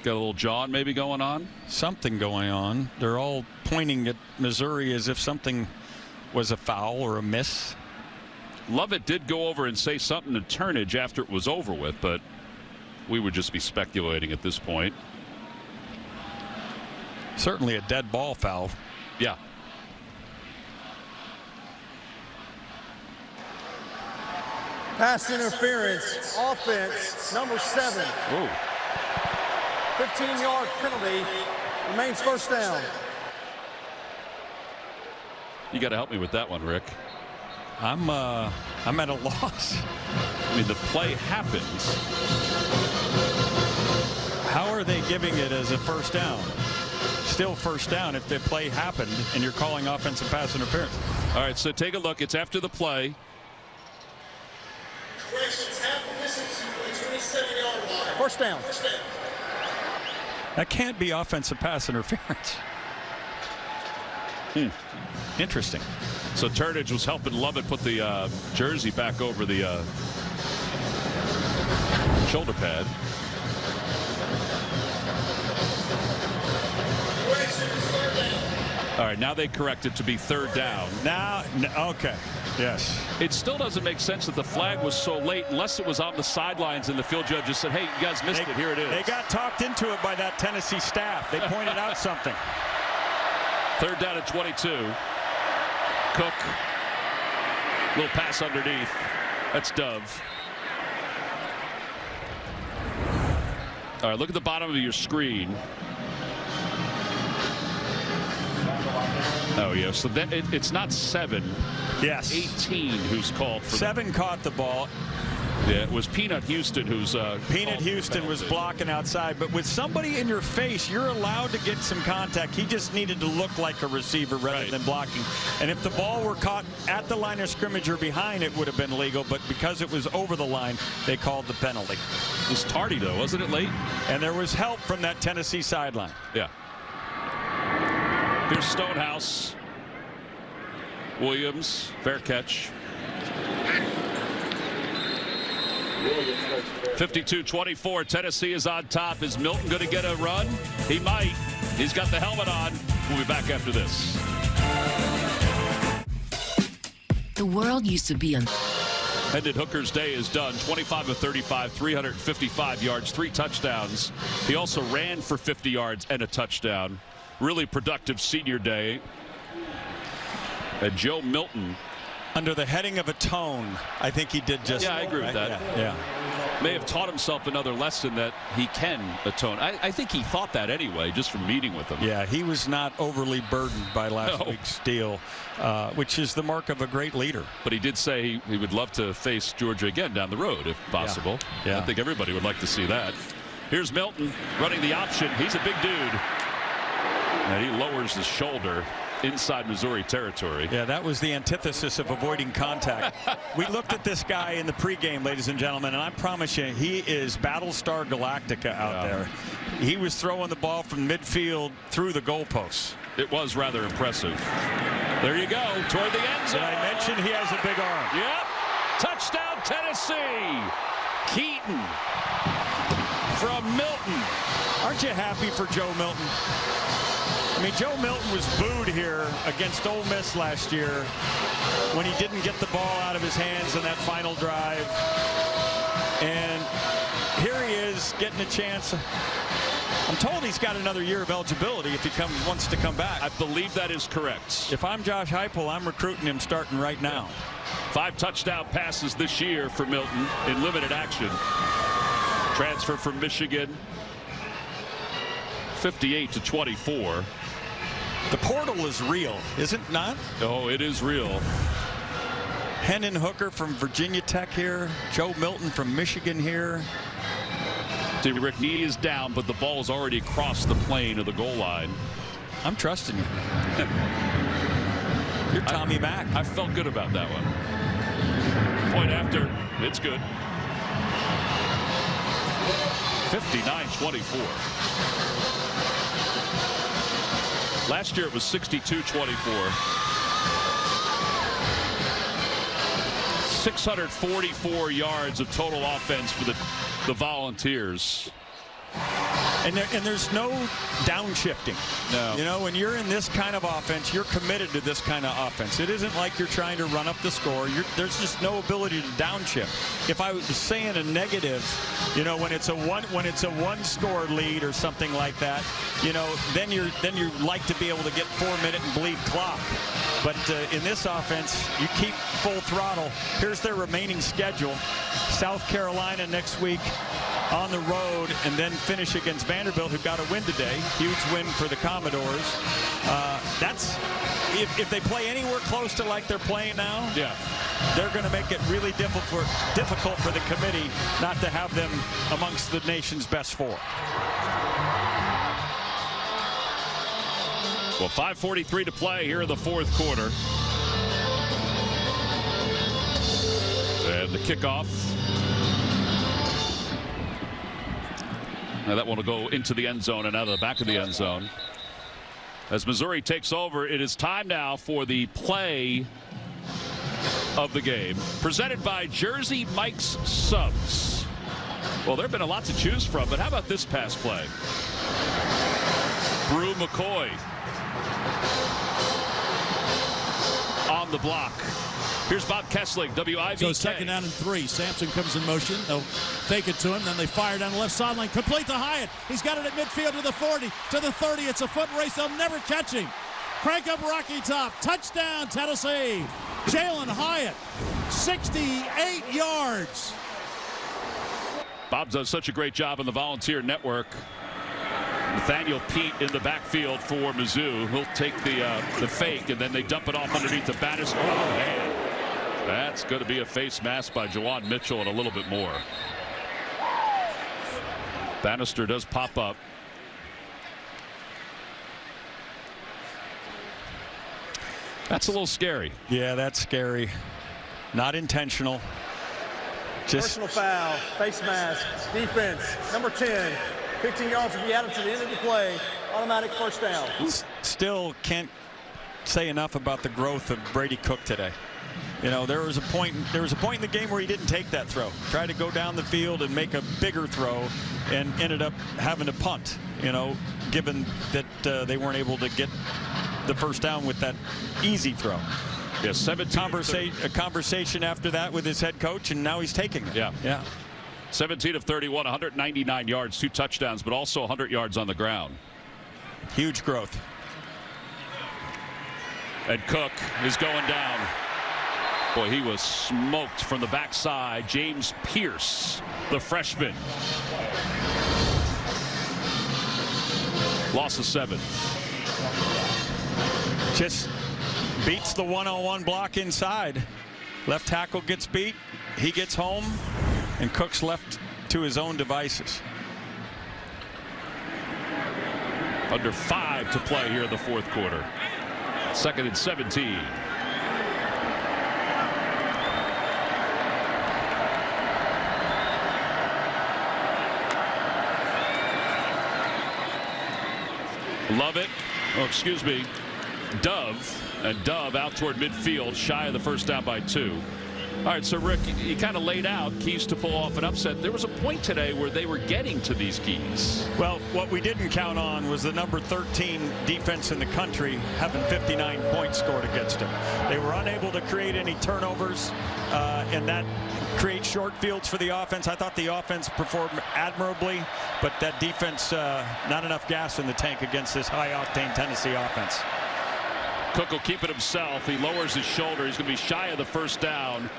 Got a little John maybe going on? Something going on. They're all pointing at Missouri as if something was a foul or a miss. Lovett did go over and say something to Turnage after it was over with, but we would just be speculating at this point. Certainly a dead ball foul. Yeah. – Pass interference, offense, number 7. Ooh. 15-yard penalty, remains first down. You got to help me with that one, Rick. I'm at a loss. I mean, the play happens. How are they giving it as a first down? Still first down if the play happened and you're calling offensive pass interference. All right, so take a look. It's after the play. First down. That can't be offensive pass interference. Interesting. So Turnage was helping Lovett put the jersey back over the shoulder pad. All right, now they correct it to be 3rd down. Now, okay, yes. It still doesn't make sense that the flag was so late unless it was on the sidelines and the field judge just said, hey, you guys missed it. Here it is. They got talked into it by that Tennessee staff. They pointed out something. 3rd down at 22. Cook. Little pass underneath. That's Dove. All right, look at the bottom of your screen. Oh, yeah. So that it's not 7. Yes. 18 who's called for 7 caught the ball. Yeah, it was Peanut Houston who's Peanut Houston was blocking outside, but with somebody in your face, you're allowed to get some contact. He just needed to look like a receiver rather than blocking. And if the ball were caught at the line of scrimmage or behind, it would have been legal, but because it was over the line, they called the penalty. It was tardy, though, wasn't it, late? And there was help from that Tennessee sideline. Yeah. Here's Stonehouse. Williams, fair catch. 52-24, Tennessee is on top. Is Milton going to get a run? He might. He's got the helmet on. We'll be back after this. The world used to be on. Hendon Hooker's day is done. 25 of 35, 355 yards, 3 touchdowns. He also ran for 50 yards and a touchdown. Really productive senior day. And Joe Milton. Under the heading of a tone, I think he did just. Yeah, I agree with that. Yeah. May have taught himself another lesson that he can atone. I think he thought that anyway, just from meeting with him. Yeah, he was not overly burdened by last week's deal, which is the mark of a great leader. But he did say he would love to face Georgia again down the road if possible. Yeah. I think everybody would like to see that. Here's Milton running the option. He's a big dude. And he lowers his shoulder inside Missouri territory. Yeah, that was the antithesis of avoiding contact. We looked at this guy in the pregame, ladies and gentlemen, and I promise you, he is Battlestar Galactica out there. He was throwing the ball from midfield through the goalposts. It was rather impressive. There you go, toward the end zone. Did I mention he has a big arm? Yep. Touchdown, Tennessee. Keaton from Milton. Aren't you happy for Joe Milton? I mean, Joe Milton was booed here against Ole Miss last year when he didn't get the ball out of his hands in that final drive. And here he is getting a chance. I'm told he's got another year of eligibility if he wants to come back. I believe that is correct. If I'm Josh Heupel, I'm recruiting him starting right now. 5 touchdown passes this year for Milton in limited action. Transfer from Michigan. 58-24. The portal is real, is it not? Oh, it is real. Hendon Hooker from Virginia Tech here. Joe Milton from Michigan here. Rick Knee is down, but the ball is already across the plane of the goal line. I'm trusting you. You're Tommy Mack. I felt good about that one. Point after. It's good. 59-24. Last year it was 62-24. 644 yards of total offense for the Volunteers. And there's no downshifting. No. You know, when you're in this kind of offense, you're committed to this kind of offense. It isn't like you're trying to run up the score. There's just no ability to downshift. If I was saying a negative, you know, when it's a one-score lead or something like that, you know, then you like to be able to get 4-minute and bleed clock. But in this offense, you keep full throttle. Here's their remaining schedule: South Carolina next week on the road, and then finish against Vanderbilt, who got a win today. Huge win for the Commodores. That's if they play anywhere close to like they're playing now. Yeah, they're going to make it really difficult for the committee not to have them amongst the nation's best 4. Well, 5:43 to play here in the 4th quarter. And the kickoff. Now that one will go into the end zone and out of the back of the end zone. As Missouri takes over, it is time now for the play of the game. Presented by Jersey Mike's Subs. Well, there have been a lot to choose from, but how about this pass play? Brew McCoy. on the block. Here's Bob Kessling, WIBK. So 2nd down and 3. Sampson comes in motion. They'll fake it to him. Then they fire down the left sideline. Complete to Hyatt. He's got it at midfield to the 40, to the 30. It's a foot race. They'll never catch him. Crank up Rocky Top. Touchdown, Tennessee. Jalen Hyatt, 68 yards. Bob does such a great job on the Volunteer Network. Nathaniel Pete in the backfield for Mizzou. He'll take the fake, and then they dump it off underneath the Bannister. Oh, man. That's going to be a face mask by Jawan Mitchell and a little bit more. Bannister does pop up. That's a little scary. Yeah, that's scary. Not intentional. Just personal foul, face mask, defense, number 10. 15 yards will be added to the end of the play. Automatic first down. Still can't say enough about the growth of Brady Cook today. You know, there was a point in the game where he didn't take that throw. Tried to go down the field and make a bigger throw and ended up having to punt, you know, given that they weren't able to get the first down with that easy throw. Yeah, a conversation after that with his head coach, and now he's taking it. Yeah. 17 of 31, 199 yards, 2 touchdowns, but also 100 yards on the ground. Huge growth. And Cook is going down. Boy, he was smoked from the backside. James Pierce, the freshman. Loss of 7. Just beats the one-on-one block inside. Left tackle gets beat. He gets home, and Cook's left to his own devices. Under 5 to play here in the 4th quarter. 2nd and 17. Love it. Oh, excuse me. Dove. And Dove out toward midfield, shy of the first down by 2. All right, so Rick, you kind of laid out keys to pull off an upset. There was a point today where they were getting to these keys. Well, what we didn't count on was the number 13 defense in the country having 59 points scored against them. They were unable to create any turnovers, and that creates short fields for the offense. I thought the offense performed admirably, but that defense, not enough gas in the tank against this high-octane Tennessee offense. Cook will keep it himself. He lowers his shoulder. He's going to be shy of the first down.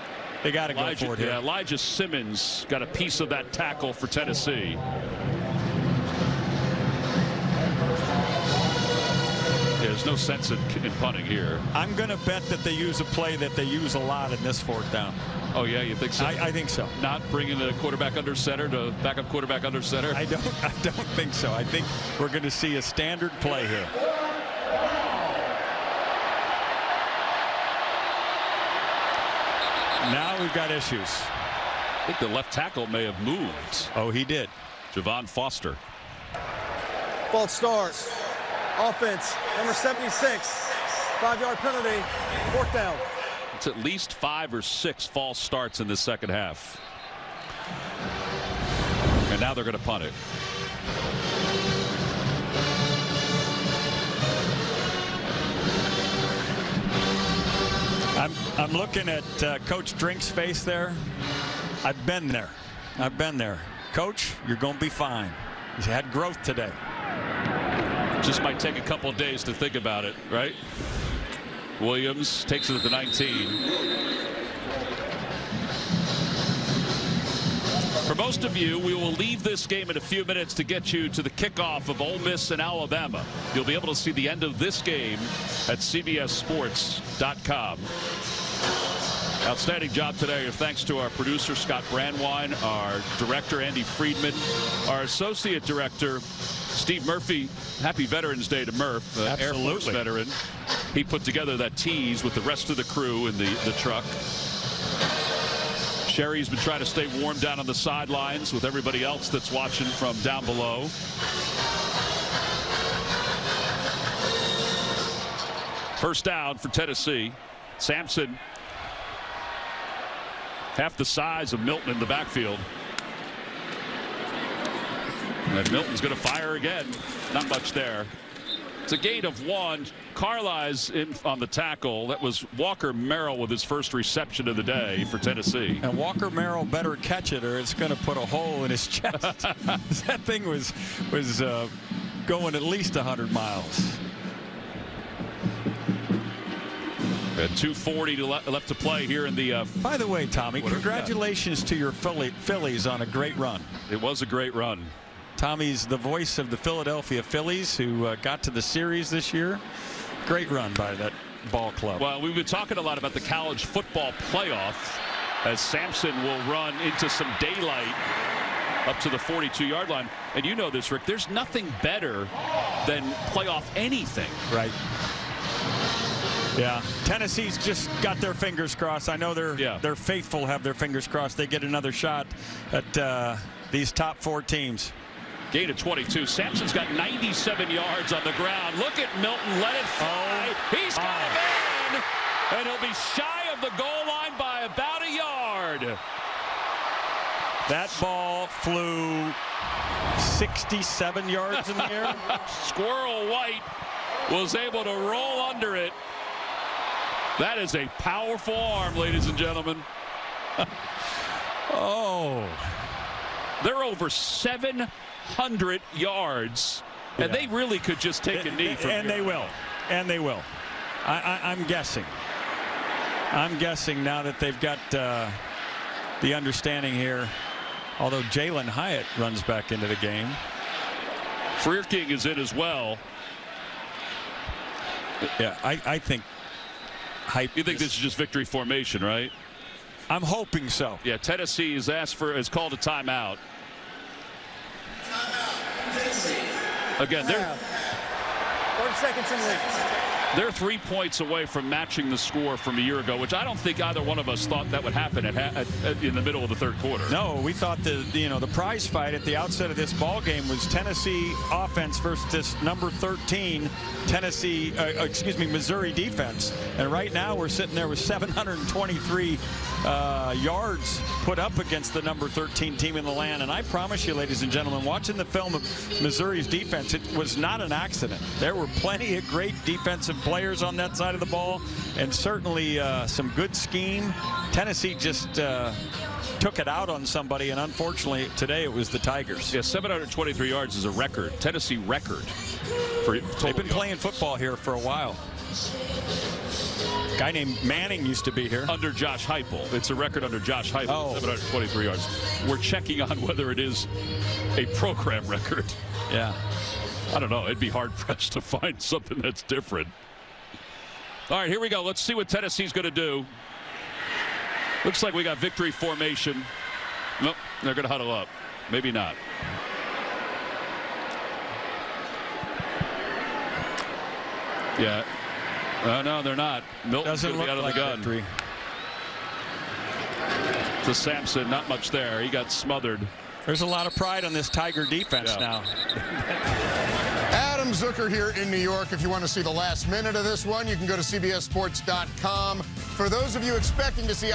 They got to go for it here. Yeah, Elijah Simmons got a piece of that tackle for Tennessee. There's no sense in punting here. I'm going to bet that they use a play that they use a lot in this 4th down. Oh, yeah, you think so? I think so. Not bringing the quarterback under center to backup quarterback under center? I don't think so. I think we're going to see a standard play here. Now we've got issues. I think the left tackle may have moved. Oh, he did. Javon Foster. False start. Offense, number 76. 5-yard penalty. 4th down. It's at least 5 or 6 false starts in the second half. And now they're going to punt it. I'm looking at Coach Drink's face there. I've been there. Coach, you're going to be fine. He's had growth today. Just might take a couple of days to think about it, right? Williams takes it at the 19. For most of you, we will leave this game in a few minutes to get you to the kickoff of Ole Miss and Alabama. You'll be able to see the end of this game at CBSSports.com. Outstanding job today. Thanks to our producer, Scott Brandwine, our director, Andy Friedman, our associate director, Steve Murphy. Happy Veterans Day to Murph, Air Force veteran. He put together that tease with the rest of the crew in the truck. Sherry's been trying to stay warm down on the sidelines with everybody else that's watching from down below. First down for Tennessee. Sampson, half the size of Milton in the backfield. And Milton's going to fire again. Not much there. It's a gain of 1. Carlisle's in on the tackle. That was Walker Merrill with his first reception of the day for Tennessee. And Walker Merrill better catch it or it's going to put a hole in his chest. That thing was going at least 100 miles. At 2:40 left to play here in the. By the way, Tommy, congratulations to your Phillies on a great run. It was a great run. Tommy's the voice of the Philadelphia Phillies, who got to the series this year. Great run by that ball club. Well, we've been talking a lot about the college football playoff as Sampson will run into some daylight up to the 42-yard line. And you know this, Rick, there's nothing better than playoff anything. Right. Yeah, Tennessee's just got their fingers crossed. I know their faithful have their fingers crossed. They get another shot at these top 4 teams. Gain of 22. Sampson's got 97 yards on the ground. Look at Milton. Let it fly. He's got him in. And he'll be shy of the goal line by about a yard. That ball flew 67 yards in the air. Squirrel White was able to roll under it. That is a powerful arm, ladies and gentlemen. Oh. They're over 700 yards, and they really could just take a knee from here. And they will. And they will. I'm guessing. I'm guessing now that they've got the understanding here, although Jalen Hyatt runs back into the game. Freer King is in as well. Yeah, I think you think this is just victory formation, right? I'm hoping so. Yeah, Tennessee has called a timeout. Again, they're 30 seconds in lead. They're 3 points away from matching the score from a year ago, which I don't think either one of us thought that would happen in the middle of the third quarter. No, we thought the prize fight at the outset of this ball game was Tennessee offense versus this number 13 Missouri defense. And right now we're sitting there with 723 yards put up against the number 13 team in the land. And I promise you, ladies and gentlemen, watching the film of Missouri's defense, it was not an accident. There were plenty of great defensive players on that side of the ball, and certainly some good scheme. Tennessee just took it out on somebody, and unfortunately today it was the Tigers. Yeah, 723 yards is a record, Tennessee record. They've been playing football here for a while. A guy named Manning used to be here. Under Josh Heupel. It's a record under Josh Heupel, 723 yards. We're checking on whether it is a program record. Yeah. I don't know. It'd be hard-pressed to find something that's different. All right, here we go. Let's see what Tennessee's going to do. Looks like we got victory formation. Nope, they're going to huddle up. Maybe not. Yeah. No, they're not. Milton's going to be out of the gun. Victory. To Sampson, not much there. He got smothered. There's a lot of pride on this Tiger defense now. Adam Zucker here in New York. If you want to see the last minute of this one, you can go to CBSSports.com. For those of you expecting to see